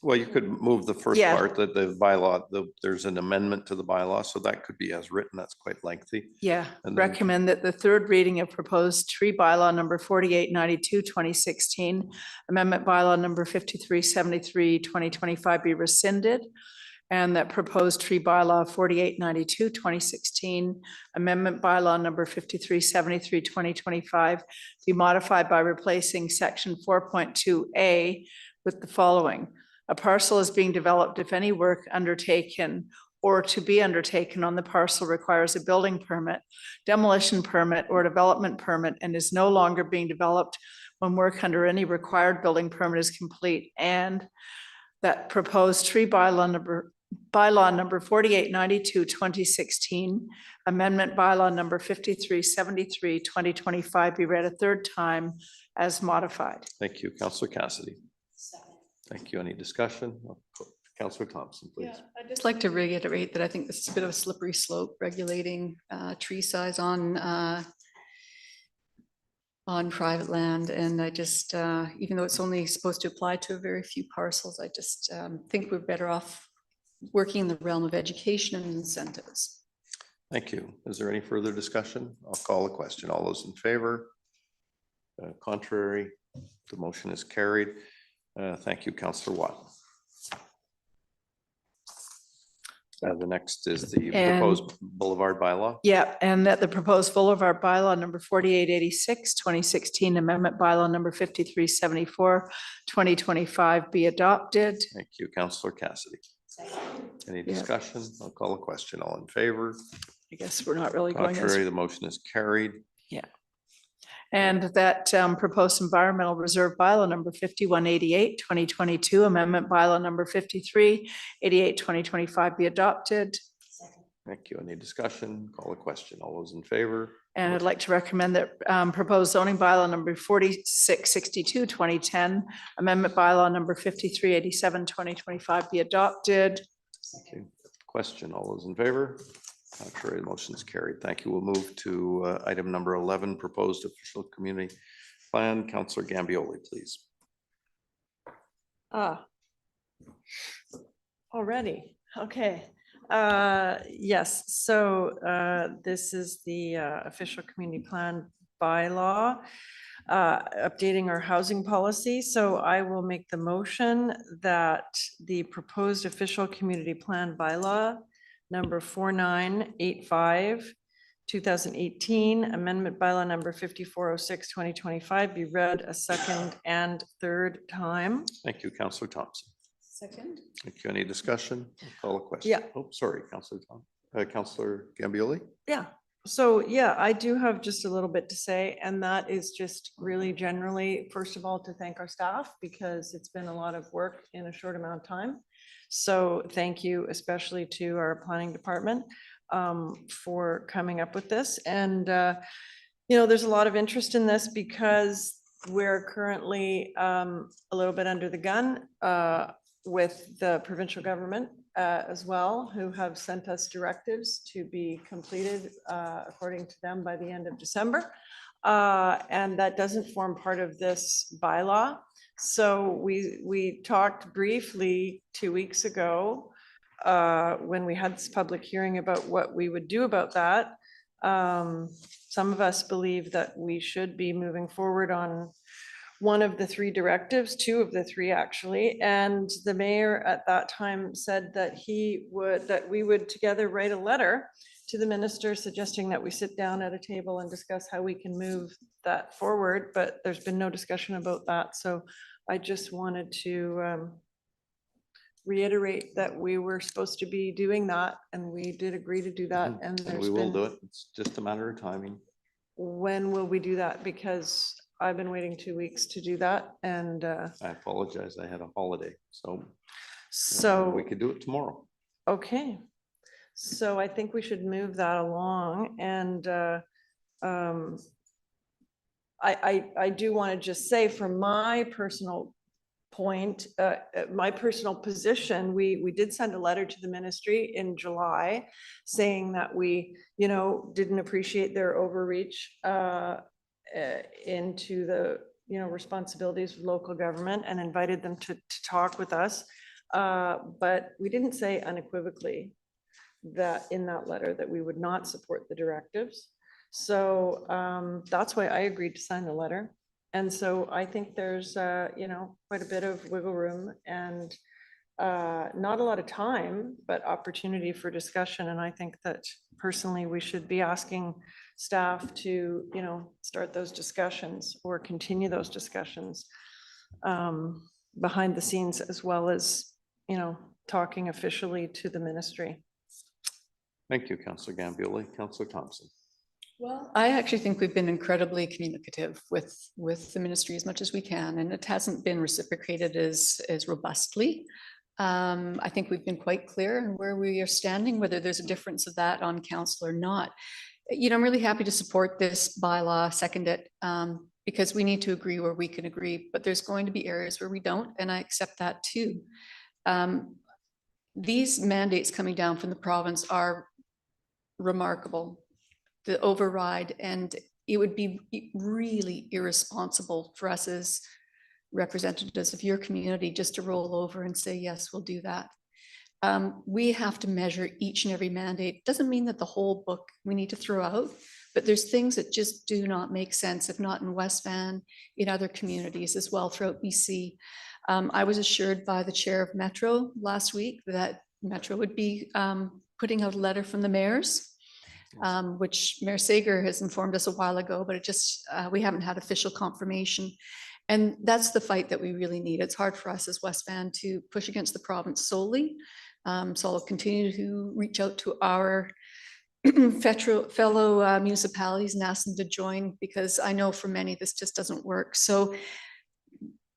well, you could move the first Yeah. part, that the bylaw, there's an amendment to the bylaw, so that could be as written. That's quite lengthy. yeah, And then- recommend that the third reading of proposed tree bylaw number 4892, 2016, amendment bylaw number 5373, 2025 be rescinded. And that proposed tree bylaw 4892, 2016, amendment bylaw number 5373, 2025 be modified by replacing section 4.2A with the following. A parcel is being developed if any work undertaken or to be undertaken on the parcel requires a building permit, demolition permit, or development permit and is no longer being developed when work under any required building permit is complete, and that proposed tree bylaw number 4892, 2016, amendment bylaw number 5373, 2025 be read a third time as modified. Thank you, Councillor Cassidy. Thank you. Any discussion? Councillor Thompson, please. Yeah, I'd just like to reiterate that I think this is a bit of a slippery slope regulating tree size on private land. And I just, even though it's only supposed to apply to a very few parcels, I just think we're better off working in the realm of education and incentives. Thank you. Is there any further discussion? I'll call a question. All those in favor? Contrary, the motion is carried. Thank you, Councillor Watt. The next is the And- proposed boulevard bylaw. Yeah, and that the proposed boulevard bylaw number 4886, 2016, amendment bylaw number 5374, 2025 be adopted. Thank you, Councillor Cassidy. Any Yeah. discussion? I'll call a question. All in favor? I guess we're not really going Contrary, as, the motion is carried. yeah. And that proposed environmental reserve bylaw number 5188, 2022, amendment bylaw number 5388, 2025 be adopted. Thank you. Any discussion? Call a question. All those in favor? And I'd like to recommend that proposed zoning bylaw number 4662, 2010, amendment bylaw number 5387, 2025 be adopted. Okay. Question. All those in favor? Contrary, the motion is carried. Thank you. We'll move to item number 11, proposed official community plan. Councillor Gambioli, please. Already, okay. Yes, so this is the official community plan bylaw, updating our housing policy. So I will make the motion that the proposed official community plan bylaw number 4985, 2018, amendment bylaw number 5406, 2025 be read a second and third time. Thank you, Councillor Thompson. Second. Thank you. Any discussion? I'll call a question. Yeah. Oh, sorry, Councillor Councillor Gambioli. Yeah, so yeah, I do have just a little bit to say, and that is just really generally, first of all, to thank our staff because it's been a lot of work in a short amount of time. So thank you especially to our planning department for coming up with this. And, you know, there's a lot of interest in this because we're currently a little bit under the gun with the provincial government as well, who have sent us directives to be completed according to them by the end of December. And that doesn't form part of this bylaw. So we talked briefly 2 weeks ago when we had this public hearing about what we would do about that. Some of us believe that we should be moving forward on one of the three directives, two of the three actually. And the mayor at that time said that we would together write a letter to the minister suggesting that we sit down at a table and discuss how we can move that forward, but there's been no discussion about that. So I just wanted to reiterate that we were supposed to be doing that and we did agree to do that. And And there's we will been, do it. It's just a matter of timing. when will we do that? Because I've been waiting 2 weeks to do that and I apologize. I had a holiday, so so. we could do it tomorrow. Okay, so I think we should move that along and I do want to just say from my personal point, my personal position, we did send a letter to the ministry in July saying that we, didn't appreciate their overreach into the, responsibilities of local government and invited them to talk with us. But we didn't say unequivocally that in that letter that we would not support the directives. So that's why I agreed to sign the letter. And so I think there's, quite a bit of wiggle room and not a lot of time, but opportunity for discussion. And I think that personally, we should be asking staff to, start those discussions or continue those discussions behind the scenes, as well as, talking officially to the ministry. Thank you, Councillor Gambioli. Councillor Thompson. Well, I actually think we've been incredibly communicative with the ministry as much as we can, and it hasn't been reciprocated as robustly. I think we've been quite clear in where we are standing, whether there's a difference of that on council or not. I'm really happy to support this bylaw, second it, because we need to agree where we can agree, but there's going to be areas where we don't, and I accept that too. These mandates coming down from the province are remarkable, the override, and it would be really irresponsible for us as representatives of your community just to roll over and say, yes, we'll do that. We have to measure each and every mandate. Doesn't mean that the whole book we need to throw out, but there's things that just do not make sense, if not in West Van, in other communities as well throughout BC. I was assured by the chair of Metro last week that Metro would be putting out a letter from the mayors, which Mayor Sager has informed us a while ago, but it just, we haven't had official confirmation. And that's the fight that we really need. It's hard for us as West Van to push against the province solely. So I'll continue to reach out to our fellow municipalities and ask them to join, because I know for many this just doesn't work. So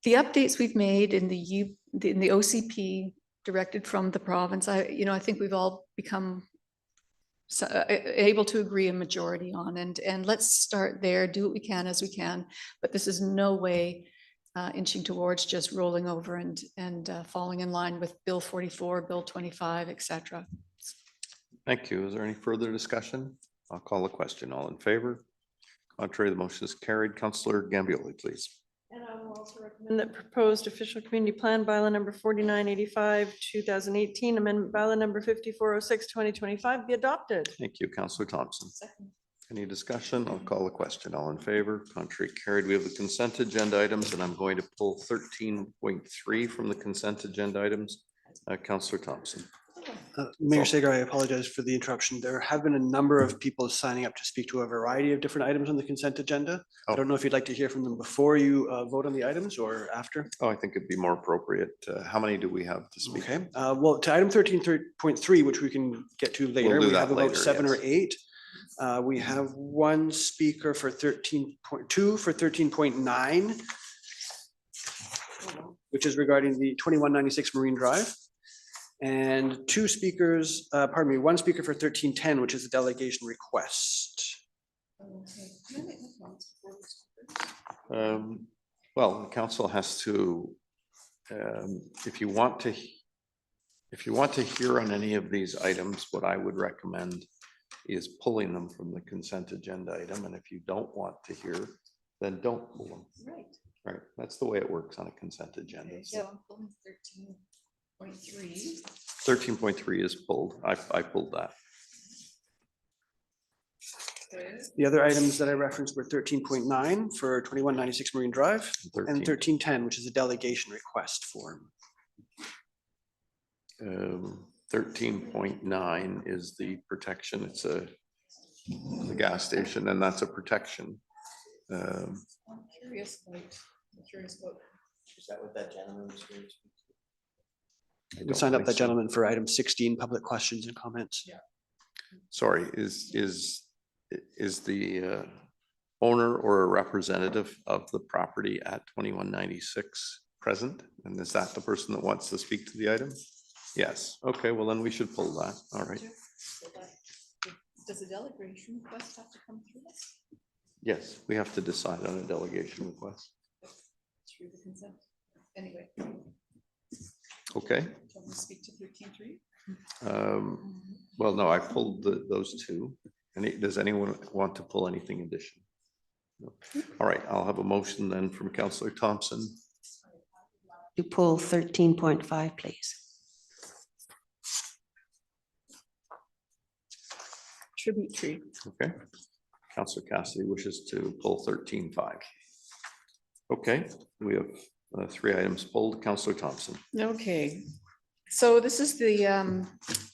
the updates we've made in the OCP directed from the province, I think we've all become able to agree a majority on, and let's start there, do what we can as we can, but this is no way inching towards just rolling over and falling in line with Bill 44, Bill 25, etc. Thank you. Is there any further discussion? I'll call the question. All in favor? Contrary, the motion is carried. Councillor Gambioli, please. And I will also recommend that proposed official community plan bylaw number 4985, 2018, amendment bylaw number 5406, 2025 be adopted. Thank you, Councillor Thompson. Any discussion? I'll call the question. All in favor? Contrary, carried. We have the consent agenda items, and I'm going to pull 13.3 from the consent agenda items. Councillor Thompson. Mayor Sager, I apologize for the interruption. There have been a number of people signing up to speak to a variety of different items on the consent agenda. I don't know if you'd like to hear from them before you vote on the items or after. Oh, I think it'd be more appropriate. How many do we have to speak? Okay, well, to item 13.3, which we can get to later, do we that have about later, 7 or yes. 8. We have one speaker for 13.2 for 13.9, which is regarding the 2196 Marine Drive. And one speaker for 1310, which is a delegation request. Well, the council has to, if you want to hear on any of these items, what I would recommend is pulling them from the consent agenda item. And if you don't want to hear, then don't pull them. Right. Right. That's the way it works on a consent agenda. Yeah, I'm pulling 13.3. 13.3 is pulled. I pulled that. The other items that I referenced were 13.9 for 2196 Marine Drive and 1310, which is a delegation request form. 13.9 is the protection. It's the gas station, and that's a protection. I'm curious about. Is that what that gentleman was doing? We signed up that gentleman for item 16, public questions and comments. Yeah. Sorry, is the owner or a representative of the property at 2196 present? And is that the person that wants to speak to the item? Yes. Okay, well then we should pull that. All right. Does the delegation request have to come through us? Yes, we have to decide on a delegation request. Through the consent. Anyway. Okay. Do you want me to speak to 13.3? Well, no, I pulled those two. Does anyone want to pull anything additional? No. All right, I'll have a motion then from Councillor Thompson. To pull 13.5, please. Tribute tree. Okay. Councillor Cassidy wishes to pull 13.5. Okay, we have 3 items pulled. Councillor Thompson. Okay, so this is the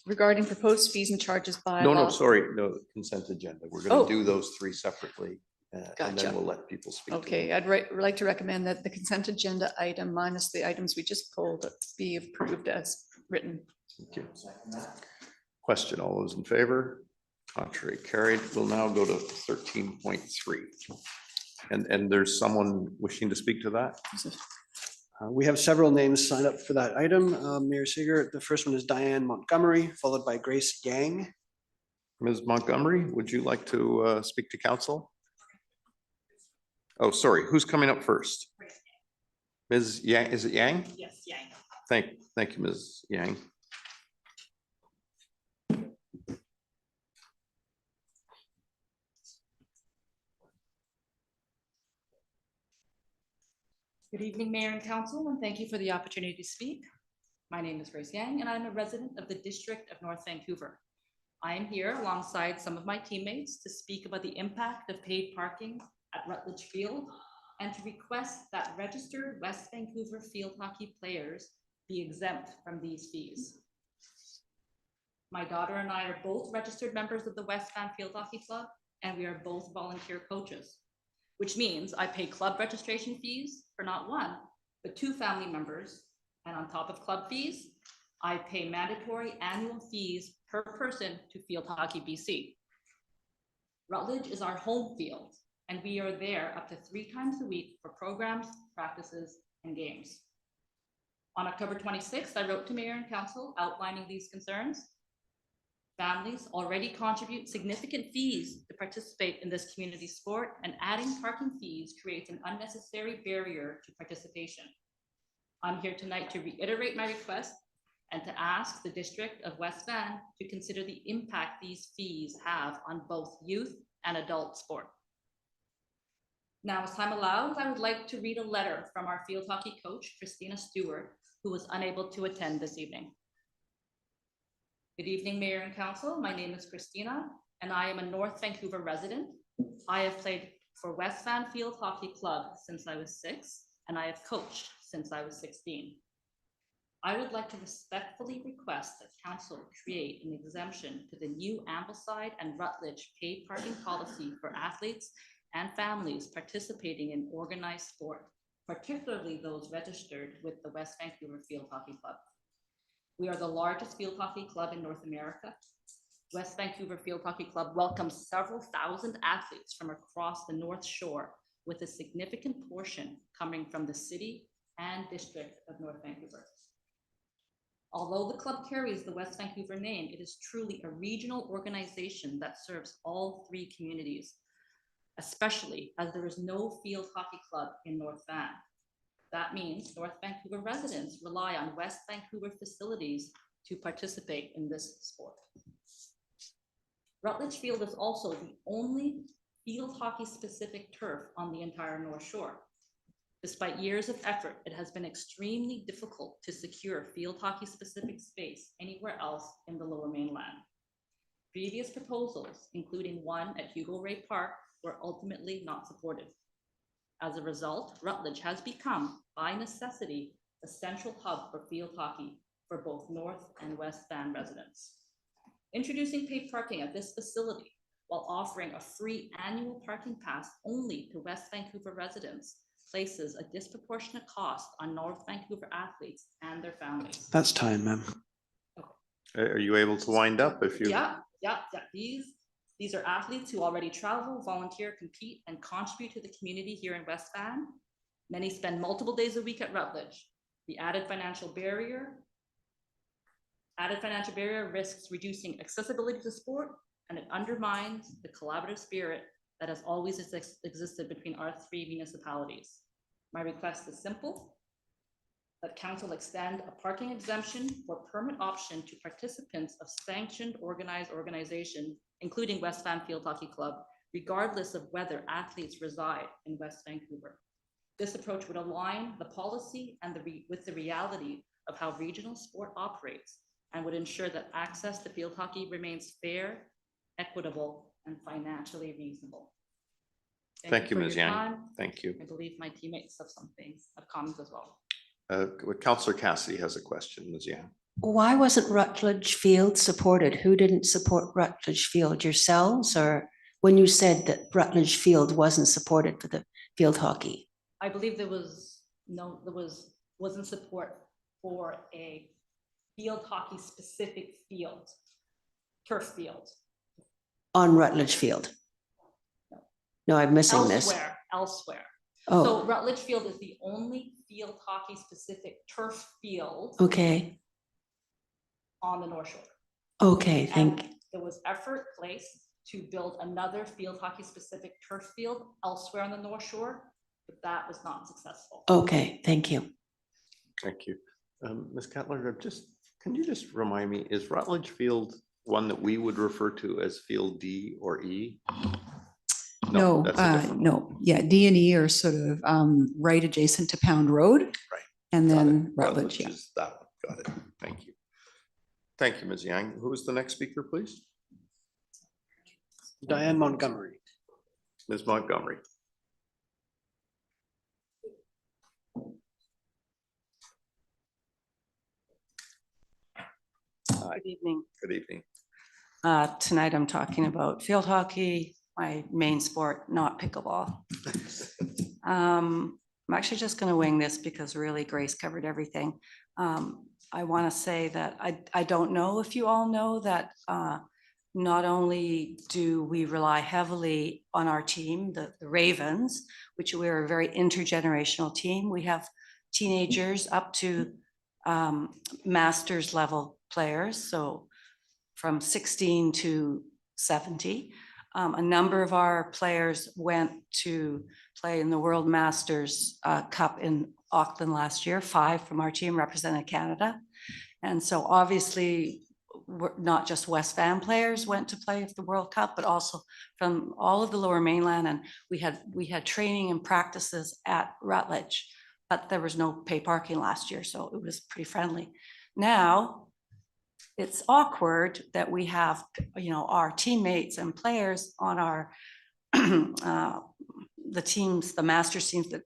regarding proposed fees and charges by No, law. sorry, no, consent agenda. We're Oh. going to do those 3 separately. And Gotcha. then we'll let people speak. to Okay, them. I'd like to recommend that the consent agenda item minus the items we just pulled be approved as written. Thank you. Question, all those in favor? Contrary carried. We'll now go to 13.3. And there's someone wishing to speak to that? We have several names signed up for that item. Mayor Sager, the first one is Diane Montgomery, followed by Grace Yang. Ms. Montgomery, would you like to speak to council? Oh, sorry, who's coming up first? Ms. Yang, is it Yang? Yes, Yang. Thank you, Ms. Yang. Good evening, Mayor and Council, and thank you for the opportunity to speak. My name is Grace Yang, and I'm a resident of the District of North Vancouver. I am here alongside some of my teammates to speak about the impact of paid parking at Rutledge Field and to request that registered West Vancouver field hockey players be exempt from these fees. My daughter and I are both registered members of the West Van Field Hockey Club, and we are both volunteer coaches, which means I pay club registration fees for not one, but 2 family members. And on top of club fees, I pay mandatory annual fees per person to Field Hockey BC. Rutledge is our home field, and we are there up to 3 times a week for programs, practices, and games. On October 26th, I wrote to Mayor and Council outlining these concerns. Families already contribute significant fees to participate in this community sport, and adding parking fees creates an unnecessary barrier to participation. I'm here tonight to reiterate my request and to ask the District of West Van to consider the impact these fees have on both youth and adult sport. Now, as time allows, I would like to read a letter from our field hockey coach, Christina Stewart, who was unable to attend this evening. Good evening, Mayor and Council. My name is Christina, and I am a North Vancouver resident. I have played for West Van Field Hockey Club since I was 6, and I have coached since I was 16. I would like to respectfully request that Council create an exemption to the new Ambleside and Rutledge paid parking policy for athletes and families participating in organized sport, particularly those registered with the West Vancouver Field Hockey Club. We are the largest field hockey club in North America. West Vancouver Field Hockey Club welcomes several thousand athletes from across the North Shore, with a significant portion coming from the city and district of North Vancouver. Although the club carries the West Vancouver name, it is truly a regional organization that serves all 3 communities, especially as there is no field hockey club in North Van. That means North Vancouver residents rely on West Vancouver facilities to participate in this sport. Rutledge Field is also the only field hockey specific turf on the entire North Shore. Despite years of effort, it has been extremely difficult to secure field hockey specific space anywhere else in the Lower Mainland. Previous proposals, including one at Hugo Ray Park, were ultimately not supported. As a result, Rutledge has become, by necessity, a central hub for field hockey for both North and West Van residents. Introducing paid parking at this facility while offering a free annual parking pass only to West Vancouver residents places a disproportionate cost on North Vancouver athletes and their families. That's time, ma'am. Are you able to wind up if you? Yeah. These are athletes who already travel, volunteer, compete, and contribute to the community here in West Van. Many spend multiple days a week at Rutledge. The added financial barrier risks reducing accessibility to sport, and it undermines the collaborative spirit that has always existed between our three municipalities. My request is simple: that council extend a parking exemption or permit option to participants of sanctioned organized organization, including West Van Field Hockey Club, regardless of whether athletes reside in West Vancouver. This approach would align the policy and with the reality of how regional sport operates, and would ensure that access to field hockey remains fair, equitable, and financially reasonable. Thank you, for Ms. your Yang. time. Thank you. I believe my teammates have some things, have comments as well. Councillor Cassidy has a question, Ms. Yang. Why wasn't Rutledge Field supported? Who didn't support Rutledge Field? Yourselves, or when you said that Rutledge Field wasn't supported for the field hockey? I believe wasn't support for a field hockey specific field, turf field. On Rutledge Field? No, I'm missing this. Elsewhere. Oh. So Rutledge Field is the only field hockey specific turf field. Okay. On the North Shore. Okay, thank you. There was effort placed to build another field hockey specific turf field elsewhere on the North Shore, but that was not successful. Okay, thank you. Thank you. Ms. Kettler, can you just remind me, is Rutledge Field one that we would refer to as Field D or E? No, that's a different one. no, yeah, D and E are sort of right adjacent to Pound Road. Right. And then Rutledge, yeah. Is that one. Got it. Thank you. Thank you, Ms. Yang. Who is the next speaker, please? Diane Montgomery. Ms. Montgomery. Good evening. Good evening. Tonight I'm talking about field hockey, my main sport, not pickleball. I'm actually just going to wing this because really Grace covered everything. I want to say that I don't know if you all know that not only do we rely heavily on our team, the Ravens, which we're a very intergenerational team. We have teenagers up to masters level players, so from 16 to 70. A number of our players went to play in the World Masters Cup in Auckland last year. 5 from our team represented Canada. And so obviously, not just West Van players went to play at the World Cup, but also from all of the Lower Mainland. And we had training and practices at Rutledge, but there was no pay parking last year, so it was pretty friendly. Now, it's awkward that we have, our teammates and players on our the teams, the Masters teams that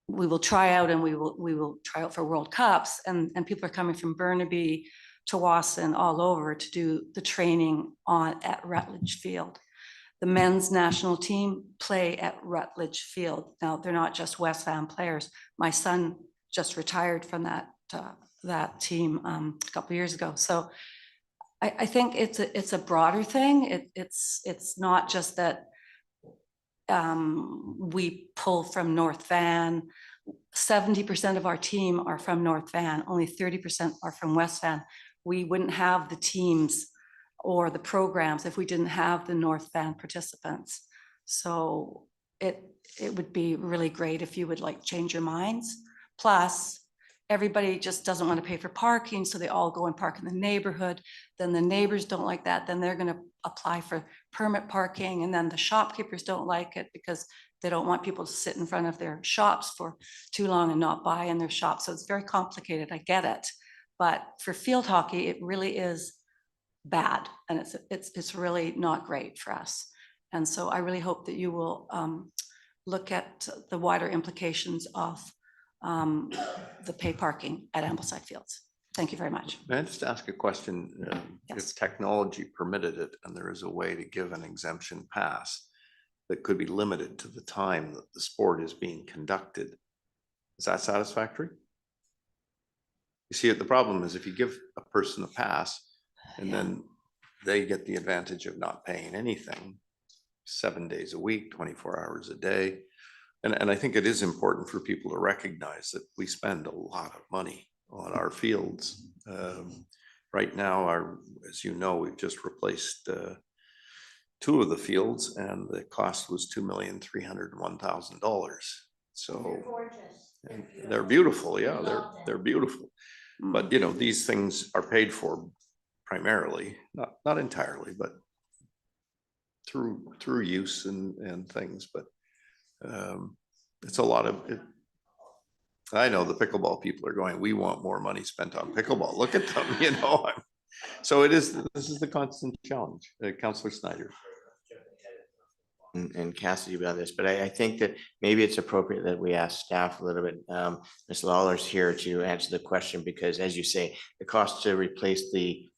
we will try out, and we will try out for World Cups, and people are coming from Burnaby, Tawasin, all over to do the training at Rutledge Field. The men's national team play at Rutledge Field. Now, they're not just West Van players. My son just retired from that team a couple of years ago. So I think it's a broader thing. It's not just that we pull from North Van. 70% of our team are from North Van. Only 30% are from West Van. We wouldn't have the teams or the programs if we didn't have the North Van participants. So it would be really great if you would change your minds. Plus, everybody just doesn't want to pay for parking, so they all go and park in the neighborhood. Then the neighbors don't like that. Then they're going to apply for permit parking, and then the shopkeepers don't like it because they don't want people to sit in front of their shops for too long and not buy in their shop. So it's very complicated. I get it. But for field hockey, it really is bad, and it's really not great for us. And so I really hope that you will look at the wider implications of the pay parking at Ambleside Fields. Thank you very much. May I just ask a question? If technology permitted it and there is a way to give an exemption pass that could be limited to the time that the sport is being conducted, is that satisfactory? You see, the problem is if you give a person a pass and then they get the advantage of not paying anything 7 days a week, 24 hours a day. And I think it is important for people to recognize that we spend a lot of money on our fields. Right now, as you know, we've just replaced two of the fields, and the cost was $2,301,000. So and they're beautiful, yeah, they're beautiful. But you know, these things are paid for primarily, not entirely, but through use and things, but it's a lot of it. I know the pickleball people are going, we want more money spent on pickleball. Look at them, you know. So this is the constant challenge. Councillor Snyder. And Cassidy about this, but I think that maybe it's appropriate that we ask staff a little bit. Ms. Lawler's here to answer the question, because as you say, the cost to replace the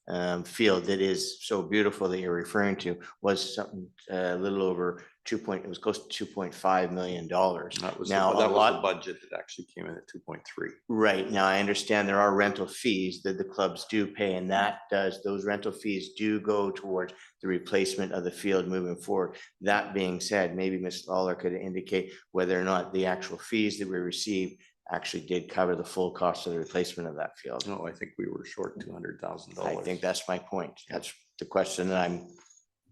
field that is so beautiful that you're referring to was something a little over it was close to $2.5 million. That was Now, that a was lot, the budget. It actually came in at 2.3. right. Now, I understand there are rental fees that the clubs do pay, and those rental fees do go towards the replacement of the field moving forward. That being said, maybe Ms. Lawler could indicate whether or not the actual fees that we received actually did cover the full cost of the replacement of that field. No, I think we were short $200,000. I think that's my point. That's the question that I'm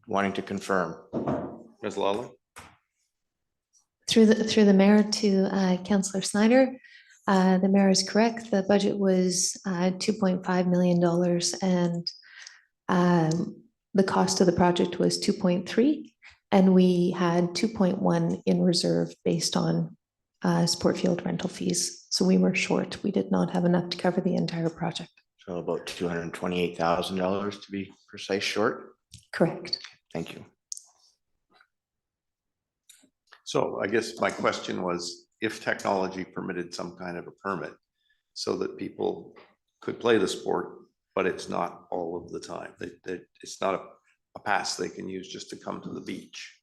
wanting to confirm. Ms. Lawler? Through the mayor to Councillor Snyder, the mayor is correct. The budget was $2.5 million, and the cost of the project was 2.3, and we had 2.1 in reserve based on sport field rental fees. So we were short. We did not have enough to cover the entire project. So about $228,000 to be precise, short? Correct. Thank you. So I guess my question was, if technology permitted some kind of a permit so that people could play the sport, but it's not all of the time, it's not a pass they can use just to come to the beach.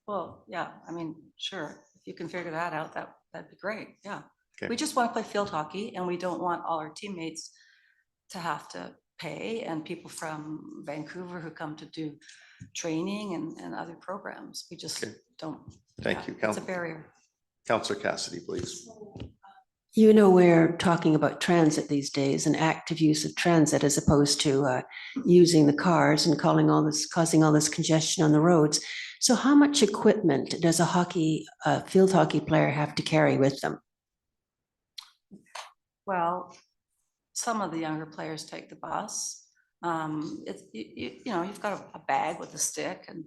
Well, yeah, I mean, sure, if you can figure that out, that'd be great, yeah. Okay. We just want to play field hockey, and we don't want all our teammates to have to pay, and people from Vancouver who come to do training and other programs. We just don't. Thank you. It's a barrier. Councillor Cassidy, please. You know, we're talking about transit these days and active use of transit as opposed to using the cars and causing all this congestion on the roads. So how much equipment does a field hockey player have to carry with them? Well, some of the younger players take the bus. You know, you've got a bag with a stick and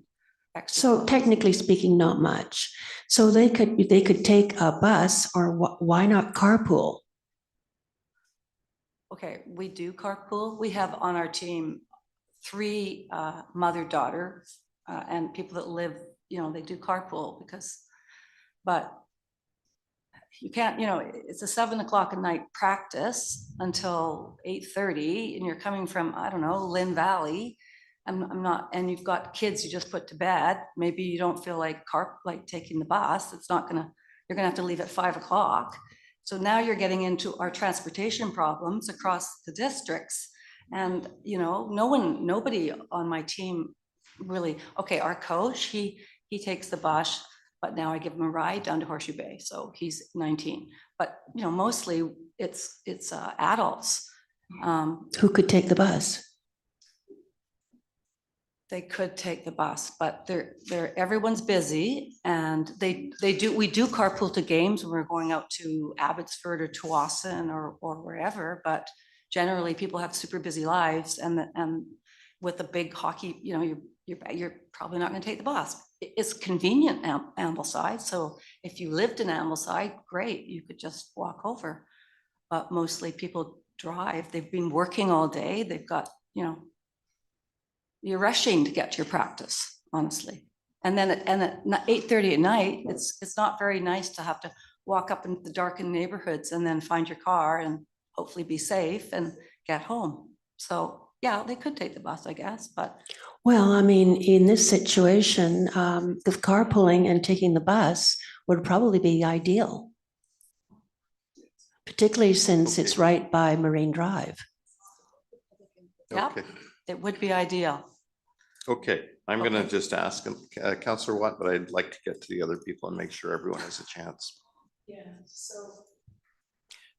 extra. So technically speaking, not much. So they could take a bus, or why not carpool? Okay, we do carpool. We have on our team 3 mother-daughter and people that live, you know, they do carpool but you can't, you know, it's a 7 o'clock at night practice until 8:30, and you're coming from, I don't know, Lynn Valley. I'm not, and you've got kids you just put to bed. Maybe you don't feel like taking the bus. You're gonna have to leave at 5 o'clock. So now you're getting into our transportation problems across the districts. And, you know, nobody on my team really, okay, our coach, he takes the bus, but now I give him a ride down to Horseshoe Bay. So he's 19, but you know, mostly it's adults. Who could take the bus? They could take the bus, but everyone's busy, and we do carpool to games when we're going out to Abbotsford or Tsawwassen or wherever, but generally people have super busy lives, and with a big hockey, you know, you're probably not going to take the bus. It's convenient, Ambleside. So if you lived in Ambleside, great, you could just walk over. But mostly people drive. They've been working all day. They've got, you know, you're rushing to get to your practice, honestly. And then at 8:30 at night, it's not very nice to have to walk up into the darkened neighborhoods and then find your car and hopefully be safe and get home. So yeah, they could take the bus, I guess, but. Well, I mean, in this situation, the carpooling and taking the bus would probably be ideal, particularly since it's right by Marine Drive. Yeah, it would be ideal. Okay, I'm gonna just ask Councillor Watt, but I'd like to get to the other people and make sure everyone has a chance. Yeah, so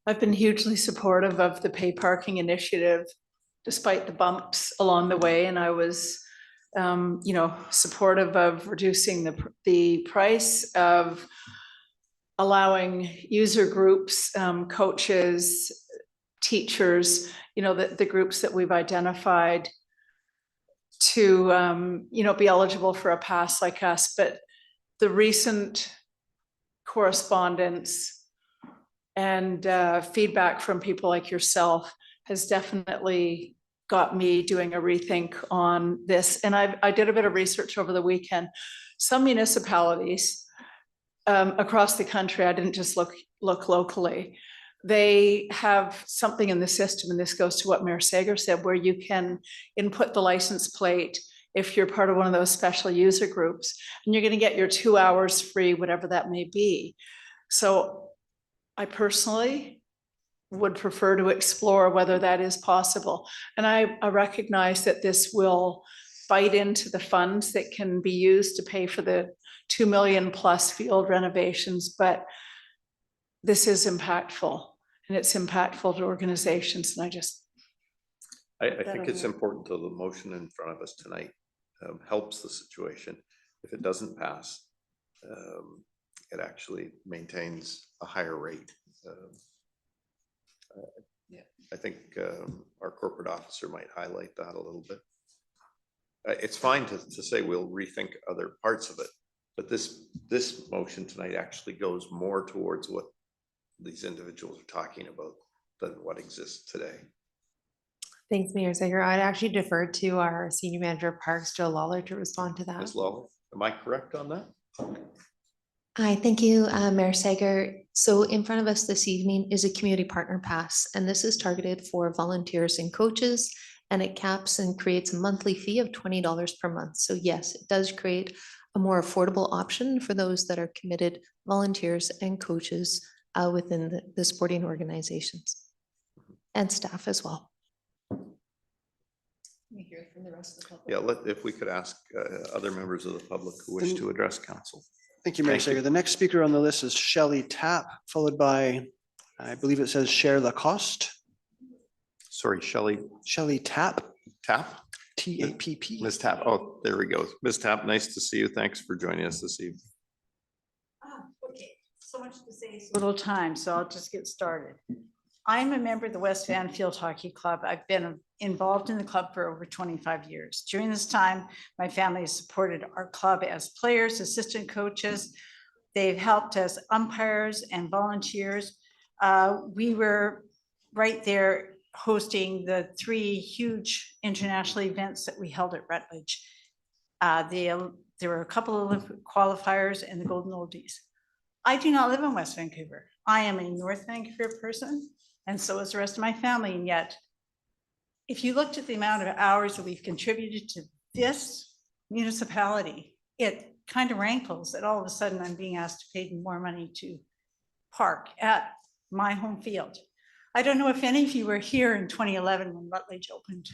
I've been hugely supportive of the pay parking initiative, despite the bumps along the way. And I was you know, supportive of reducing the price of allowing user groups, coaches, teachers, you know, the groups that we've identified to, you know, be eligible for a pass like us. But the recent correspondence and feedback from people like yourself has definitely got me doing a rethink on this. And I did a bit of research over the weekend. Some municipalities across the country, I didn't just look locally, they have something in the system, and this goes to what Mayor Sager said, where you can input the license plate if you're part of one of those special user groups, and you're going to get your 2 hours free, whatever that may be. So I personally would prefer to explore whether that is possible. And I recognize that this will bite into the funds that can be used to pay for the 2 million plus field renovations, but this is impactful, and it's impactful to organizations. And I think it's important that the motion in front of us tonight helps the situation. If it doesn't pass, it actually maintains a higher rate. I think our corporate officer might highlight that a little bit. It's fine to say we'll rethink other parts of it, but this motion tonight actually goes more towards what these individuals are talking about than what exists today. Thanks, Mayor Sager. I'd actually defer to our Senior Manager of Parks, Joe Lawler, to respond to that. Ms. Lawler, am I correct on that? Hi, thank you, Mayor Sager. So in front of us this evening is a community partner pass, and this is targeted for volunteers and coaches, and it caps and creates a monthly fee of $20 per month. So yes, it does create a more affordable option for those that are committed volunteers and coaches within the sporting organizations and staff as well. We hear from the rest of the public. Yeah, if we could ask other members of the public who wish to address council. Thank you, Mayor Sager. The next speaker on the list is Shelley Tapp, followed by, I believe it says Cher Lacoste. Sorry, Shelley. Shelley Tapp. Tapp? T-A-P-P. Ms. Tapp. Oh, there we go. Ms. Tapp, nice to see you. Thanks for joining us this evening. Okay, so much to say, so little time, so I'll just get started. I'm a member of the West Van Field Hockey Club. I've been involved in the club for over 25 years. During this time, my family has supported our club as players, assistant coaches. They've helped as umpires and volunteers. We were right there hosting the 3 huge international events that we held at Rutledge. There were a couple of Olympic qualifiers and the Golden Oldies. I do not live in West Vancouver. I am a North Vancouver person, and so is the rest of my family. And yet, if you looked at the amount of hours that we've contributed to this municipality, it kind of rankles that all of a sudden I'm being asked to pay more money to park at my home field. I don't know if any of you were here in 2011 when Rutledge opened,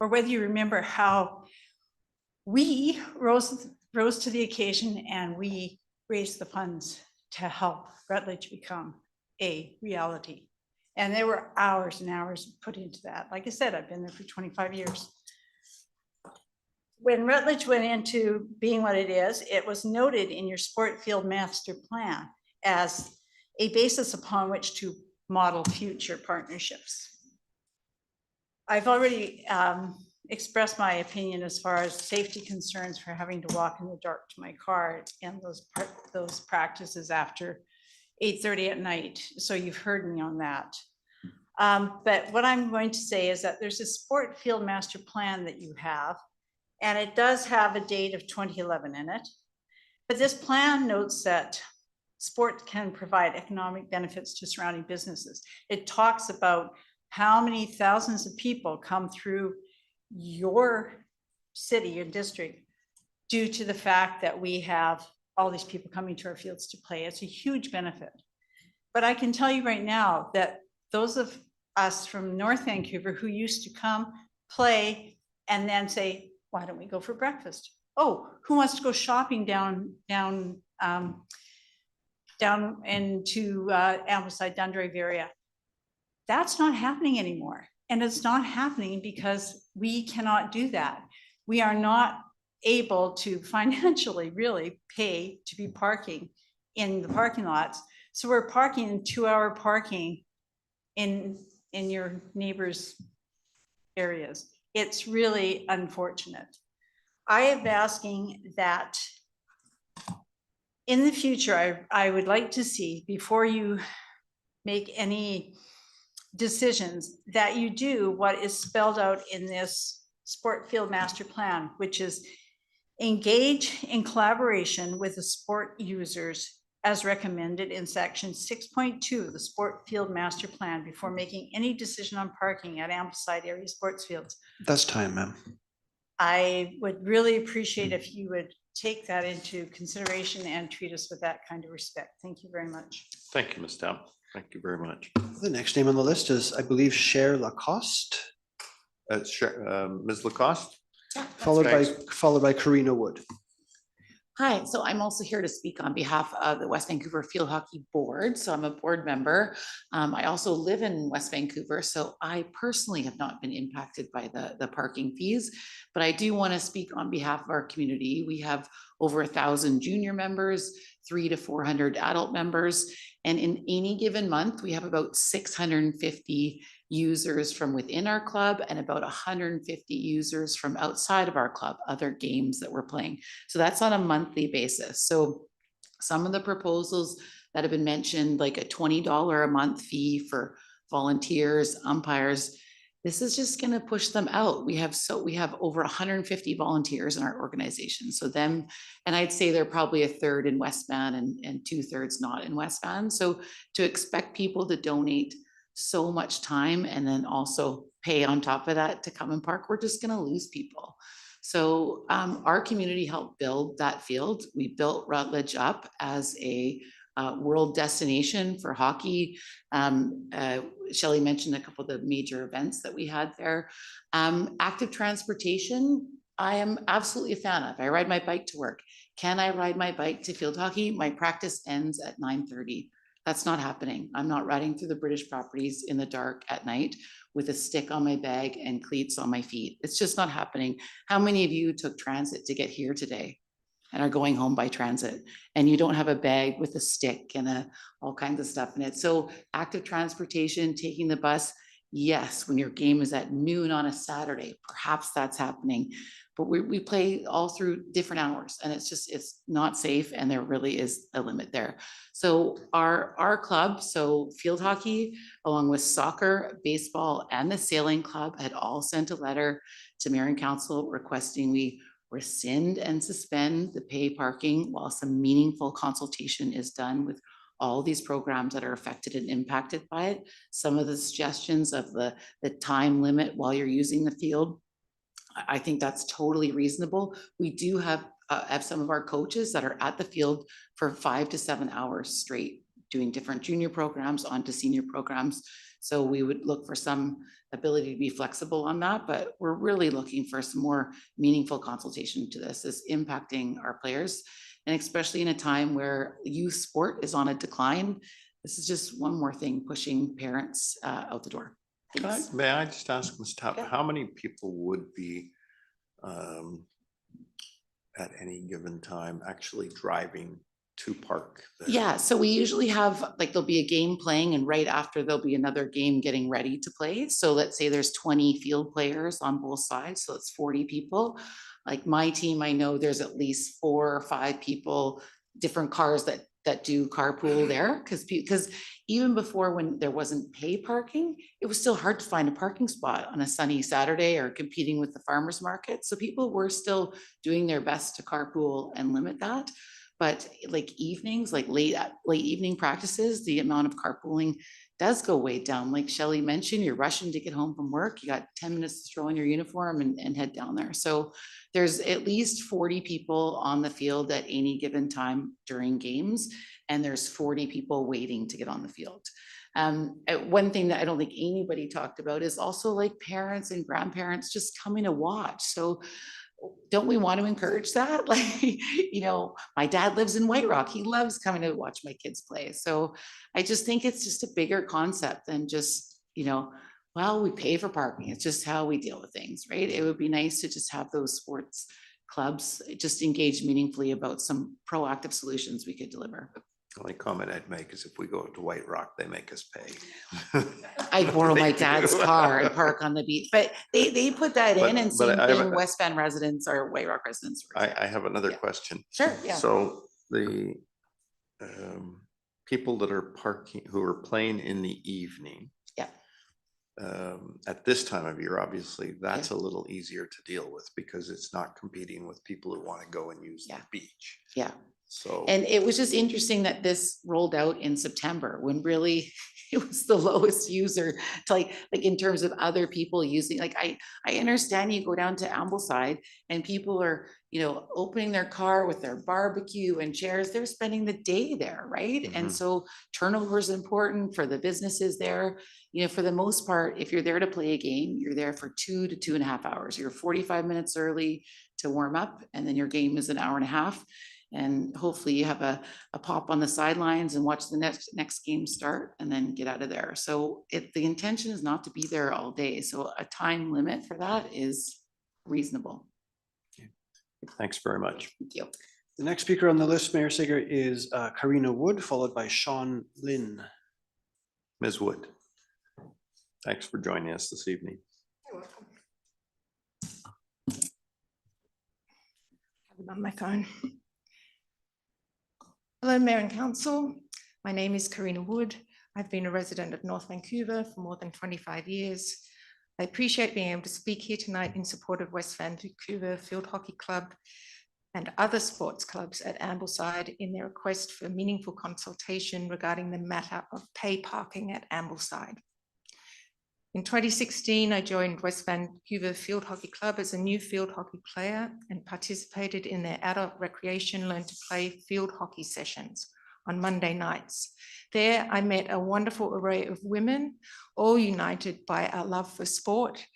or whether you remember how we rose to the occasion and we raised the funds to help Rutledge become a reality. And there were hours and hours put into that. Like I said, I've been there for 25 years. When Rutledge went into being what it is, it was noted in your sport field master plan as a basis upon which to model future partnerships. I've already expressed my opinion as far as safety concerns for having to walk in the dark to my car and those practices after 8:30 at night. So you've heard me on that. But what I'm going to say is that there's a sport field master plan that you have, and it does have a date of 2011 in it. But this plan notes that sport can provide economic benefits to surrounding businesses. It talks about how many thousands of people come through your city and district due to the fact that we have all these people coming to our fields to play. It's a huge benefit. But I can tell you right now that those of us from North Vancouver who used to come, play, and then say, why don't we go for breakfast? Oh, who wants to go shopping down into Ambleside, Dundrave area? That's not happening anymore. And it's not happening because we cannot do that. we are not able to financially really pay to be parking in the parking lots. So we're parking in 2-hour parking in your neighbors' areas. It's really unfortunate. I am asking that in the future, I would like to see, before you make any decisions, that you do what is spelled out in this sport field master plan, which is engage in collaboration with the sport users as recommended in section 6.2 of the sport field master plan before making any decision on parking at Ambleside area sports fields. That's time, ma'am. I would really appreciate if you would take that into consideration and treat us with that kind of respect. Thank you very much. Thank you, Ms. Dow. Thank you very much. The next name on the list is, I believe, Cher Lacoste, Ms. Lacoste? followed by Karina Wood. Hi, so I'm also here to speak on behalf of the West Vancouver Field Hockey Board. So I'm a board member. I also live in West Vancouver, so I personally have not been impacted by the parking fees, but I do want to speak on behalf of our community. We have over 1,000 junior members, 300 to 400 adult members, and in any given month, we have about 650 users from within our club and about 150 users from outside of our club, other games that we're playing. So that's on a monthly basis. So some of the proposals that have been mentioned, like a $20 a month fee for volunteers, umpires, this is just going to push them out. We have over 150 volunteers in our organization. So them, and I'd say they're probably a third in West Van and 2/3 not in West Van. So to expect people to donate so much time and then also pay on top of that to come and park, we're just going to lose people. So our community helped build that field. We built Rutledge up as a world destination for hockey. Shelley mentioned a couple of the major events that we had there. Active transportation, I am absolutely a fan of. I ride my bike to work. Can I ride my bike to field hockey? My practice ends at 9:30. That's not happening. I'm not riding through the British properties in the dark at night with a stick on my bag and cleats on my feet. It's just not happening. How many of you took transit to get here today and are going home by transit, and you don't have a bag with a stick and all kinds of stuff in it? So active transportation, taking the bus, yes, when your game is at noon on a Saturday, perhaps that's happening. But we play all through different hours, and it's not safe, and there really is a limit there. So our club, so field hockey, along with soccer, baseball, and the sailing club had all sent a letter to Mayor and Council requesting we rescind and suspend the pay parking while some meaningful consultation is done with all these programs that are affected and impacted by it. Some of the suggestions of the time limit while you're using the field, I think that's totally reasonable. We do have some of our coaches that are at the field for 5 to 7 hours straight, doing different junior programs onto senior programs. So we would look for some ability to be flexible on that, but we're really looking for some more meaningful consultation to this. Is impacting our players, and especially in a time where youth sport is on a decline. This is just one more thing pushing parents out the door. May I just ask, Ms. Tapp, how many people would be at any given time actually driving to park there? Yeah, so we usually have, like, there'll be a game playing and right after there'll be another game getting ready to play. So let's say there's 20 field players on both sides, so it's 40 people. Like my team, I know there's at least 4 or 5 people, different cars that do carpool there, because even before, when there wasn't pay parking, it was still hard to find a parking spot on a sunny Saturday or competing with the farmers market. So people were still doing their best to carpool and limit that. But like evenings, like late evening practices, the amount of carpooling does go way down. Like Shelley mentioned, you're rushing to get home from work. You got 10 minutes to throw in your uniform and head down there. So there's at least 40 people on the field at any given time during games, and there's 40 people waiting to get on the field. One thing that I don't think anybody talked about is also like parents and grandparents just coming to watch. So don't we want to encourage that? Like, you know, my dad lives in White Rock. He loves coming to watch my kids play. So I just think it's just a bigger concept than just, you know, well, we pay for parking. It's just how we deal with things, right? It would be nice to just have those sports clubs just engage meaningfully about some proactive solutions we could deliver. The only comment I'd make is if we go to White Rock, they make us pay. I borrow my They dad's do. car and park on the beach, but they put that in, and But same I have thing, a- West Van residents or White Rock residents. for example. I have another question. Sure, yeah. So the people that are parking, who are playing in the evening. Yeah. At this time of year, obviously, that's a little easier to deal with because it's not competing with people who want to go and use the beach. Yeah. So. And it was just interesting that this rolled out in September when really it was the lowest user to like in terms of other people using, like, I understand you go down to Ambleside and people are, you know, opening their car with their barbecue and chairs, they're spending the day there, right? And so turnover is important for the businesses there. You know, for the most part, if you're there to play a game, you're there for 2 to 2.5 hours. You're 45 minutes early to warm up, and then your game is an hour and a half. And hopefully you have a pop on the sidelines and watch the next game start and then get out of there. So the intention is not to be there all day. So a time limit for that is reasonable. Thanks very much. Thank you. The next speaker on the list, Mayor Sager, is Karina Wood, followed by Sean Lynn. Ms. Wood, thanks for joining us this evening. You're welcome. Have it on my phone. Hello, Mayor and Council. My name is Karina Wood. I've been a resident of North Vancouver for more than 25 years. I appreciate being able to speak here tonight in support of West Vancouver Field Hockey Club and other sports clubs at Ambleside in their request for meaningful consultation regarding the matter of pay parking at Ambleside. In 2016, I joined West Vancouver Field Hockey Club as a new field hockey player and participated in their adult recreation learn to play field hockey sessions on Monday nights. There, I met a wonderful array of women, all united by our love for sport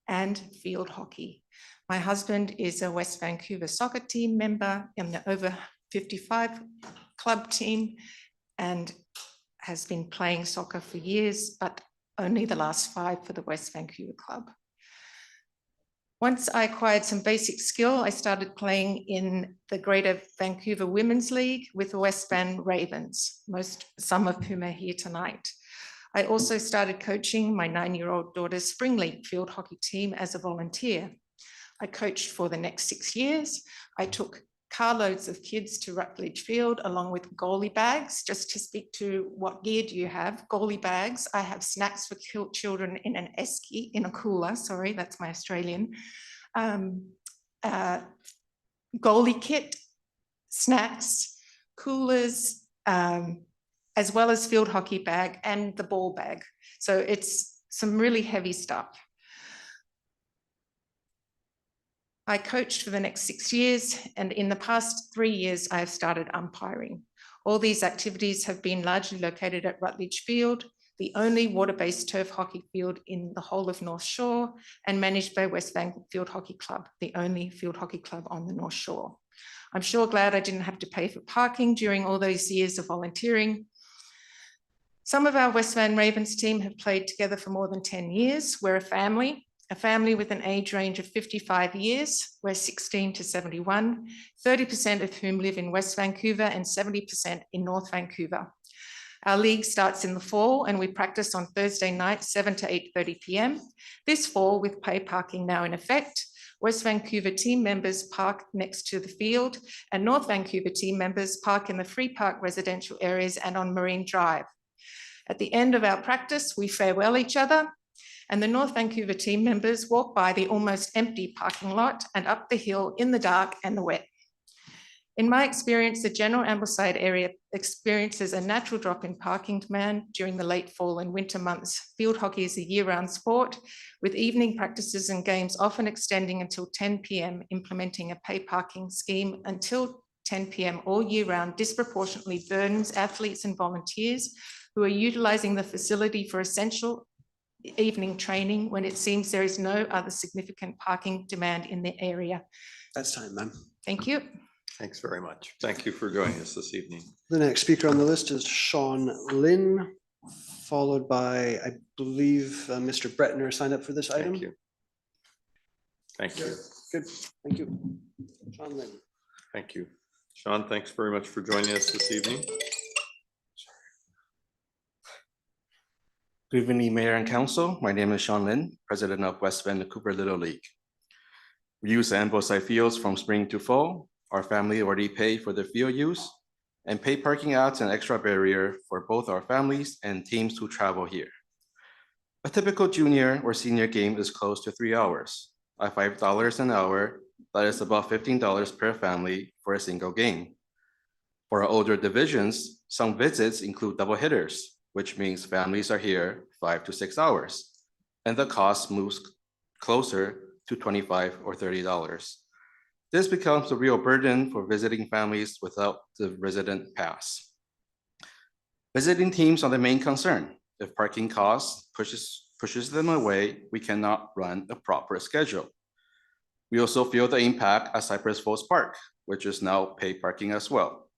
and field hockey. My husband is a West Vancouver soccer team member in the over 55 club team and has been playing soccer for years, but only the last 5 for the West Vancouver club. Once I acquired some basic skill, I started playing in the Greater Vancouver Women's League with the West Van Ravens, some of whom are here tonight. I also started coaching my 9-year-old daughter's Spring League field hockey team as a volunteer. I coached for the next 6 years. I took carloads of kids to Rutledge Field along with goalie bags. Just to speak to what gear do you have? Goalie bags. I have snacks for children in an esky, in a cooler, sorry, that's my Australian. Goalie kit, snacks, coolers, as well as field hockey bag and the ball bag. So it's some really heavy stuff. I coached for the next 6 years, and in the past 3 years, I have started umpiring. All these activities have been largely located at Rutledge Field, the only water-based turf hockey field in the whole of North Shore, and managed by West Van Field Hockey Club, the only field hockey club on the North Shore. I'm sure glad I didn't have to pay for parking during all those years of volunteering. Some of our West Van Ravens team have played together for more than 10 years. We're a family with an age range of 55 years. We're 16 to 71, 30% of whom live in West Vancouver and 70% in North Vancouver. Our league starts in the fall and we practice on Thursday night, 7 to 8:30 p.m. This fall, with pay parking now in effect, West Vancouver team members park next to the field and North Vancouver team members park in the Free Park residential areas and on Marine Drive. At the end of our practice, we farewell each other, and the North Vancouver team members walk by the almost empty parking lot and up the hill in the dark and the wet. In my experience, the general Ambleside area experiences a natural drop in parking demand during the late fall and winter months. Field hockey is a year-round sport, with evening practices and games often extending until 10 p.m, implementing a pay parking scheme until 10 p.m. all year round disproportionately burdens athletes and volunteers who are utilizing the facility for essential evening training when it seems there is no other significant parking demand in the area. That's time, ma'am. Thank you. Thanks very much. Thank you for joining us this evening. The next speaker on the list is Sean Lynn, followed by, I believe, Mr. Bretner signed up for this item. Thank you. Thank you. Good, thank you. Sean Lynn. Thank you. Sean, thanks very much for joining us this evening. Good evening, Mayor and Council. My name is Sean Lin, President of West Vancouver Little League. We use Ambleside fields from spring to fall. Our family already paid for the field use and pay parking adds an extra barrier for both our families and teams who travel here. A typical junior or senior game is close to 3 hours. At $5 an hour, that is about $15 per family for a single game. For our older divisions, some visits include double hitters, which means families are here 5 to 6 hours, and the cost moves closer to $25 or $30. This becomes a real burden for visiting families without the resident pass. Visiting teams are the main concern. If parking costs pushes them away, we cannot run a proper schedule. We also feel the impact at Cypress Falls Park, which is now paid parking as well.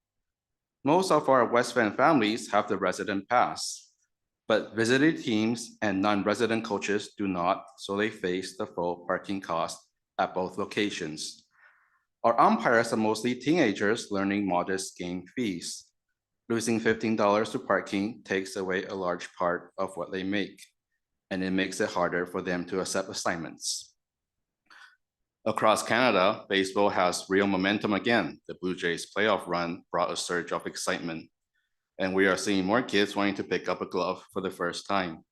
Most of our West Van families have the resident pass, but visiting teams and non-resident coaches do not, so they face the full parking cost at both locations. Our umpires are mostly teenagers learning modest game fees. Losing $15 to parking takes away a large part of what they make, and it makes it harder for them to accept assignments. Across Canada, baseball has real momentum again. The Blue Jays playoff run brought a surge of excitement, and we are seeing more kids wanting to pick up a glove for the first time.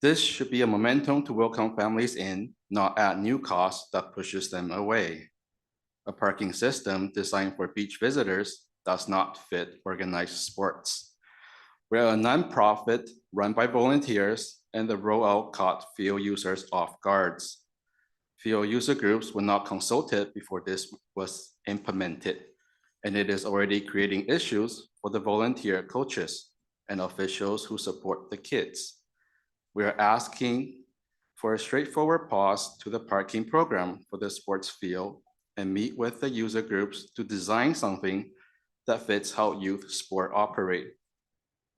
This should be a momentum to welcome families in, not add new costs that pushes them away. A parking system designed for beach visitors does not fit organized sports. We're a nonprofit run by volunteers, and the rollout caught field users off guards. Field user groups were not consulted before this was implemented, and it is already creating issues for the volunteer coaches and officials who support the kids. We are asking for a straightforward pause to the parking program for the sports field and meet with the user groups to design something that fits how youth sport operate.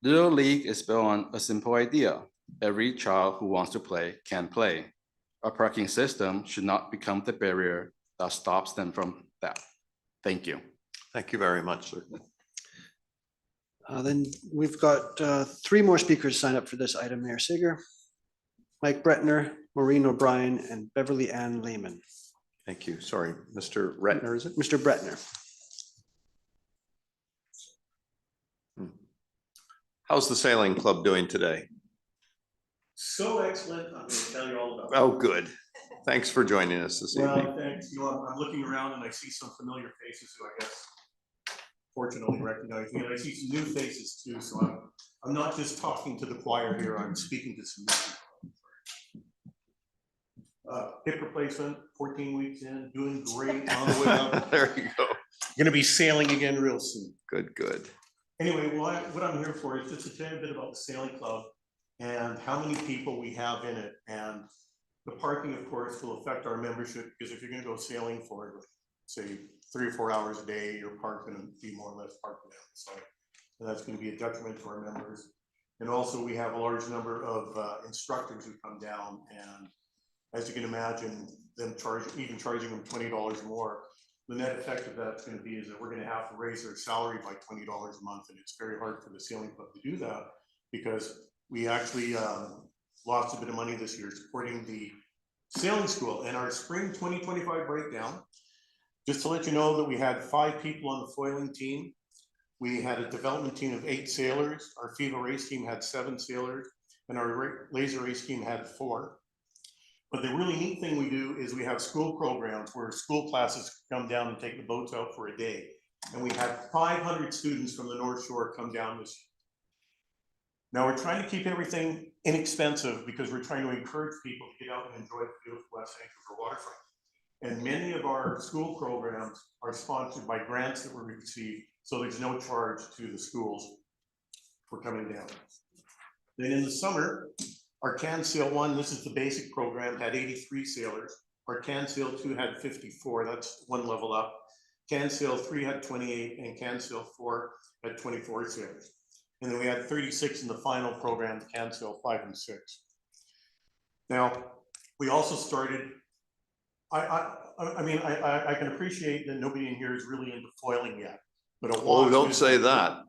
Little League is built on a simple idea. Every child who wants to play can play. A parking system should not become the barrier that stops them from that. Thank you. Thank you very much, sir. Then we've got 3 more speakers signed up for this item, Mayor Sager. Mike Bretner, Maureen O'Brien, and Beverly Ann Lehman. Thank you. Sorry, Mr. Retner, is it? Mr. Bretner. How's the sailing club doing today? So excellent, I'm gonna tell you all about it. Oh, good. Thanks for joining us this evening. Well, thanks, you know, I'm looking around and I see some familiar faces who I guess fortunately recognize me, and I see some new faces too, so I'm not just talking to the choir here, I'm speaking to some new people. Hip replacement, 14 weeks in, doing great, on the way up. There you go. Gonna be sailing again real soon. Good, good. Anyway, what I'm here for is just to tell you a bit about the sailing club and how many people we have in it. And the parking, of course, will affect our membership, because if you're gonna go sailing for, say, 3 or 4 hours a day, your park gonna be more or less parked down the side. And that's gonna be a detriment to our members. And also we have a large number of instructors who come down, and as you can imagine, them charging them $20 more. The net effect of that's going to be is that we're going to have to raise their salary by $20 a month, and it's very hard for the sailing club to do that, because we actually lost a bit of money this year supporting the sailing school. And our spring 2025 breakdown, just to let you know that we had 5 people on the foiling team. We had a development team of 8 sailors. Our FIVA race team had 7 sailors, and our laser race team had 4. But the really neat thing we do is we have school programs where school classes come down and take the boats out for a day. And we had 500 students from the North Shore come down this year. Now we're trying to keep everything inexpensive, because we're trying to encourage people to get out and enjoy the beautiful West Vancouver waterfront. And many of our school programs are sponsored by grants that we receive, so there's no charge to the schools for coming down. Then in the summer, our Can Sail 1, this is the basic program, had 83 sailors. Our Can Sail 2 had 54, that's 1 level up. Can Sail 3 had 28, and Can Sail 4 had 24 sailors. And then we had 36 in the final program, CANSEL 5 and 6. Now, we also started, I mean, I can appreciate that nobody in here is really into foiling yet, but a Oh, wasp don't is- say that.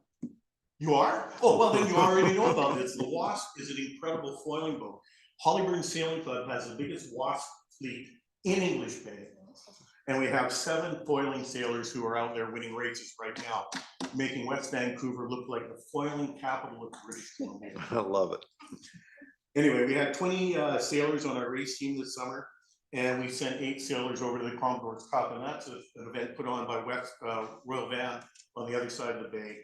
You are? Oh, well, then you already know about this. The Wasp is an incredible foiling boat. Hollyburn Sailing Club has the biggest Wasp fleet in English Bay. And we have 7 foiling sailors who are out there winning races right now, making West Vancouver look like the foiling capital of British Columbia. I love it. Anyway, we had 20 sailors on our race team this summer, and we sent 8 sailors over to the Commodores Cup, and that's an event put on by Royal Van on the other side of the bay.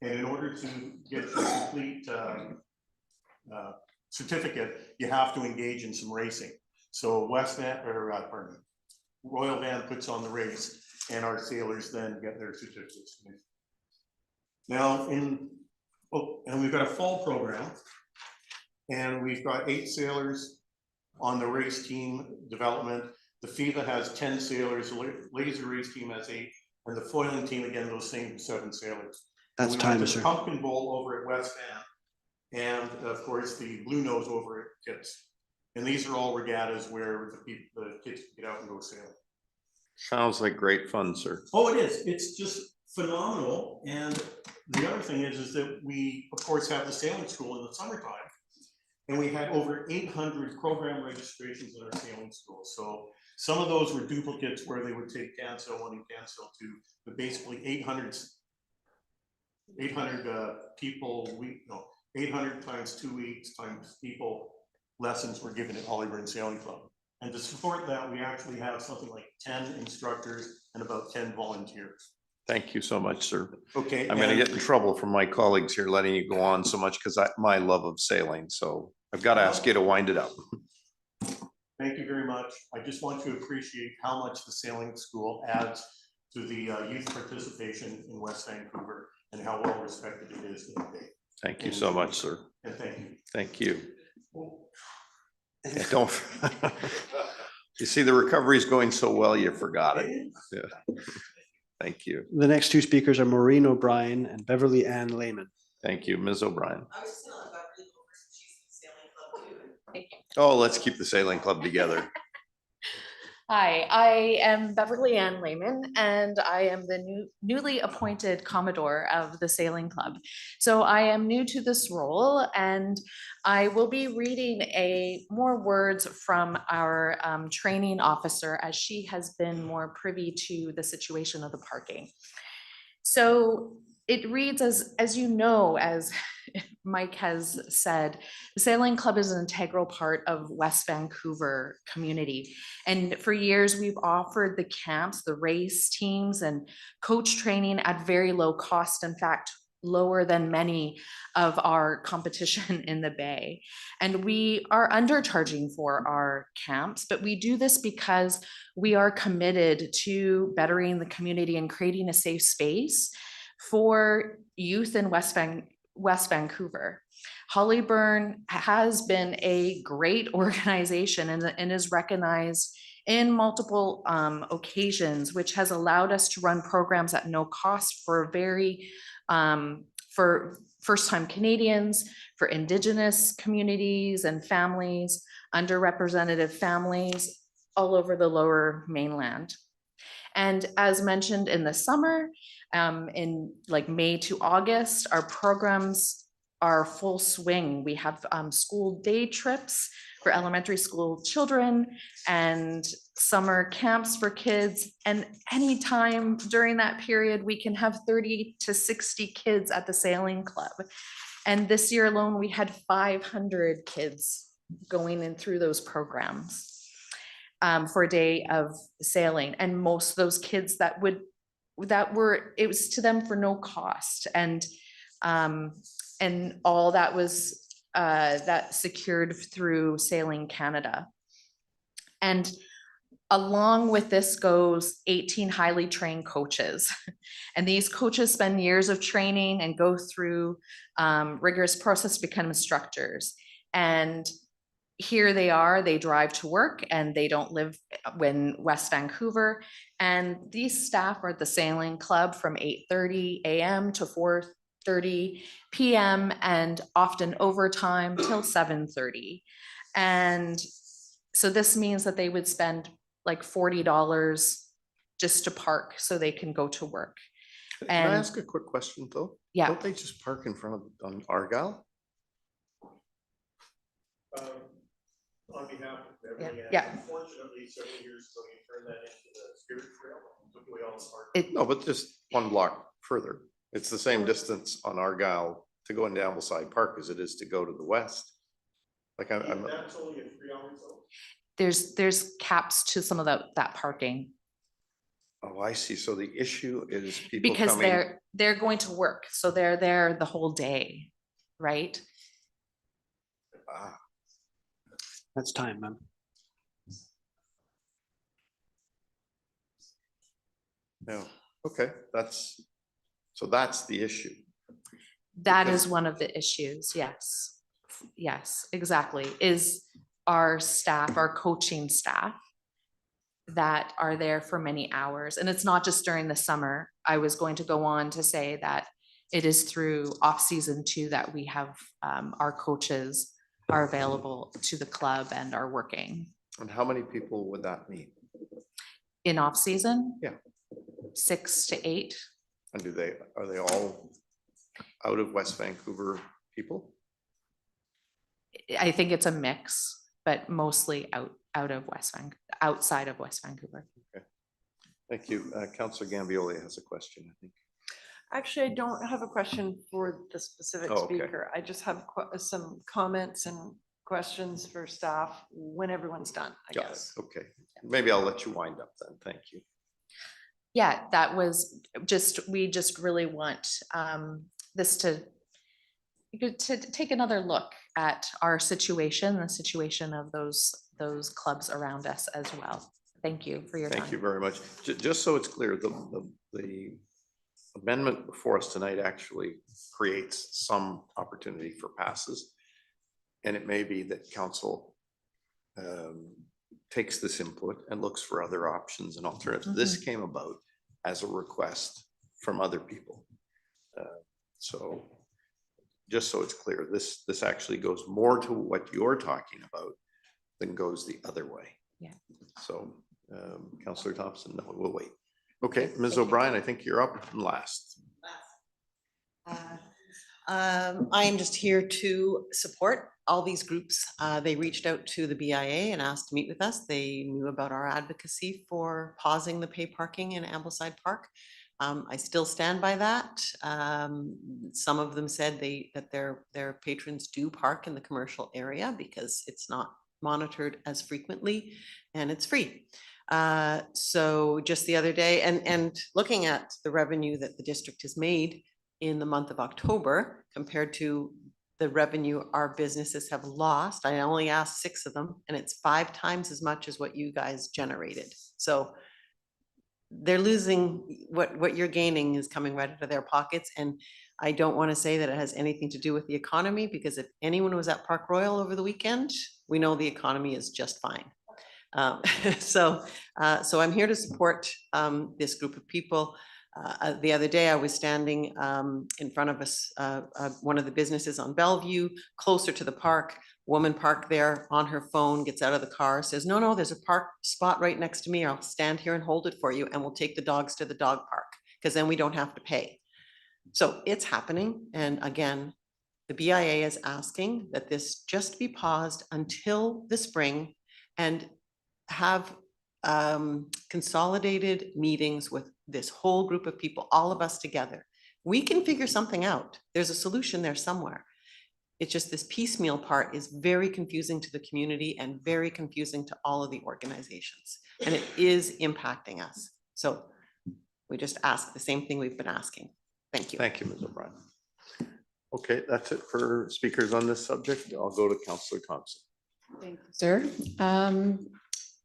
And in order to get a complete certificate, you have to engage in some racing. So Royal Van puts on the race, and our sailors then get their certificates. Now, and we've got a fall program, and we've got 8 sailors on the race team development. The FIVA has 10 sailors, the laser race team has 8, and the foiling team, again, those same 7 sailors. That's We time, went to the sir. Pumpkin Bowl over at West Van, and of course, the Blue Nose over at Kitts. And these are all regattas where the kids can get out and go sailing. Sounds like great fun, sir. Oh, it is. It's just phenomenal. And the other thing is that we, of course, have the sailing school in the summertime. And we had over 800 program registrations in our sailing school. So some of those were duplicates where they would take CANSEL 1 and CANSEL 2, but basically 800 people, 800 times 2 weeks times people lessons were given at Hollyburn Sailing Club. And to support that, we actually have something like 10 instructors and about 10 volunteers. Thank you so much, sir. Okay. I'm gonna and- get in trouble from my colleagues here letting you go on so much because my love of sailing. So I've got to ask you to wind it up. Thank you very much. I just want to appreciate how much the sailing school adds to the youth participation in West Vancouver and how well respected it is in the day. Thank you so much, sir. And thank you. Thank you. Yeah, don't. You see, the recovery is going so well, you forgot it. Yeah. Thank you. The next 2 speakers are Maureen O'Brien and Beverly Ann Lehman. Thank you, Ms. O'Brien. I was just gonna let Beverly go first, she's in the sailing club too. Thank you. Oh, let's keep the sailing club together. Hi, I am Beverly Ann Lehman, and I am the newly appointed Commodore of the Sailing Club. So I am new to this role, and I will be reading more words from our training officer, as she has been more privy to the situation of the parking. So it reads as you know, as Mike has said, the Sailing Club is an integral part of West Vancouver community. And for years, we've offered the camps, the race teams, and coach training at very low cost. In fact, lower than many of our competition in the Bay. And we are undercharging for our camps, but we do this because we are committed to bettering the community and creating a safe space for youth in West Vancouver. Hollyburn has been a great organization and is recognized in multiple occasions, which has allowed us to run programs at no cost for for first-time Canadians, for Indigenous communities and families, underrepresented families all over the Lower Mainland. And as mentioned in the summer, in like May to August, our programs are full swing. We have school day trips for elementary school children and summer camps for kids. And anytime during that period, we can have 30 to 60 kids at the Sailing Club. And this year alone, we had 500 kids going in through those programs for a day of sailing. And most of those kids it was to them for no cost. And all that was that secured through Sailing Canada. And along with this goes 18 highly trained coaches. And these coaches spend years of training and go through rigorous process to become instructors. And here they are, they drive to work and they don't live in West Vancouver. And these staff are at the Sailing Club from 8:30 a.m. to 4:30 8:30 PM and often overtime till 7:30. And so this means that they would spend like $40 just to park so they can go to work. Can I And ask a quick question though? yeah, Don't they just park in front of, on Argyle? On behalf of everybody. Yeah. Unfortunately, several years ago, you turned that into the Spirit Trail, took away all the parking. it, No, but just one block further. It's the same distance on Argyle to go into Ambleside Park as it is to go to the west. Like I'm, That's only a 3-hour zone. there's caps to some of that parking oh, I see. So the issue is people because coming. they're going to work. So they're there the whole day, right? Ah, That's time, man. no, okay, so that's the issue. That Because- is one of the issues, yes. Yes, exactly, is our staff, our coaching staff that are there for many hours. And it's not just during the summer. I was going to go on to say that it is through off-season too that we have our coaches are available to the club and are working. And how many people would that mean? In off-season? Yeah. 6 to 8. And are they all out of West Vancouver people? I think it's a mix, but mostly outside of West Vancouver. Okay, thank you. Councillor Gambioli has a question, I think. Actually, I don't have a question for the specific Oh, okay. speaker. I just have some comments and questions for staff when everyone's done, I Got it. guess. Okay, maybe I'll let you wind up then. Thank you. Yeah, that was we just really want this to take another look at our situation, the situation of those clubs around us as well. Thank you for your time. Thank you very much. Just so it's clear, the amendment before us tonight actually creates some opportunity for passes. And it may be that council takes this input and looks for other options and alternatives. This came about as a request from other people. So just so it's clear, this actually goes more to what you're talking about than goes the other way. Yeah. So Councillor Thompson, no, we'll wait. Okay, Ms. O'Brien, I think you're up last. I am just here to support all these groups. They reached out to the BIA and asked to meet with us. They knew about our advocacy for pausing the pay parking in Ambleside Park. I still stand by that. Some of them said that their patrons do park in the commercial area because it's not monitored as frequently and it's free. So just the other day, and looking at the revenue that the district has made in the month of October compared to the revenue our businesses have lost, I only asked 6 of them, and it's 5 times as much as what you guys generated. So they're losing what you're gaining is coming right out of their pockets. And I don't want to say that it has anything to do with the economy, because if anyone was at Park Royal over the weekend, we know the economy is just fine. So I'm here to support this group of people. The other day I was standing in front of us, one of the businesses on Bellevue, closer to the park. Woman parked there on her phone, gets out of the car, says, no, there's a park spot right next to me. I'll stand here and hold it for you, and we'll take the dogs to the dog park, because then we don't have to pay. So it's happening. And again, the BIA is asking that this just be paused until the spring and have consolidated meetings with this whole group of people, all of us together. We can figure something out. There's a solution there somewhere. It's just this piecemeal part is very confusing to the community and very confusing to all of the organizations. And it is impacting us. So we just ask the same thing we've been asking. Thank you. Thank you, Ms. O'Brien. Okay, that's it for speakers on this subject. I'll go to Councillor Thompson. Thank you, sir.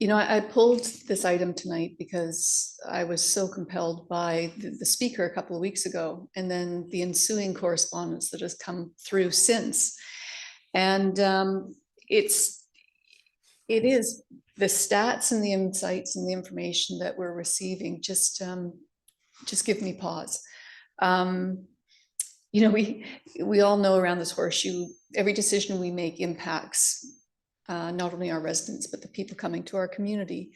You know, I pulled this item tonight because I was so compelled by the speaker a couple of weeks ago, and then the ensuing correspondence that has come through since. And it is the stats and the insights and the information that we're receiving just give me pause. you know, we all know around this horseshoe, every decision we make impacts not only our residents, but the people coming to our community.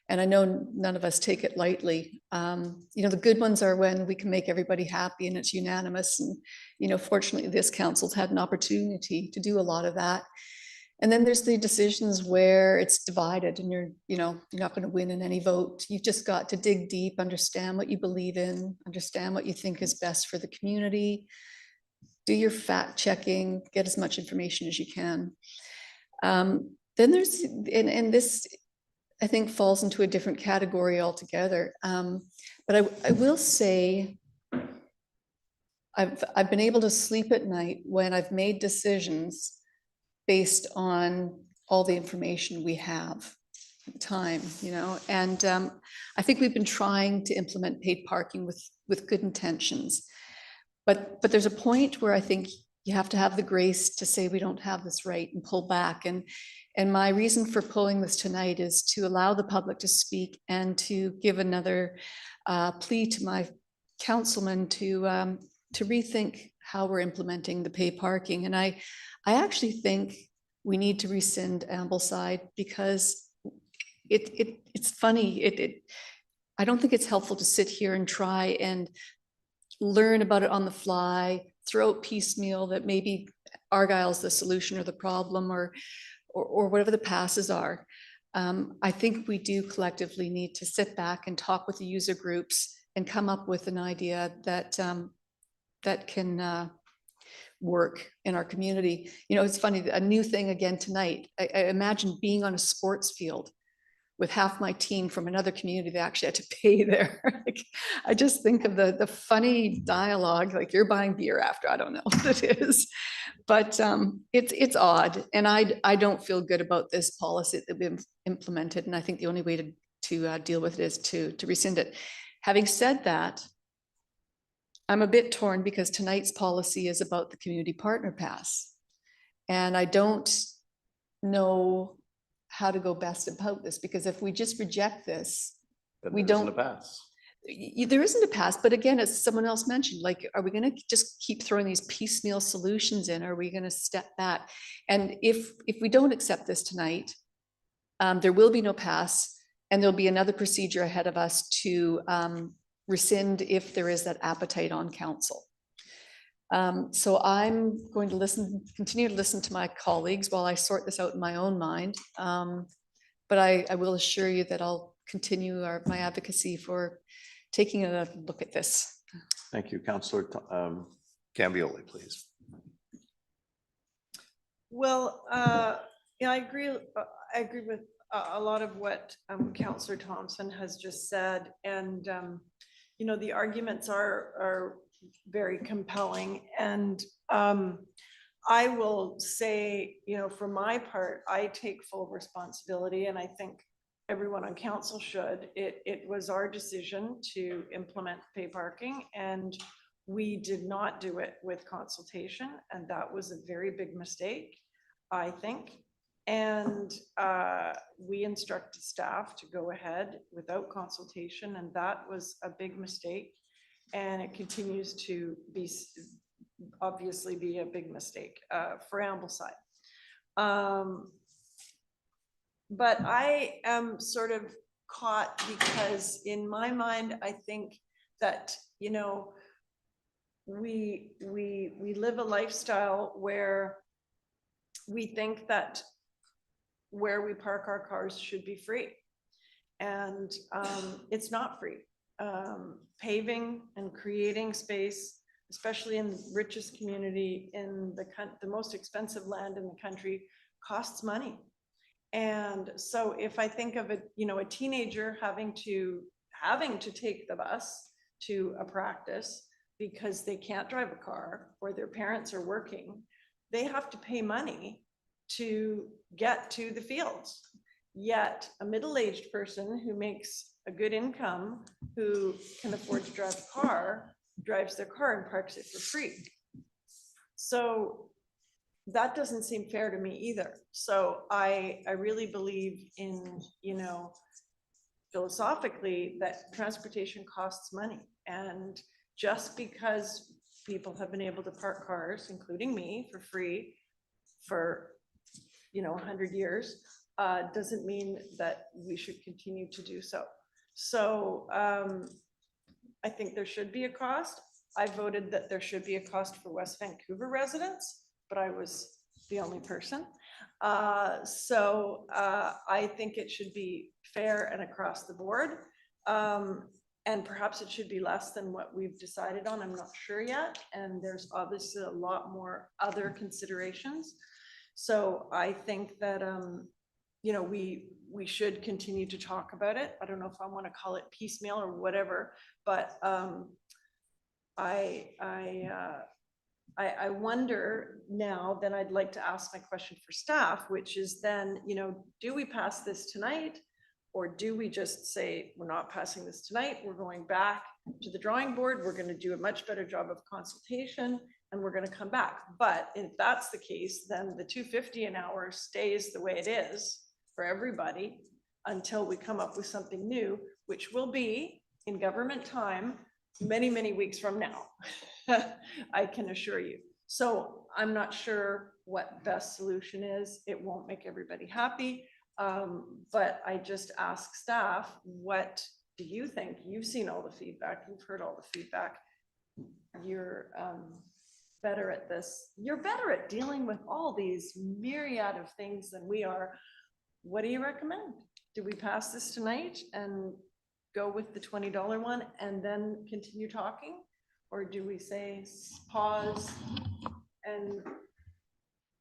And I know none of us take it lightly. You know, the good ones are when we can make everybody happy and it's unanimous. And, you know, fortunately, this council's had an opportunity to do a lot of that. And then there's the decisions where it's divided and you're not going to win in any vote. You've just got to dig deep, understand what you believe in, understand what you think is best for the community, do your fact checking, get as much information as you can. Then there's, and this, I think, falls into a different category altogether. But I will say, I've been able to sleep at night when I've made decisions based on all the information we have at the time, you know. And I think we've been trying to implement paid parking with good intentions. But there's a point where I think you have to have the grace to say we don't have this right and pull back. And my reason for pulling this tonight is to allow the public to speak and to give another plea to my councilman to rethink how we're implementing the pay parking. And I actually think we need to rescind Ambleside because it's funny. I don't think it's helpful to sit here and try and learn about it on the fly, throw out piecemeal that maybe Argyle's the solution or the problem or whatever the passes are. I think we do collectively need to sit back and talk with the user groups and come up with an idea that that can work in our community. You know, it's funny, a new thing again tonight. I imagine being on a sports field with half my team from another community that actually had to pay there. Like, I just think of the funny dialogue, like you're buying beer after, I don't know what it is, but it's odd. And I don't feel good about this policy that we've implemented. And I think the only way to deal with it is to rescind it. Having said that, I'm a bit torn because tonight's policy is about the community partner pass. And I don't know how to go best about this, because if we just reject this, Then we there isn't don't. a pass. There isn't a pass, but again, as someone else mentioned, like, are we going to just keep throwing these piecemeal solutions in? Or are we going to step back? And if we don't accept this tonight, there will be no pass, and there'll be another procedure ahead of us to rescind if there is that appetite on council. So I'm going to continue to listen to my colleagues while I sort this out in my own mind. But I will assure you that I'll continue my advocacy for taking a look at this. Thank you, Councillor Gambioli, please. Well, yeah, I agree with a lot of what Councillor Thompson has just said. And, you know, the arguments are very compelling. And I will say, you know, for my part, I take full responsibility, and I think everyone on council should. It was our decision to implement pay parking, and we did not do it with consultation, and that was a very big mistake, I think. And we instructed staff to go ahead without consultation, and that was a big mistake. And it continues to be, obviously be a big mistake for Ambleside. But I am sort of caught because in my mind, I think that, you know, we live a lifestyle where we think that where we park our cars should be free. And it's not free. Paving and creating space, especially in the richest community in the most expensive land in the country, costs money. And so if I think of it, you know, a teenager having to take the bus to a practice because they can't drive a car or their parents are working, they have to pay money to get to the fields. Yet a middle-aged person who makes a good income, who can afford to drive a car, drives their car and parks it for free. So that doesn't seem fair to me either. So I really believe in, you know, philosophically that transportation costs money. And just because people have been able to park cars, including me, for free for, 100 years, doesn't mean that we should continue to do so. So I think there should be a cost. I voted that there should be a cost for West Vancouver residents, but I was the only person. So I think it should be fair and across the board. And perhaps it should be less than what we've decided on. I'm not sure yet. And there's obviously a lot more other considerations. So I think that, we should continue to talk about it. I don't know if I want to call it piecemeal or whatever, but I wonder now, then I'd like to ask my question for staff, which is then, do we pass this tonight? Or do we just say, we're not passing this tonight, we're going back to the drawing board, we're gonna do a much better job of consultation, and we're gonna come back. But if that's the case, then the $250 an hour stays the way it is for everybody until we come up with something new, which will be in government time, many, many weeks from now. I can assure you. So I'm not sure what best solution is. It won't make everybody happy. But I just ask staff, what do you think? You've seen all the feedback. You've heard all the feedback. You're better at this. You're better at dealing with all these myriad of things than we are. What do you recommend? Do we pass this tonight and go with the $20 one and then continue talking? Or do we say pause and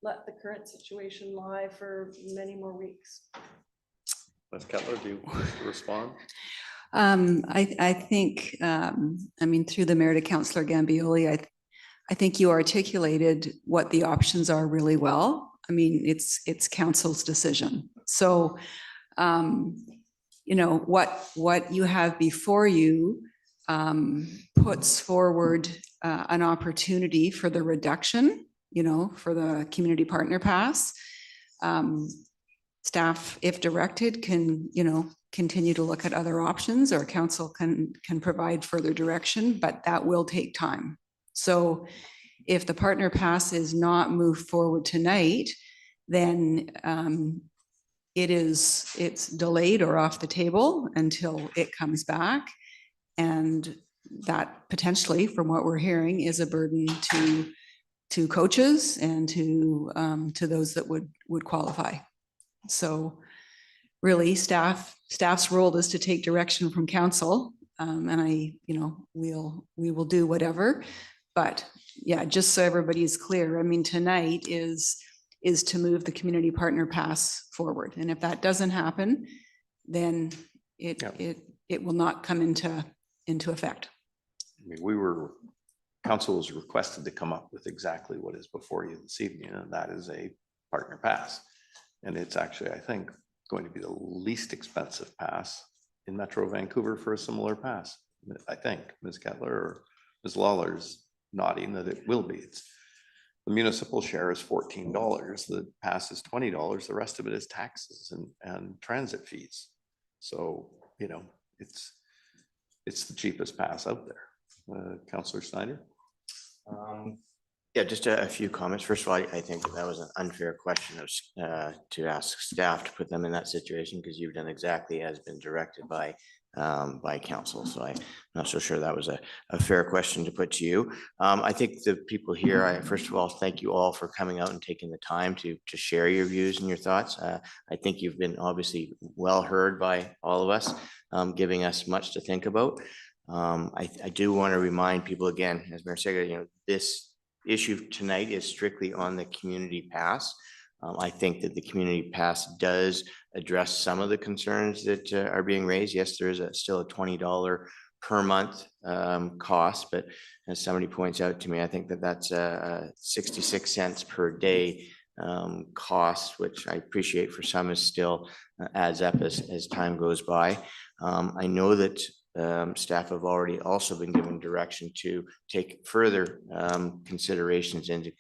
let the current situation lie for many more weeks? Ms. Kettler, do you wish to respond? I think, through the mayor to Councillor Gambioli, I think you articulated what the options are really well. It's council's decision. So, what you have before you puts forward an opportunity for the reduction, for the community partner pass. Staff, if directed, can, continue to look at other options, or council can provide further direction, but that will take time. So if the partner pass is not moved forward tonight, then it's delayed or off the table until it comes back. And that potentially, from what we're hearing, is a burden to coaches and to those that would qualify. So really staff's role is to take direction from council. And we will do whatever, but yeah, just so everybody is clear, tonight is to move the community partner pass forward. And if that doesn't happen, then it will not come into effect. Council was requested to come up with exactly what is before you this evening, and that is a partner pass. And it's actually, I think, going to be the least expensive pass in Metro Vancouver for a similar pass. I think Ms. Kettler or Ms. Lawler's nodding that it will be. The municipal share is $14. The pass is $20. The rest of it is taxes and transit fees. So, it's the cheapest pass out there. Councillor Snyder? Yeah, just a few comments. First of all, I think that was an unfair question to ask staff to put them in that situation, because you've done exactly as been directed by council. So I'm not so sure that was a fair question to put to you. I think the people here, first of all, thank you all for coming out and taking the time to share your views and your thoughts. I think you've been obviously well heard by all of us, giving us much to think about. I do want to remind people again, as Mayor said, this issue tonight is strictly on the community pass. I think that the community pass does address some of the concerns that are being raised. Yes, there is still a $20 per month cost, but as somebody points out to me, I think that that's 66 cents per day cost, which I appreciate for some is still adds up as time goes by. I know that staff have already also been given direction to take further considerations into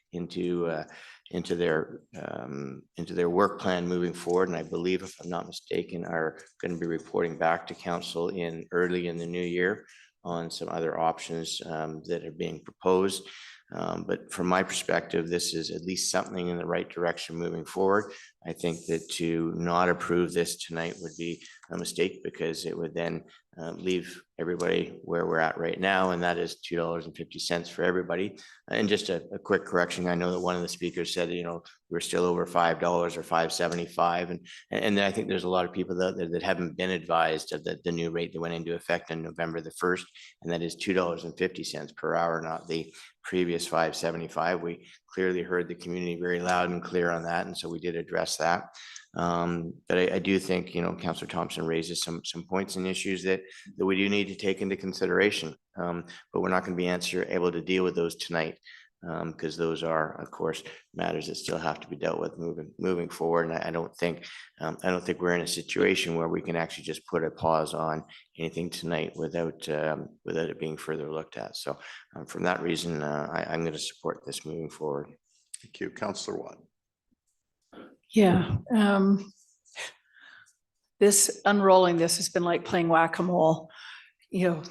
their work plan moving forward. And I believe, if I'm not mistaken, are going to be reporting back to council early in the new year on some other options that are being proposed. But from my perspective, this is at least something in the right direction moving forward. I think that to not approve this tonight would be a mistake, because it would then leave everybody where we're at right now, and that is $2.50 for everybody. And just a quick correction, I know that one of the speakers said, you know, we're still over $5 or $5.75, and I think there's a lot of people that haven't been advised of the new rate that went into effect on November the 1st, and that is $2.50 per hour, not the previous $5.75. We clearly heard the community very loud and clear on that, and so we did address that. But I do think, you know, Councillor Thompson raises some points and issues that we do need to take into consideration. But we're not going to be able to deal with those tonight, because those are, of course, matters that still have to be dealt with moving forward. And I don't think we're in a situation where we can actually just put a pause on anything tonight without it being further looked at. So from that reason, I'm going to support this moving forward. Thank you, Councillor Watt. Yeah. This unrolling this has been like playing whack-a-mole. You know,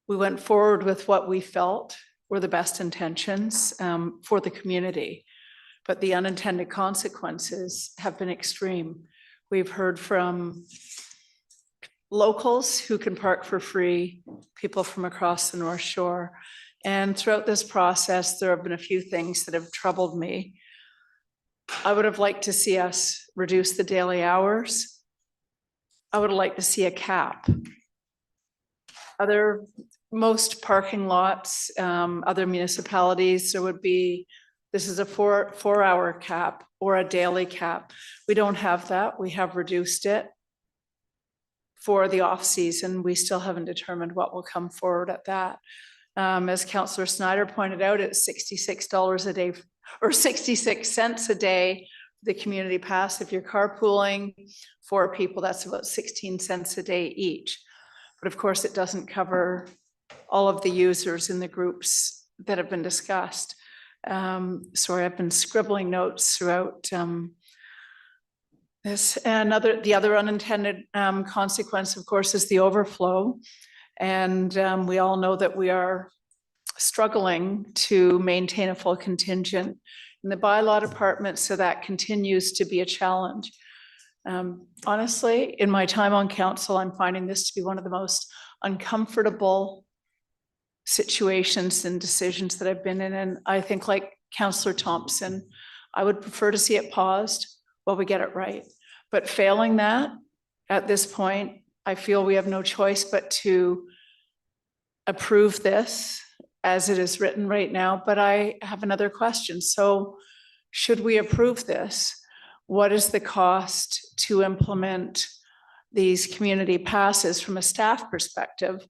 we went forward with what we felt were the best intentions for the community, but the unintended consequences have been extreme. We've heard from locals who can park for free, people from across the North Shore. And throughout this process, there have been a few things that have troubled me. I would have liked to see us reduce the daily hours. I would like to see a cap. Most parking lots, other municipalities, there would be, this is a four-hour cap or a daily cap. We don't have that. We have reduced it for the off-season. We still haven't determined what will come forward at that. As Councillor Snyder pointed out, it's $66 a day or 66 cents a day, the community pass. If you're carpooling 4 people, that's about 16 cents a day each. But of course, it doesn't cover all of the users in the groups that have been discussed. Sorry, I've been scribbling notes throughout this. And the other unintended consequence, of course, is the overflow. And we all know that we are struggling to maintain a full contingent in the bylaw department, so that continues to be a challenge. Honestly, in my time on council, I'm finding this to be one of the most uncomfortable situations and decisions that I've been in. And I think, like Councillor Thompson, I would prefer to see it paused while we get it right. But failing that, at this point, I feel we have no choice but to approve this as it is written right now. But I have another question. So should we approve this? What is the cost to implement these community passes from a staff perspective?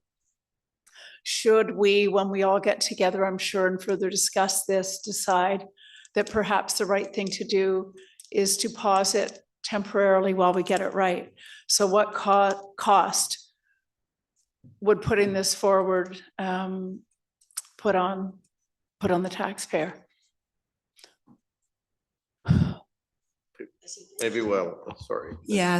Should we, when we all get together, I'm sure, and further discuss this, decide that perhaps the right thing to do is to pause it temporarily while we get it right? So what cost would putting this forward put on the taxpayer? Maybe, well, sorry. Yeah,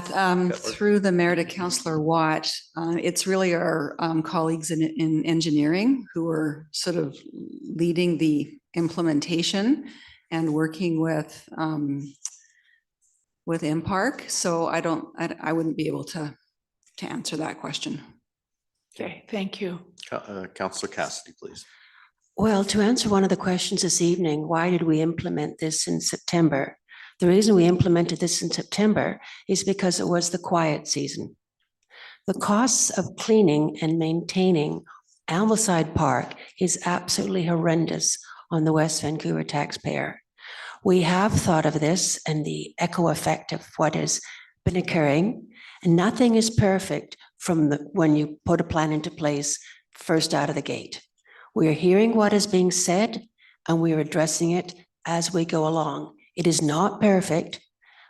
through the mayor to Councillor Watt, it's really our colleagues in engineering who are sort of leading the implementation and working with MPark. So I wouldn't be able to answer that question. Okay, thank you. Councillor Cassidy, please. Well, to answer one of the questions this evening, why did we implement this in September? The reason we implemented this in September is because it was the quiet season. The costs of cleaning and maintaining Ambleside Park is absolutely horrendous on the West Vancouver taxpayer. We have thought of this and the echo effect of what has been occurring, and nothing is perfect from when you put a plan into place first out of the gate. We are hearing what is being said, and we are addressing it as we go along. It is not perfect,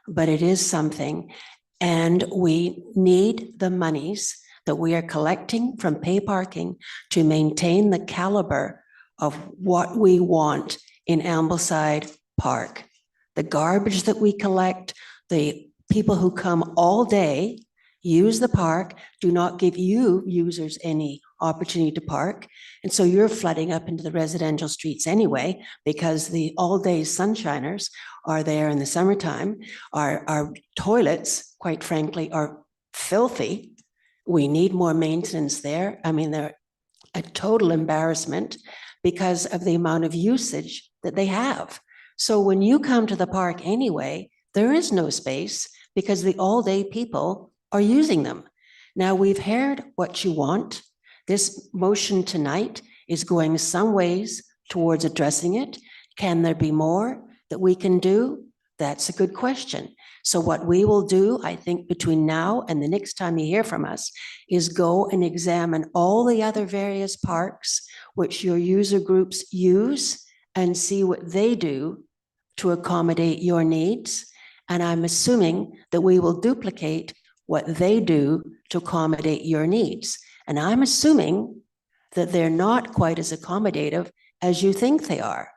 but it is something, and we need the monies that we are collecting from pay parking to maintain the caliber of what we want in Ambleside Park. The garbage that we collect, the people who come all day, use the park, do not give you users any opportunity to park. And so you're flooding up into the residential streets anyway, because the all-day sunshiners are there in the summertime. Our toilets, quite frankly, are filthy. We need more maintenance there. I mean, they're a total embarrassment because of the amount of usage that they have. So when you come to the park anyway, there is no space because the all-day people are using them. Now, we've heard what you want. This motion tonight is going some ways towards addressing it. Can there be more that we can do? That's a good question. So what we will do, I think, between now and the next time you hear from us, is go and examine all the other various parks which your user groups use and see what they do to accommodate your needs. And I'm assuming that we will duplicate what they do to accommodate your needs. And I'm assuming that they're not quite as accommodative as you think they are.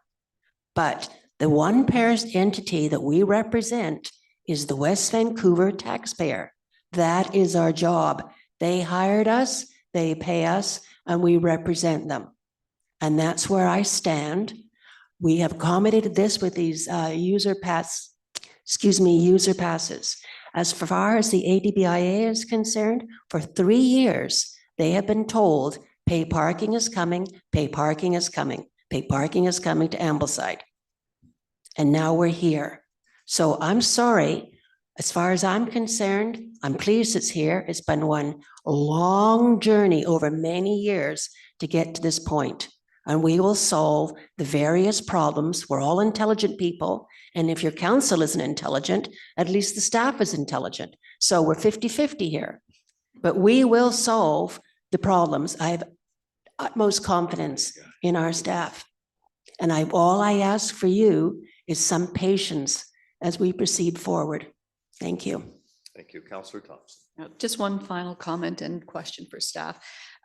But the one parent entity that we represent is the West Vancouver taxpayer. That is our job. They hired us, they pay us, and we represent them. And that's where I stand. We have accommodated this with these user passes. As far as the ADBIA is concerned, for 3 years, they have been told, pay parking is coming, pay parking is coming, pay parking is coming to Ambleside. And now we're here. So I'm sorry, as far as I'm concerned, I'm pleased it's here. It's been one long journey over many years to get to this point. And we will solve the various problems. We're all intelligent people. And if your council isn't intelligent, at least the staff is intelligent. So we're 50-50 here. But we will solve the problems. I have utmost confidence in our staff. And all I ask for you is some patience as we proceed forward. Thank you. Thank you, Councillor Thompson. Just one final comment and question for staff.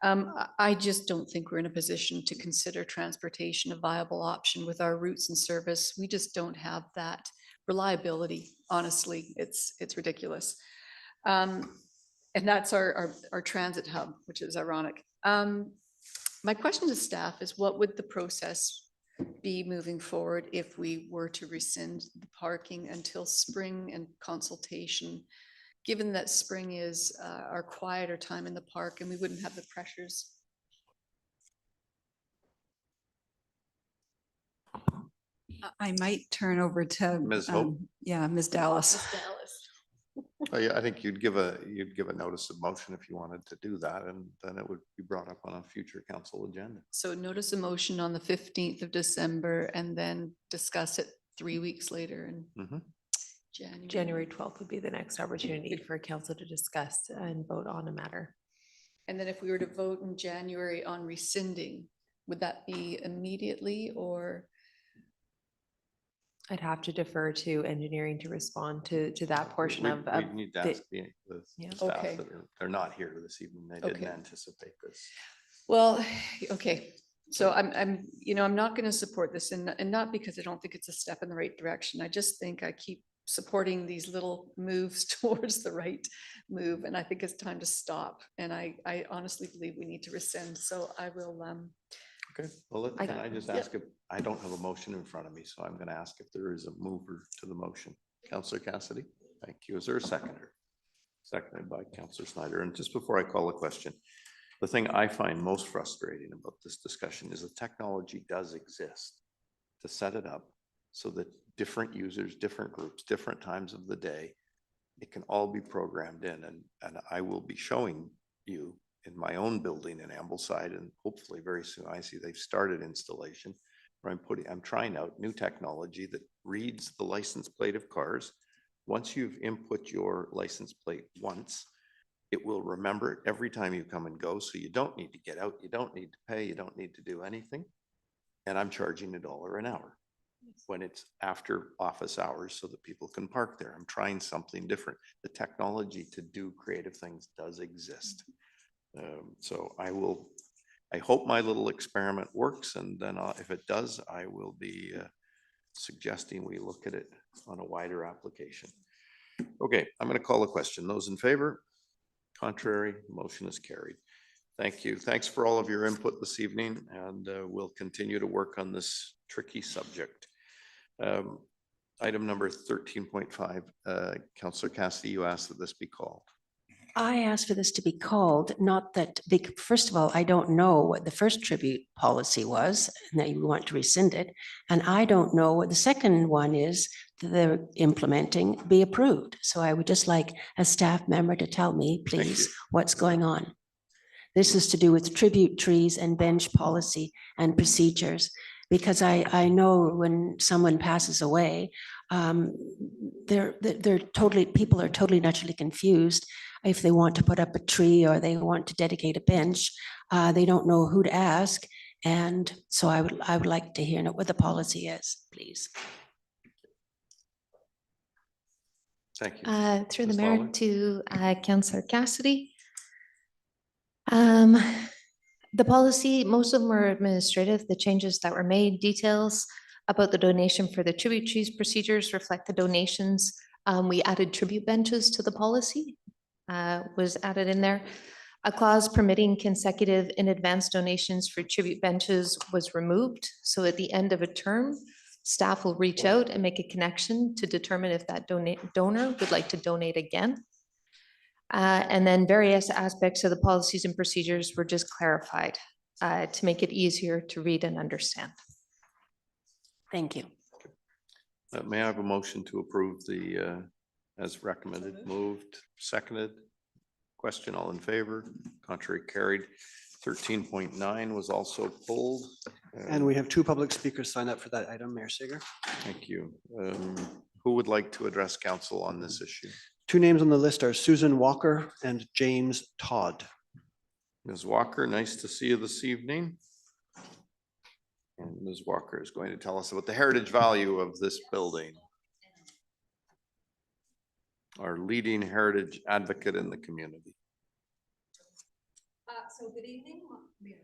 I just don't think we're in a position to consider transportation a viable option with our routes and service. We just don't have that reliability. Honestly, it's ridiculous. And that's our transit hub, which is ironic. My question to staff is, what would the process be moving forward if we were to rescind the parking until spring and consultation, given that spring is our quieter time in the park and we wouldn't have the pressures? I might turn over to Ms. Hope. Yeah, Ms. Dallas. Oh, yeah, I think you'd give a notice of motion if you wanted to do that, and then it would be brought up on a future council agenda. So notice a motion on the 15th of December and then discuss it 3 weeks later in January. January 12th would be the next opportunity for council to discuss and vote on a matter. And then if we were to vote in January on rescinding, would that be immediately or? I'd have to defer to engineering to respond to that portion of. We need to ask the Yeah. staff Okay. that they're not here this evening. They didn't Okay. anticipate this. Well, okay, so I'm not going to support this and not because I don't think it's a step in the right direction. I just think I keep supporting these little moves towards the right move. And I think it's time to stop. And I honestly believe we need to rescind. So I will, Okay, well, can I just ask if, I don't have a motion in front of me, so I'm going to ask if there is a mover to the motion. Councillor Cassidy, thank you. Is there a seconder? Seconded by Councillor Snyder. And just before I call a question, the thing I find most frustrating about this discussion is the technology does exist to set it up so that different users, different groups, different times of the day, it can all be programmed in. And I will be showing you in my own building in Ambleside, and hopefully very soon I see they've started installation where I'm trying out new technology that reads the license plate of cars. Once you've input your license plate once, it will remember it every time you come and go. So you don't need to get out, you don't need to pay, you don't need to do anything. And I'm charging $1 an hour when it's after office hours so that people can park there. I'm trying something different. The technology to do creative things does exist. So I hope my little experiment works, and then if it does, I will be suggesting we look at it on a wider application. Okay, I'm going to call a question. Those in favor? Contrary, motion is carried. Thank you. Thanks for all of your input this evening, and we'll continue to work on this tricky subject. Item number 13.5, Councillor Cassidy, you asked that this be called. I asked for this to be called, not that, first of all, I don't know what the first tribute policy was, and that you want to rescind it. And I don't know what the second one is that they're implementing be approved. So I would just like a staff member to tell me, please, what's going on. This is to do with tribute trees and bench policy and procedures. Because I know when someone passes away, people are totally naturally confused. If they want to put up a tree or they want to dedicate a bench, they don't know who to ask. And so I would like to hear what the policy is, please. Thank you. Through the Ms. mayor Lawler? to Councillor Cassidy. The policy, most of them are administrative. The changes that were made, details about the donation for the tribute trees procedures reflect the donations. We added tribute benches to the policy, was added in there. A clause permitting consecutive in advance donations for tribute benches was removed. So at the end of a term, staff will reach out and make a connection to determine if that donor would like to donate again. And then various aspects of the policies and procedures were just clarified to make it easier to read and understand. Thank you. May I have a motion to approve the, as recommended, moved, seconded? Question, all in favor? Contrary carried. 13.9 was also pulled. And we have two public speakers signed up for that item, Mayor Sager. Thank you. Who would like to address council on this issue? Two names on the list are Susan Walker and James Todd. Ms. Walker, nice to see you this evening. And Ms. Walker is going to tell us about the heritage value of this building. Our leading heritage advocate in the community. So good evening, Mayor.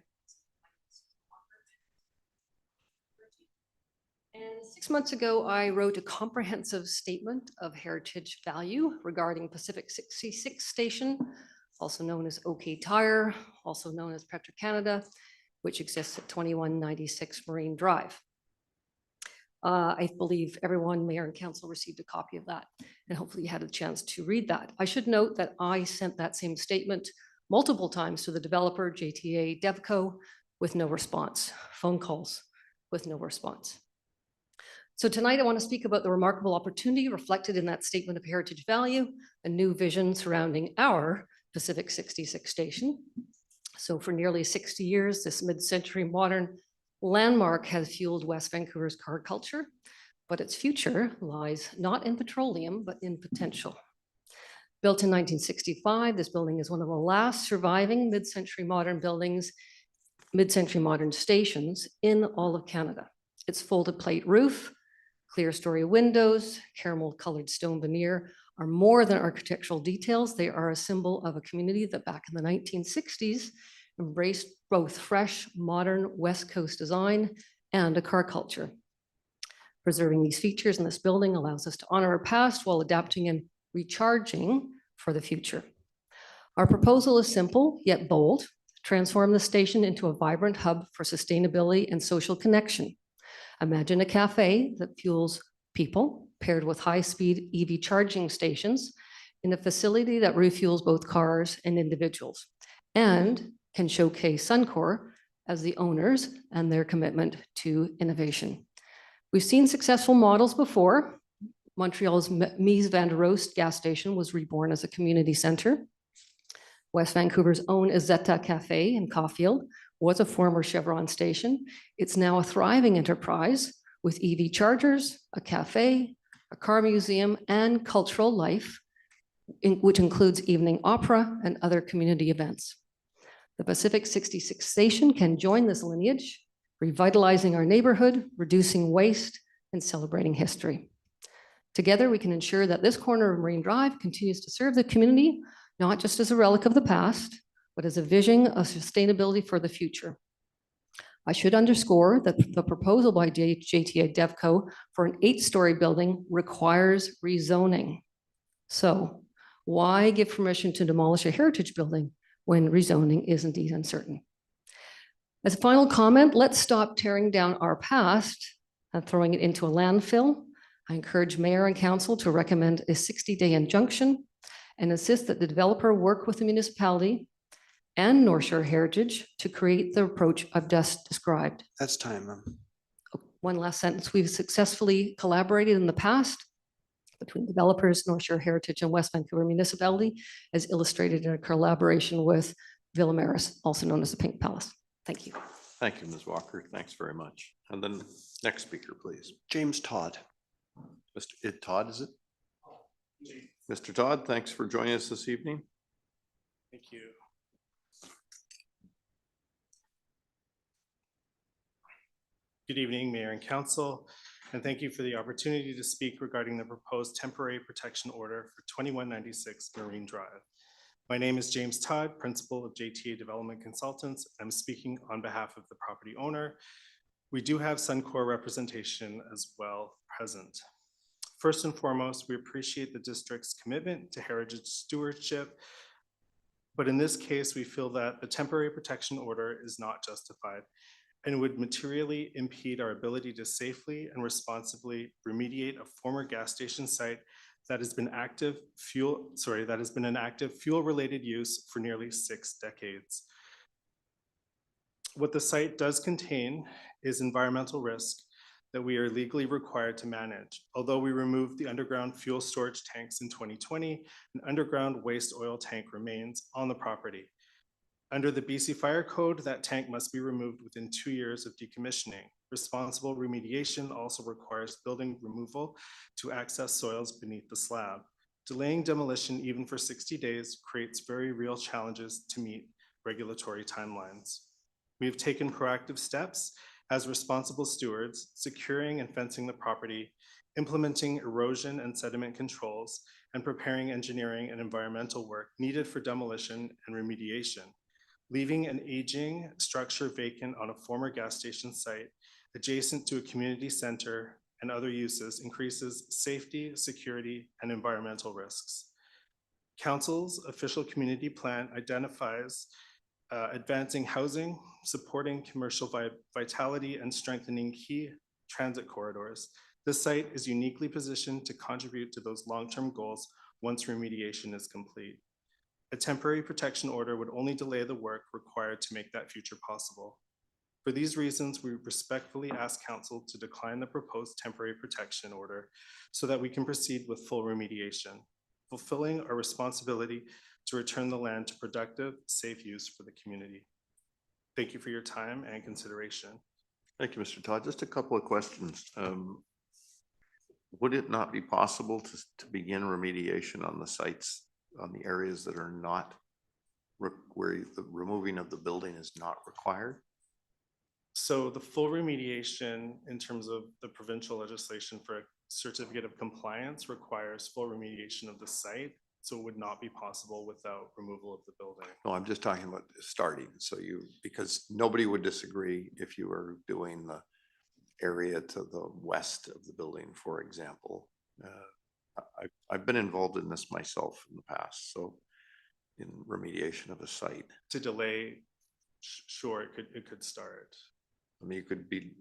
And 6 months ago, I wrote a comprehensive statement of heritage value regarding Pacific 66 Station, also known as OK Tire, also known as Petro-Canada, which exists at 2196 Marine Drive. I believe everyone, mayor and council, received a copy of that, and hopefully you had a chance to read that. I should note that I sent that same statement multiple times to the developer, JTA Devco, with no response, phone calls with no response. So tonight I want to speak about the remarkable opportunity reflected in that statement of heritage value, a new vision surrounding our Pacific 66 Station. So for nearly 60 years, this mid-century modern landmark has fueled West Vancouver's car culture, but its future lies not in petroleum, but in potential. Built in 1965, this building is one of the last surviving mid-century modern buildings, mid-century modern stations in all of Canada. Its folded plate roof, clear story windows, caramel colored stone veneer are more than architectural details. They are a symbol of a community that back in the 1960s embraced both fresh, modern West Coast design and a car culture. Preserving these features in this building allows us to honor our past while adapting and recharging for the future. Our proposal is simple yet bold: transform the station into a vibrant hub for sustainability and social connection. Imagine a cafe that fuels people paired with high-speed EV charging stations in a facility that refuels both cars and individuals, and can showcase Suncor as the owners and their commitment to innovation. We've seen successful models before. Montreal's Mies van der Rohe gas station was reborn as a community center. West Vancouver's own Izetta Cafe in Caulfield was a former Chevron station. It's now a thriving enterprise with EV chargers, a cafe, a car museum, and cultural life, which includes evening opera and other community events. The Pacific 66 Station can join this lineage, revitalizing our neighborhood, reducing waste, and celebrating history. Together, we can ensure that this corner of Marine Drive continues to serve the community, not just as a relic of the past, but as a vision of sustainability for the future. I should underscore that the proposal by JTA Devco for an 8-story building requires rezoning. So why give permission to demolish a heritage building when rezoning is indeed uncertain. As a final comment, let's stop tearing down our past and throwing it into a landfill. I encourage mayor and council to recommend a 60-day injunction and insist that the developer work with the municipality and North Shore Heritage to create the approach I've just described. That's time. One last sentence. We've successfully collaborated in the past between developers, North Shore Heritage and West Vancouver Municipality, as illustrated in a collaboration with Villa Maris, also known as the Pink Palace. Thank you. Thank you, Ms. Walker. Thanks very much. And then next speaker, please. James Todd. Mr. Todd, is it? Mr. Todd, thanks for joining us this evening. Thank you. Good evening, Mayor and Council, and thank you for the opportunity to speak regarding the proposed temporary protection order for 2196 Marine Drive. My name is James Todd, Principal of JTA Development Consultants. I'm speaking on behalf of the property owner. We do have Suncor representation as well present. First and foremost, we appreciate the district's commitment to heritage stewardship, but in this case, we feel that the temporary protection order is not justified and would materially impede our ability to safely and responsibly remediate a former gas station site that has been an active fuel-related use for nearly 6 decades. What the site does contain is environmental risk that we are legally required to manage. Although we removed the underground fuel storage tanks in 2020, an underground waste oil tank remains on the property. Under the BC Fire Code, that tank must be removed within 2 years of decommissioning. Responsible remediation also requires building removal to access soils beneath the slab. Delaying demolition even for 60 days creates very real challenges to meet regulatory timelines. We have taken proactive steps as responsible stewards, securing and fencing the property, implementing erosion and sediment controls, and preparing engineering and environmental work needed for demolition and remediation. Leaving an aging structure vacant on a former gas station site adjacent to a community center and other uses increases safety, security, and environmental risks. Council's official community plan identifies advancing housing, supporting commercial vitality, and strengthening key transit corridors. This site is uniquely positioned to contribute to those long-term goals once remediation is complete. A temporary protection order would only delay the work required to make that future possible. For these reasons, we respectfully ask Council to decline the proposed temporary protection order so that we can proceed with full remediation, fulfilling our responsibility to return the land to productive, safe use for the community. Thank you for your time and consideration. Thank you, Mr. Todd. Just a couple of questions. Would it not be possible to begin remediation on the sites, on the areas that are not, where the removing of the building is not required? So the full remediation in terms of the provincial legislation for a certificate of compliance requires full remediation of the site. So it would not be possible without removal of the building. No, I'm just talking about starting. So because nobody would disagree if you were doing the area to the west of the building, for example. I've been involved in this myself in the past, so in remediation of a site. To delay, sure, it could start. I mean,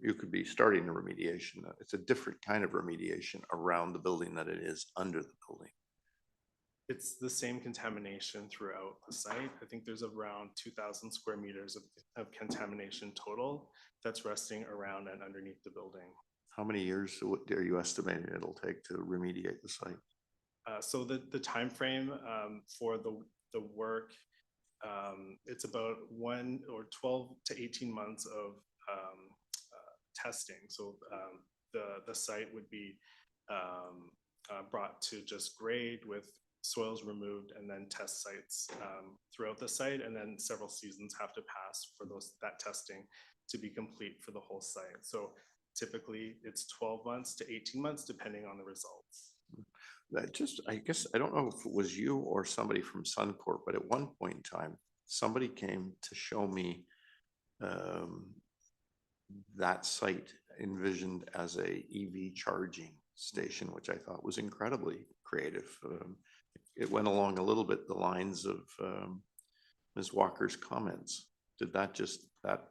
you could be starting a remediation. It's a different kind of remediation around the building than it is under the building. It's the same contamination throughout the site. I think there's around 2,000 square meters of contamination total that's resting around and underneath the building. How many years are you estimating it'll take to remediate the site? So the time frame for the work, it's about 12 to 18 months of testing. So the site would be brought to just grade with soils removed, and then test sites throughout the site, and then several seasons have to pass for that testing to be complete for the whole site. So typically it's 12 months to 18 months depending on the results. I guess, I don't know if it was you or somebody from Suncor, but at one point in time, somebody came to show me that site envisioned as a EV charging station, which I thought was incredibly creative. It went along a little bit the lines of Ms. Walker's comments. Did that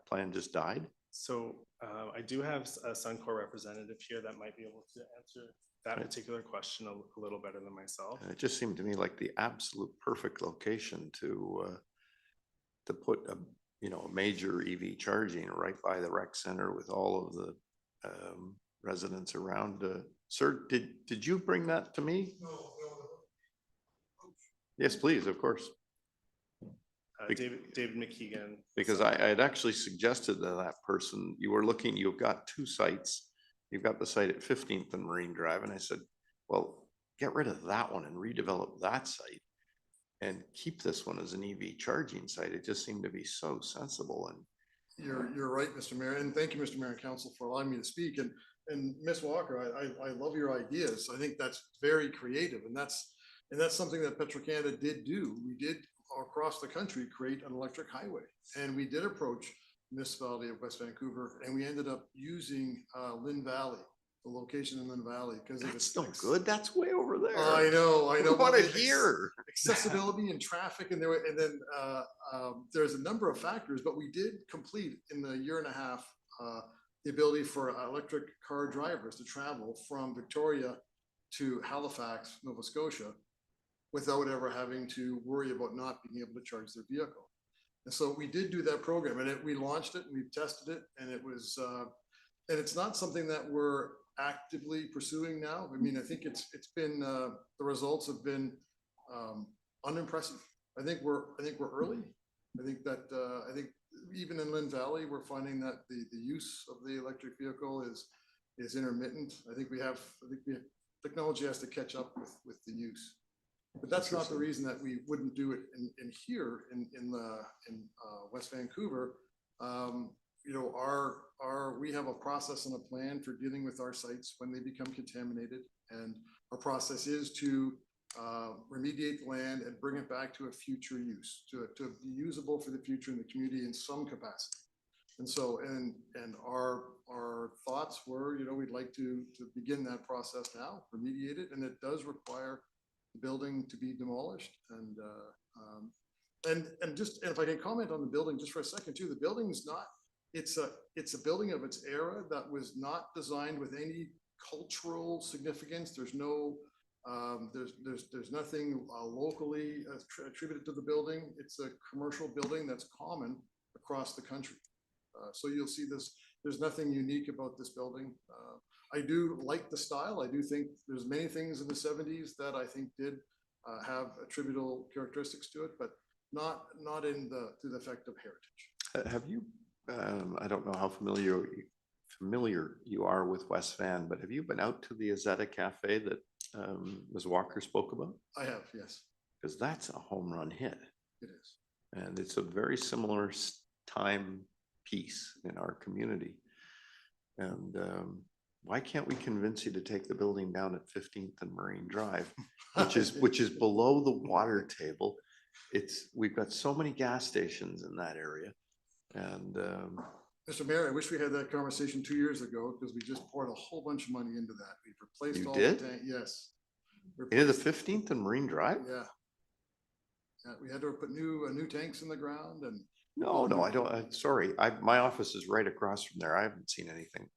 plan just died? So I do have a Suncor representative here that might be able to answer that particular question a little better than myself. It just seemed to me like the absolute perfect location to put a, a major EV charging right by the rec center with all of the residents around. Sir, did you bring that to me? No. Yes, please, of course. David McKeegan. Because I had actually suggested to that person, you've got two sites. You've got the site at 15th and Marine Drive. And I said, well, get rid of that one and redevelop that site and keep this one as an EV charging site. It just seemed to be so sensible. And You're right, Mr. Mayor, and thank you, Mr. Mayor and Council, for allowing me to speak. And Ms. Walker, I love your ideas. I think that's very creative, and that's something that Petro-Canada did do. We did across the country create an electric highway, and we did approach municipality of West Vancouver, and we ended up using Lynn Valley, the location in Lynn Valley, because it's no good. That's way over there. I know. What a year. Accessibility and traffic, and then there's a number of factors, but we did complete in the year and a half the ability for electric car drivers to travel from Victoria to Halifax, Nova Scotia, without ever having to worry about not being able to charge their vehicle. And so we did do that program, and we launched it, and we've tested it, and it was, and it's not something that we're actively pursuing now. I mean, I think it's been, the results have been unimpressive. I think we're early. I think even in Lynn Valley, we're finding that the use of the electric vehicle is intermittent. I think technology has to catch up with the use. But that's not the reason that we wouldn't do it in here in West Vancouver. We have a process and a plan for dealing with our sites when they become contaminated, and our process is to remediate the land and bring it back to a future use, to be usable for the future in the community in some capacity. And so, and our thoughts were, we'd like to begin that process now, remediate it, and it does require the building to be demolished. And if I can comment on the building just for a second too, the building is not, it's a building of its era that was not designed with any cultural significance. There's no, there's nothing locally attributed to the building. It's a commercial building that's common across the country. So you'll see this, there's nothing unique about this building. I do like the style. I do think there's many things in the 70s that I think did have attributable characteristics to it, but not to the effect of heritage. Have you, I don't know how familiar you are with West Van, but have you been out to the Azetta Cafe that Ms. Walker spoke about? I have, yes. Because that's a home run hit. It is. And it's a very similar time piece in our community. And why can't we convince you to take the building down at 15th and Marine Drive, which is below the water table? We've got so many gas stations in that area. And Mr. Mayor, I wish we had that conversation 2 years ago, because we just poured a whole bunch of money into that. We've replaced all the tanks. Yes. Into the 15th and Marine Drive? Yeah. Yeah, we had to put new tanks in the ground and. No, I don't. I'm sorry. My office is right across from there. I haven't seen anything.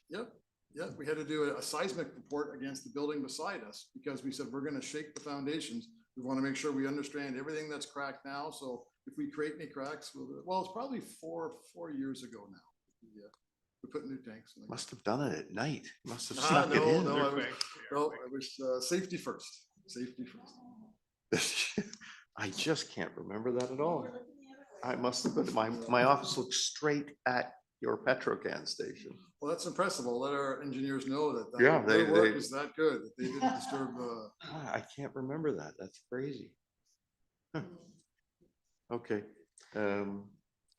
Yep. Yeah, we had to do a seismic report against the building beside us, because we said we're going to shake the foundations. We want to make sure we understand everything that's cracked now. So if we create any cracks, well, it's probably four years ago now. We put new tanks in. Must have done it at night. Must have snuck it in. I was safety first. Safety first. I just can't remember that at all. I must have been, my office looks straight at your Petrocan station. Well, that's impressive. I'll let our engineers know that their work is that good, that they didn't disturb. I can't remember that. That's crazy. Huh. Okay.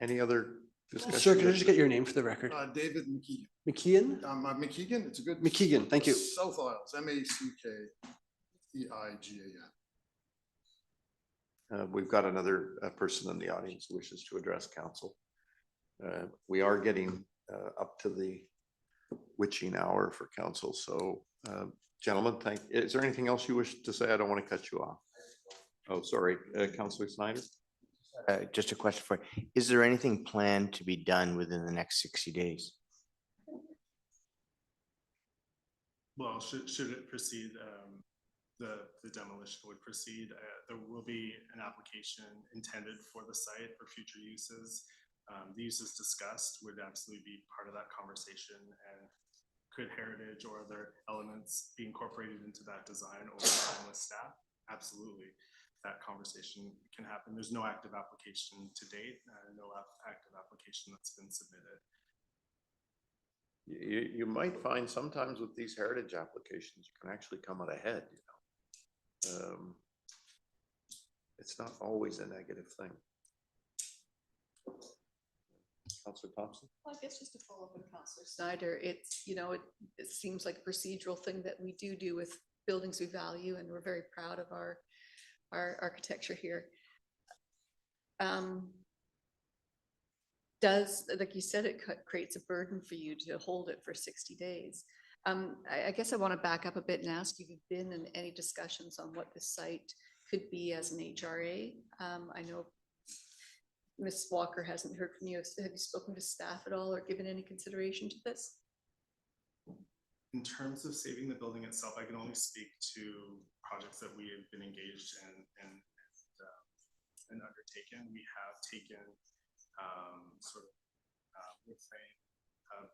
Any other discussion? Sir, can I just get your name for the record? David McKeegan. McKeon? McKeegan, it's a good. McKeegan, thank you. South Isles, MACKEIGAN. We've got another person in the audience who wishes to address council. We are getting up to the witching hour for council. So gentlemen, is there anything else you wish to say? I don't want to cut you off. Oh, sorry, Councillor Snyder. Just a question for, you. Is there anything planned to be done within the next 60 days? Well, should it proceed, the demolition would proceed. There will be an application intended for the site for future uses. The uses discussed would absolutely be part of that conversation, and could heritage or other elements be incorporated into that design over time with staff? Absolutely. That conversation can happen. There's no active application to date, no active application that's been submitted. You might find sometimes with these heritage applications, you can actually come out ahead, you know. It's not always a negative thing. Councillor Thompson? Well, I guess just to follow up on Councillor Snyder, it's, you know, it seems like a procedural thing that we do with buildings we value, and we're very proud of our architecture here. Does, like you said, it creates a burden for you to hold it for 60 days. I guess I want to back up a bit and ask you if you've been in any discussions on what the site could be as an HRA. I know Ms. Walker hasn't heard from you. Have you spoken to staff at all or given any consideration to this? In terms of saving the building itself, I can only speak to projects that we have been engaged in and undertaken. We have taken sort of wood frame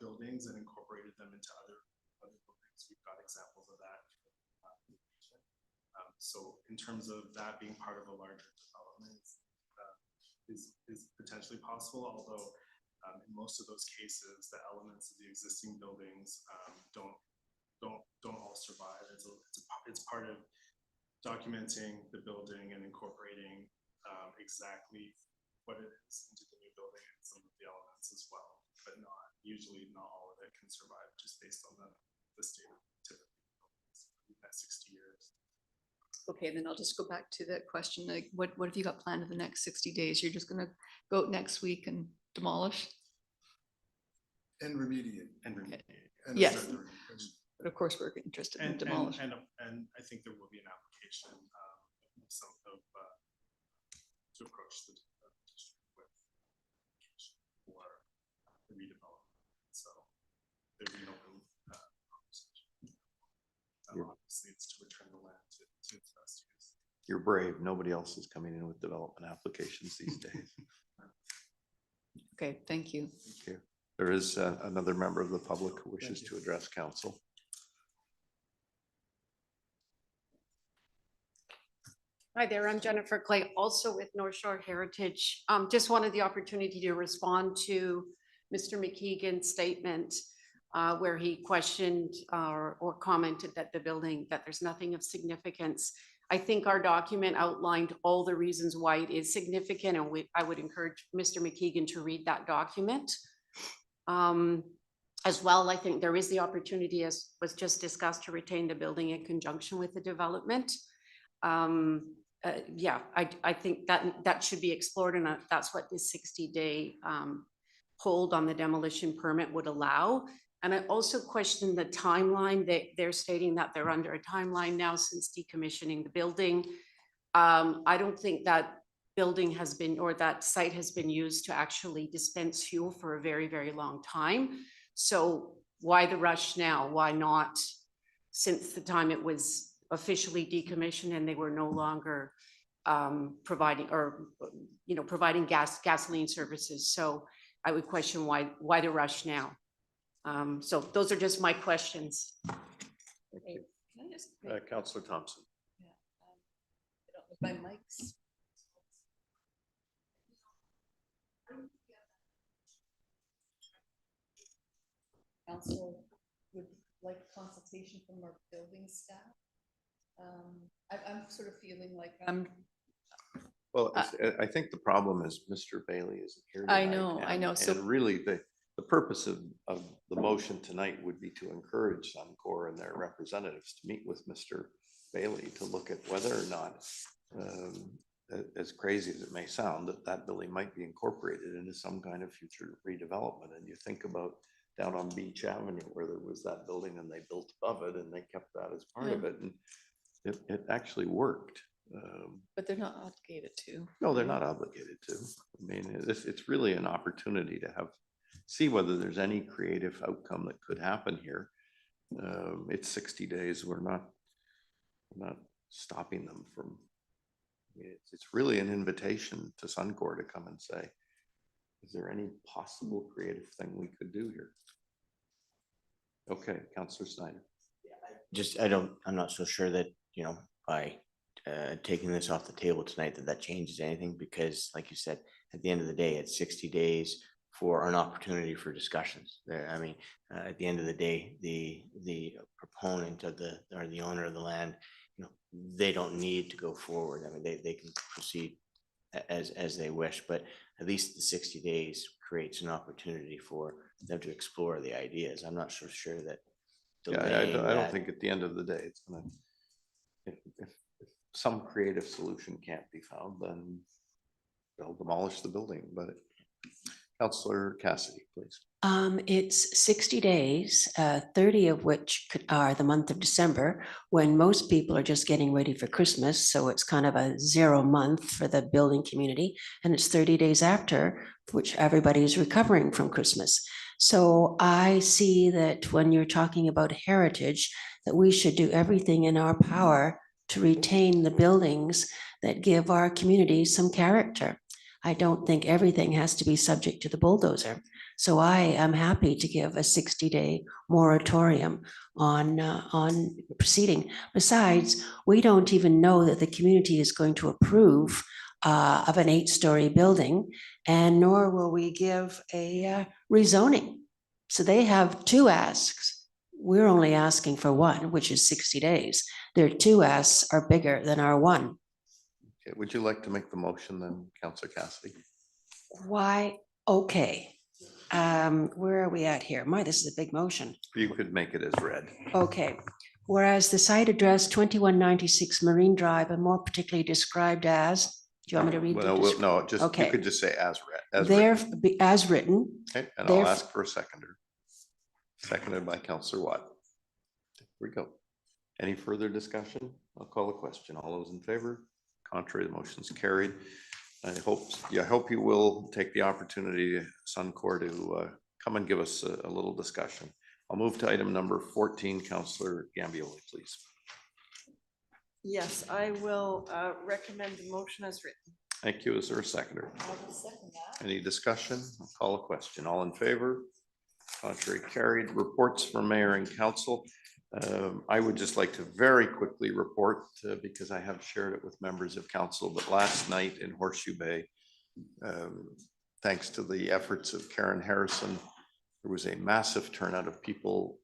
buildings and incorporated them into other buildings. We've got examples of that. So in terms of that being part of a larger development is potentially possible, although in most of those cases, the elements of the existing buildings don't all survive. It's part of documenting the building and incorporating exactly what it is into the new building and some of the elements as well, but usually not all of it can survive just based on the state of typical buildings in that 60 years. Okay, then I'll just go back to that question. Like, what have you got planned in the next 60 days? You're just gonna go out next week and demolish? And remediate. And remediate. And Yes. start the remediation. But of course, we're interested in demolish. And I think there will be an application to approach the district with for the redevelopment. So there'll be an open conversation. Obviously, it's to return the land to its best use. You're brave. Nobody else is coming in with development applications these days. Okay, thank you. Thank you. There is another member of the public who wishes to address council. Hi there, I'm Jennifer Clay, also with North Shore Heritage. Just wanted the opportunity to respond to Mr. McKeegan's statement where he questioned or commented that the building, that there's nothing of significance. I think our document outlined all the reasons why it is significant, and I would encourage Mr. McKeegan to read that document. As well, I think there is the opportunity, as was just discussed, to retain the building in conjunction with the development. Yeah, I think that should be explored, and that's what the 60-day hold on the demolition permit would allow. And I also question the timeline. They're stating that they're under a timeline now since decommissioning the building. I don't think that building has been, or that site has been used to actually dispense fuel for a very, very long time. So why the rush now? Why not since the time it was officially decommissioned and they were no longer providing, or providing gasoline services? So I would question why the rush now. So those are just my questions. Can I just Councillor Thompson. my mics? Council would like consultation from our building staff. I'm sort of feeling like Well, I think the problem is Mr. Bailey isn't here I tonight, know. and So really, the purpose of the motion tonight would be to encourage Suncor and their representatives to meet with Mr. Bailey to look at whether or not, as crazy as it may sound, that building might be incorporated into some kind of future redevelopment. And you think about down on Beach Avenue where there was that building and they built above it and they kept that as part of it. And it actually worked. But they're not obligated to. No, they're not obligated to. I mean, it's really an opportunity to see whether there's any creative outcome that could happen here. It's 60 days. We're not stopping them from, I mean, it's really an invitation to Suncor to come and say, is there any possible creative thing we could do here? Okay, Councillor Snyder. I'm not so sure that, by taking this off the table tonight, that changes anything, because like you said, at the end of the day, it's 60 days for an opportunity for discussions there. I mean, at the end of the day, the proponent of or the owner of the land, they don't need to go forward. I mean, they can proceed as they wish, but at least the 60 days creates an opportunity for them to explore the ideas. I'm not so sure that. Yeah, I don't think at the end of the day, it's gonna, if some creative solution can't be found, then they'll demolish the building, but Councillor Cassidy, please. It's 60 days, 30 of which are the month of December, when most people are just getting ready for Christmas. So it's kind of a 0 month for the building community. And it's 30 days after, which everybody is recovering from Christmas. So I see that when you're talking about heritage, that we should do everything in our power to retain the buildings that give our community some character. I don't think everything has to be subject to the bulldozer. So I am happy to give a 60-day moratorium on proceeding. Besides, we don't even know that the community is going to approve of an 8-story building, and nor will we give a rezoning. So they have 2 asks. We're only asking for 1, which is 60 days. Their 2 asks are bigger than our 1. Okay, would you like to make the motion then, Councillor Cassidy? Why? Okay. Where are we at here? This is a big motion. You could make it as read. Okay. Whereas the site address 2196 Marine Drive, and more particularly described as, do you want me to read? Well, no, just, you Okay. could just say as read. As written. Okay, and I'll ask for a seconder. Seconded by Councillor Watt. Here we go. Any further discussion? I'll call the question. All those in favor? Contrary, the motion's carried. I hope you will take the opportunity, Suncor, to come and give us a little discussion. I'll move to item number 14, Councillor Gambioli, please. Yes, I will recommend the motion as written. Thank you. Is there a seconder? I will second that. Any discussion? I'll call a question. All in favor? Contrary, carried. Reports from mayor and council. I would just like to very quickly report, because I have shared it with members of council, but last night in Horseshoe Bay, thanks to the efforts of Karen Harrison, there was a massive turnout of people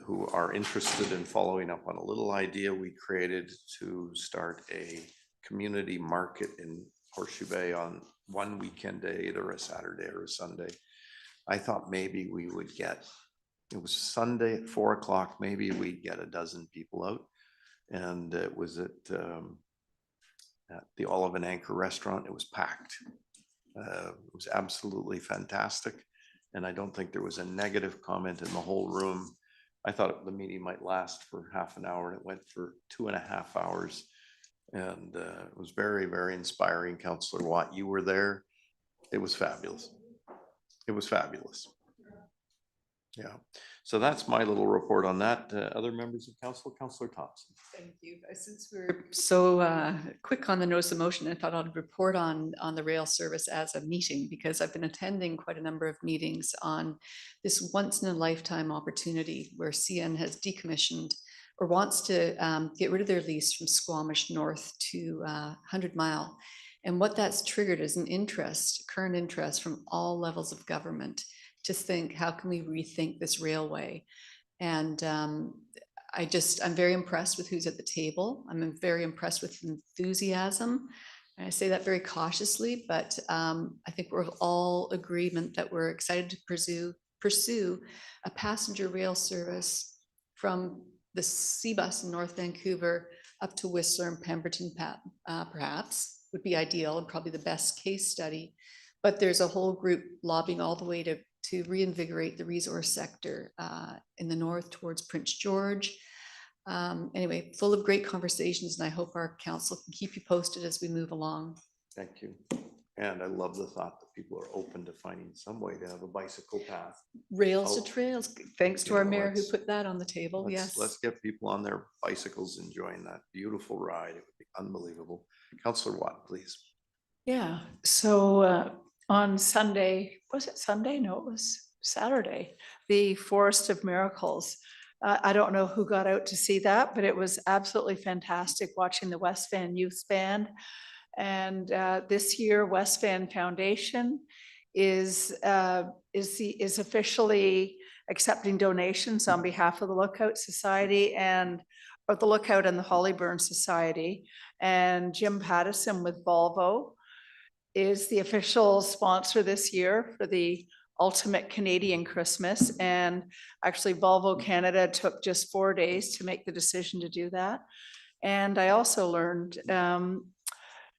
who are interested in following up on a little idea we created to start a community market in Horseshoe Bay on one weekend day, either a Saturday or a Sunday. I thought maybe we would get, it was Sunday at 4 o'clock, maybe we'd get a dozen people out. And it was at the Olive and Anchor restaurant. It was packed. It was absolutely fantastic. And I don't think there was a negative comment in the whole room. I thought the meeting might last for half an hour, and it went for 2.5 hours. And it was very, very inspiring. Councillor Watt, you were there. It was fabulous. It was fabulous. Yeah. So that's my little report on that. Other members of council, Councillor Thompson. Thank you. Since we're so quick on the notice of motion, I thought I'd report on the rail service as a meeting, because I've been attending quite a number of meetings on this once in a lifetime opportunity where CN has decommissioned or wants to get rid of their lease from Squamish North to 100 Mile. And what that's triggered is an interest, current interest from all levels of government to think, how can we rethink this railway? And I'm very impressed with who's at the table. I'm very impressed with enthusiasm. And I say that very cautiously, but I think we're all agreement that we're excited to pursue a passenger rail service from the C-Bus in North Vancouver up to Whistler and Pemberton, perhaps, would be ideal and probably the best case study. But there's a whole group lobbying all the way to reinvigorate the resource sector in the north towards Prince George. Anyway, full of great conversations, and I hope our council can keep you posted as we move along. Thank you. And I love the thought that people are open to finding some way to have a bicycle path. Rails to Oh, trails, thanks to you our know, mayor who let's- put that on the table, Let's yes. get people on their bicycles enjoying that beautiful ride. It would be unbelievable. Councillor Watt, please. Yeah, so on Sunday, was it Sunday? No, it was Saturday, the Forest of Miracles. I don't know who got out to see that, but it was absolutely fantastic watching the West Van Youth Band. And this year, West Van Foundation is officially accepting donations on behalf of the Lookout Society or the Lookout and the Hollyburn Society. And Jim Pattison with Volvo is the official sponsor this year for the Ultimate Canadian Christmas. And actually Volvo Canada took just 4 days to make the decision to do that. And I also learned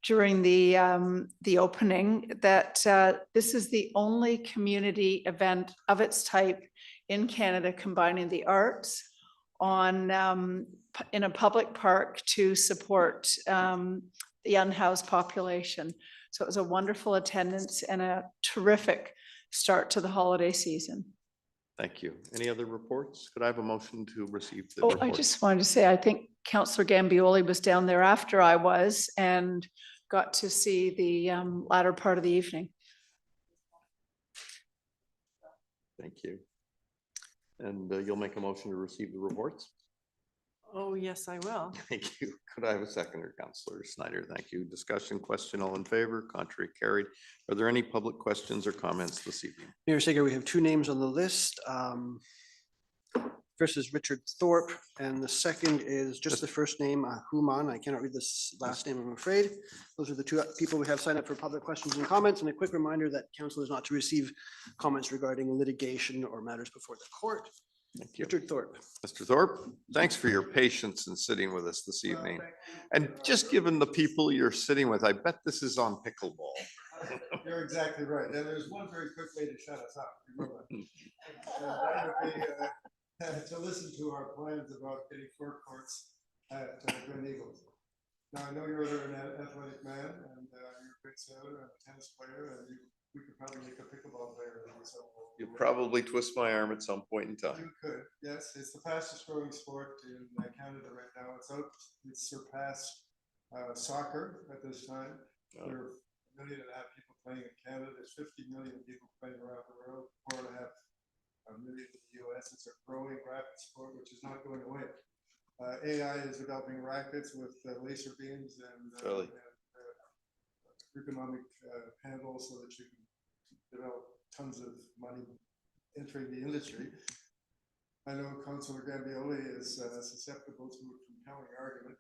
during the opening that this is the only community event of its type in Canada combining the arts on in a public park to support the unhoused population. So it was a wonderful attendance and a terrific start to the holiday season. Thank you. Any other reports? Could I have a motion to receive the Oh, report? I just wanted to say, I think Councillor Gambioli was down there after I was and got to see the latter part of the evening. Thank you. And you'll make a motion to receive the reports? Oh, yes, I will. Thank you. Could I have a seconder, Councillor Snyder? Thank you. Discussion, question, all in favor, contrary carried. Are there any public questions or comments this evening? Mayor Sager, we have two names on the list. First is Richard Thorpe, and the second is just the first name, Human. I cannot read this last name, I'm afraid. Those are the two people we have signed up for public questions and comments. And a quick reminder that council is not to receive comments regarding litigation or matters before the court. Thank you. Richard Thorpe. Mr. Thorpe, thanks for your patience in sitting with us this evening. And just given the people you're sitting with, I bet this is on pickleball. You're exactly right. And there's one very quick way to shut us up. Remember. And that would be to listen to our plans about getting 4 courts at Glen Eagles. Now, I know you're an athletic man and you're a great sailor and a tennis player, and we could probably make a pickleball player. You'll probably twist my arm at some point in time. You could, yes. It's the fastest growing sport in Canada right now. It's surpassed soccer at this time. Oh. There are 1.5 million people playing in Canada. There's 50 million people playing around the world, 4.5 million in the US. It's a growing rapid sport, which is not going away. AI is developing rackets with laser beams and ergonomic handles so that you can develop tons of money entering the industry. I know Councillor Gambioli is susceptible to a compelling argument,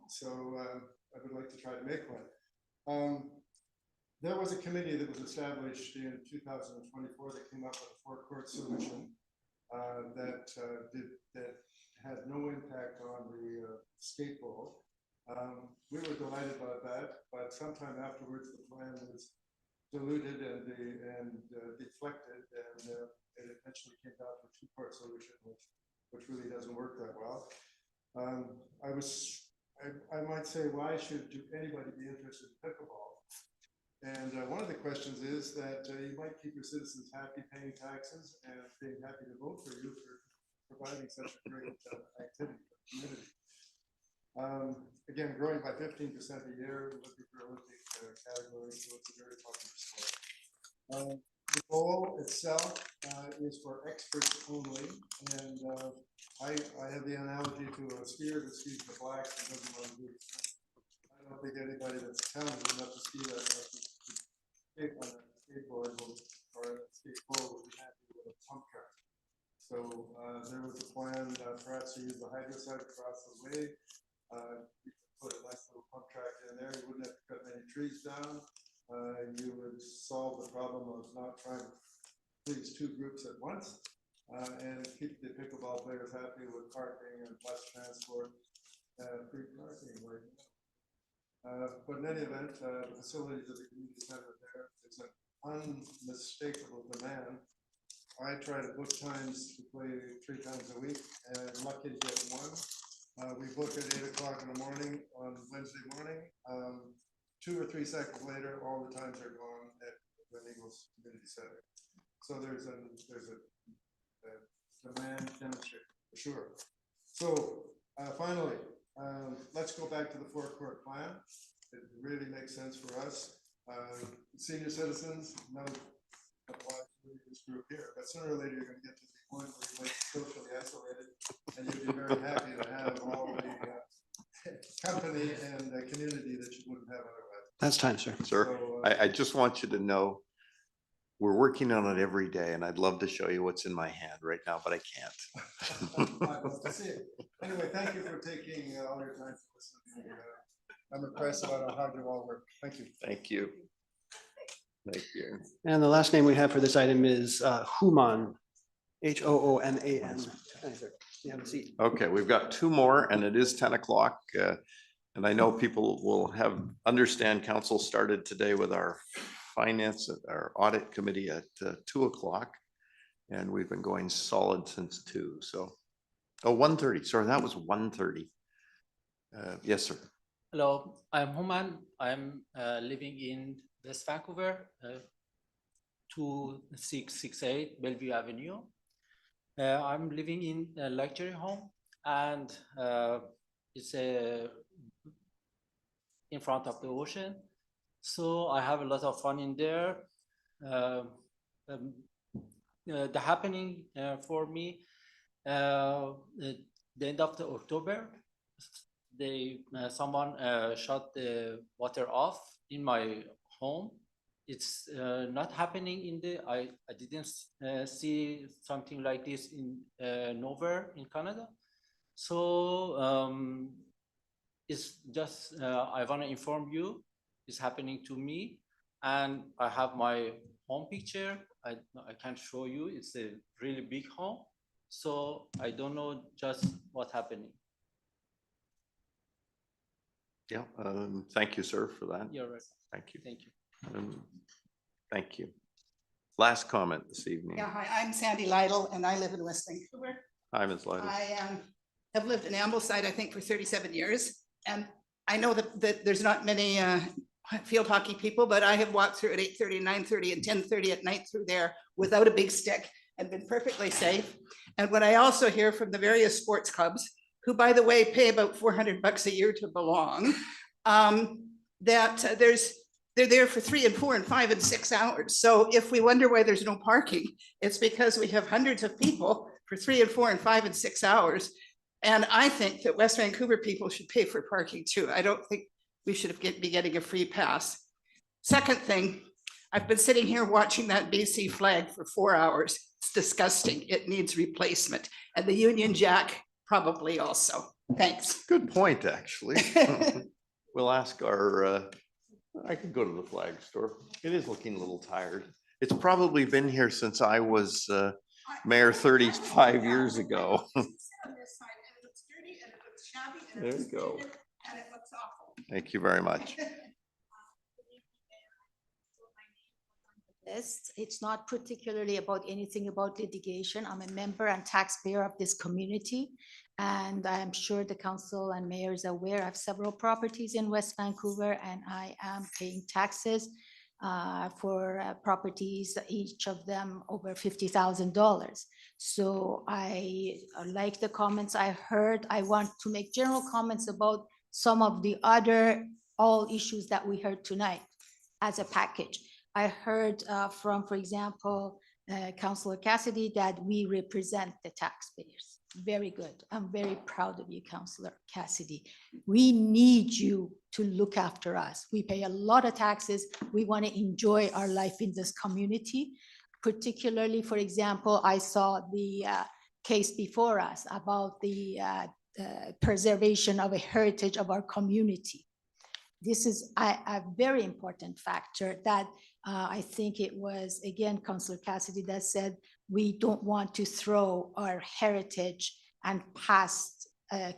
so I would like to try to make one. There was a committee that was established in 2024 that came up with a 4-court solution that had no impact on the skateball. We were delighted about that, but sometime afterwards the plan was diluted and deflected, and it eventually came down to a 2-court solution, which really doesn't work that well. I might say, why should anybody be interested in pickleball? And one of the questions is that you might keep your citizens happy paying taxes and being happy to vote for you for providing such a great activity for the community. Again, growing by 15% a year, looking for Olympic category, so it's a very popular sport. The goal itself is for experts only, and I have the analogy to a skier that skis the blacks and doesn't want to do it. I don't think anybody that's talented enough to ski that skate on a skateboard or a skateboard will be happy with a pump track. So there was a plan perhaps to use the hydroside across the way. You could put a nice little pump track in there. You wouldn't have to cut many trees down. You would solve the problem of not trying to please 2 groups at once and keep the pickleball players happy with parking and bus transport, free parking. But in any event, the facilities of the community center there is an unmistakable demand. I try to book times to play 3 times a week, and I'm lucky to get one. We booked at 8 o'clock in the morning on Wednesday morning. 2 or 3 seconds later, all the times are gone at Glen Eagles Community Center. So there's a demand demonstrated for sure. So finally, let's go back to the forecourt plan. It really makes sense for us. Senior citizens, none apply to this group here, but sooner or later you're going to get to the point where you might be socially isolated, and you'd be very happy to have all the company and community that you wouldn't have otherwise. That's time, sir. Sir, I just want you to know, we're working on it every day, and I'd love to show you what's in my hand right now, but I can't. I'd love to see it. Anyway, thank you for taking all your time to listen. I'm impressed about how hard you all work. Thank you. Thank you. Thank you. And the last name we have for this item is Hooman, Hooman. You have a seat. Okay, we've got 2 more and it is 10 o'clock. And I know people will understand council started today with our finance, our audit committee at 2 o'clock. And we've been going solid since 2. So, 1:30. Sorry, that was 1:30. Yes, sir. Hello, I'm Human. I'm living in West Vancouver, 2668 Bellevue Avenue. I'm living in a luxury home, and it's in front of the ocean. So I have a lot of fun in there. The happening for me, the end of the October, someone shut the water off in my home. It's not happening in I didn't see something like this in nowhere in Canada. So it's just I want to inform you it's happening to me, and I have my home picture. I can't show you. It's a really big home, so I don't know just what's happening. Yeah, thank you, sir, for that. You're right. Thank you. Thank you. Thank you. Last comment this evening. Yeah, hi, I'm Sandy Lytle and I live in West Vancouver. Hi, Ms. Lytle. I have lived in Ambleside, I think, for 37 years. And I know that there's not many field hockey people, but I have walked through at 8:30, 9:30 and 10:30 at night through there without a big stick and been perfectly safe. And what I also hear from the various sports clubs, who by the way, pay about $400 a year to belong, that they're there for 3 and 4 and 5 and 6 hours. So if we wonder why there's no parking, it's because we have hundreds of people for 3 and 4 and 5 and 6 hours. And I think that West Vancouver people should pay for parking too. I don't think we should be getting a free pass. Second thing, I've been sitting here watching that BC flag for 4 hours. It's disgusting. It needs replacement. And the Union Jack probably also. Thanks. Good point, actually. We'll ask our, I could go to the flag store. It is looking a little tired. It's probably been here since I was mayor 35 years ago. There you go. Thank you very much. It's not particularly about anything about litigation. I'm a member and taxpayer of this community. And I'm sure the council and mayor is aware I have several properties in West Vancouver and I am paying taxes for properties, each of them over $50,000. So I like the comments I heard. I want to make general comments about some of the other all issues that we heard tonight as a package. I heard from, for example, Councillor Cassidy that we represent the taxpayers. Very good. I'm very proud of you, Councillor Cassidy. We need you to look after us. We pay a lot of taxes. We want to enjoy our life in this community. Particularly, for example, I saw the case before us about the preservation of a heritage of our community. This is a very important factor that I think it was, again, Councillor Cassidy that said, we don't want to throw our heritage and past,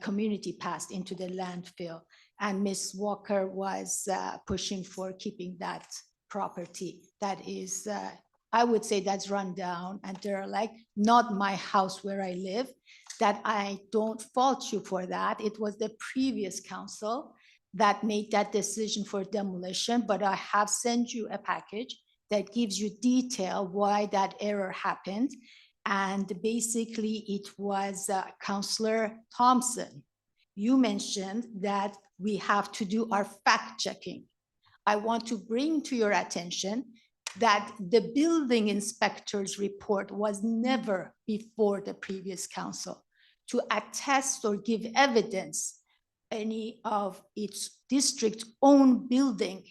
community past into the landfill. And Ms. Walker was pushing for keeping that property. That is, I would say that's run down and derelict, not my house where I live. that I don't fault you for that. It was the previous council that made that decision for demolition, but I have sent you a package that gives you detail why that error happened. And basically it was Councillor Thompson. You mentioned that we have to do our fact checking. I want to bring to your attention that the building inspector's report was never before the previous council to attest or give evidence any of its district own building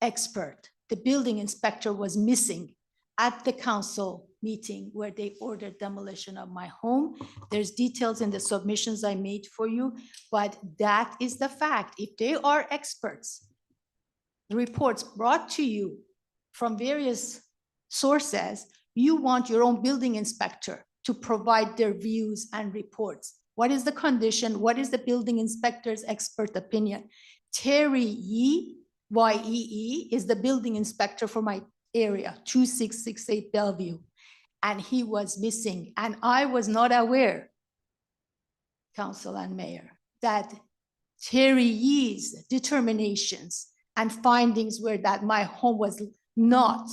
expert. The building inspector was missing at the council meeting where they ordered demolition of my home. There's details in the submissions I made for you, but that is the fact. If they are experts, the reports brought to you from various sources, you want your own building inspector to provide their views and reports. What is the condition? What is the building inspector's expert opinion? Terry Yee, Y-E-E, is the building inspector for my area, 2668 Bellevue. And he was missing. And I was not aware, council and mayor, that Terry Yee's determinations and findings were that my home was not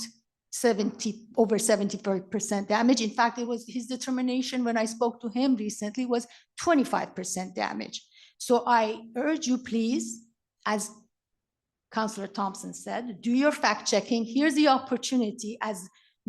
over 70% damage. In fact, it was his determination when I spoke to him recently was 25% damage. So I urge you, please, as Councillor Thompson said, do your fact checking. Here's the opportunity, as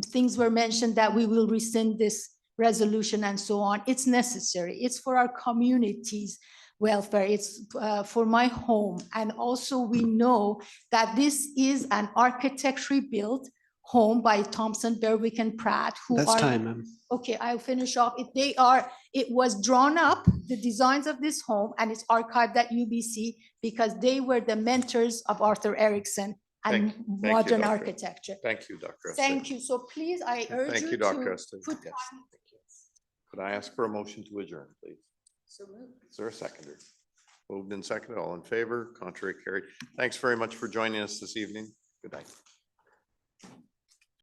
things were mentioned, that we will rescind this resolution and so on. It's necessary. It's for our community's welfare. It's for my home. And also we know that this is an architecturally built home by Thompson, Berwick and Pratt, who That's are. time, ma'am. Okay, I'll finish off. It was drawn up, the designs of this home, and it's archived at UBC because they were the mentors of Arthur Erickson and Thank you, modern Dr. architecture. Thank you, Dr. Thank you. So please, I urge Thank you you, Dr. to Estes. put. Yes. Could I ask for a motion to adjourn, please? So moved. Is there a seconder? Moved and seconded, all in favor, contrary carried. Thanks very much for joining us this evening. Good night.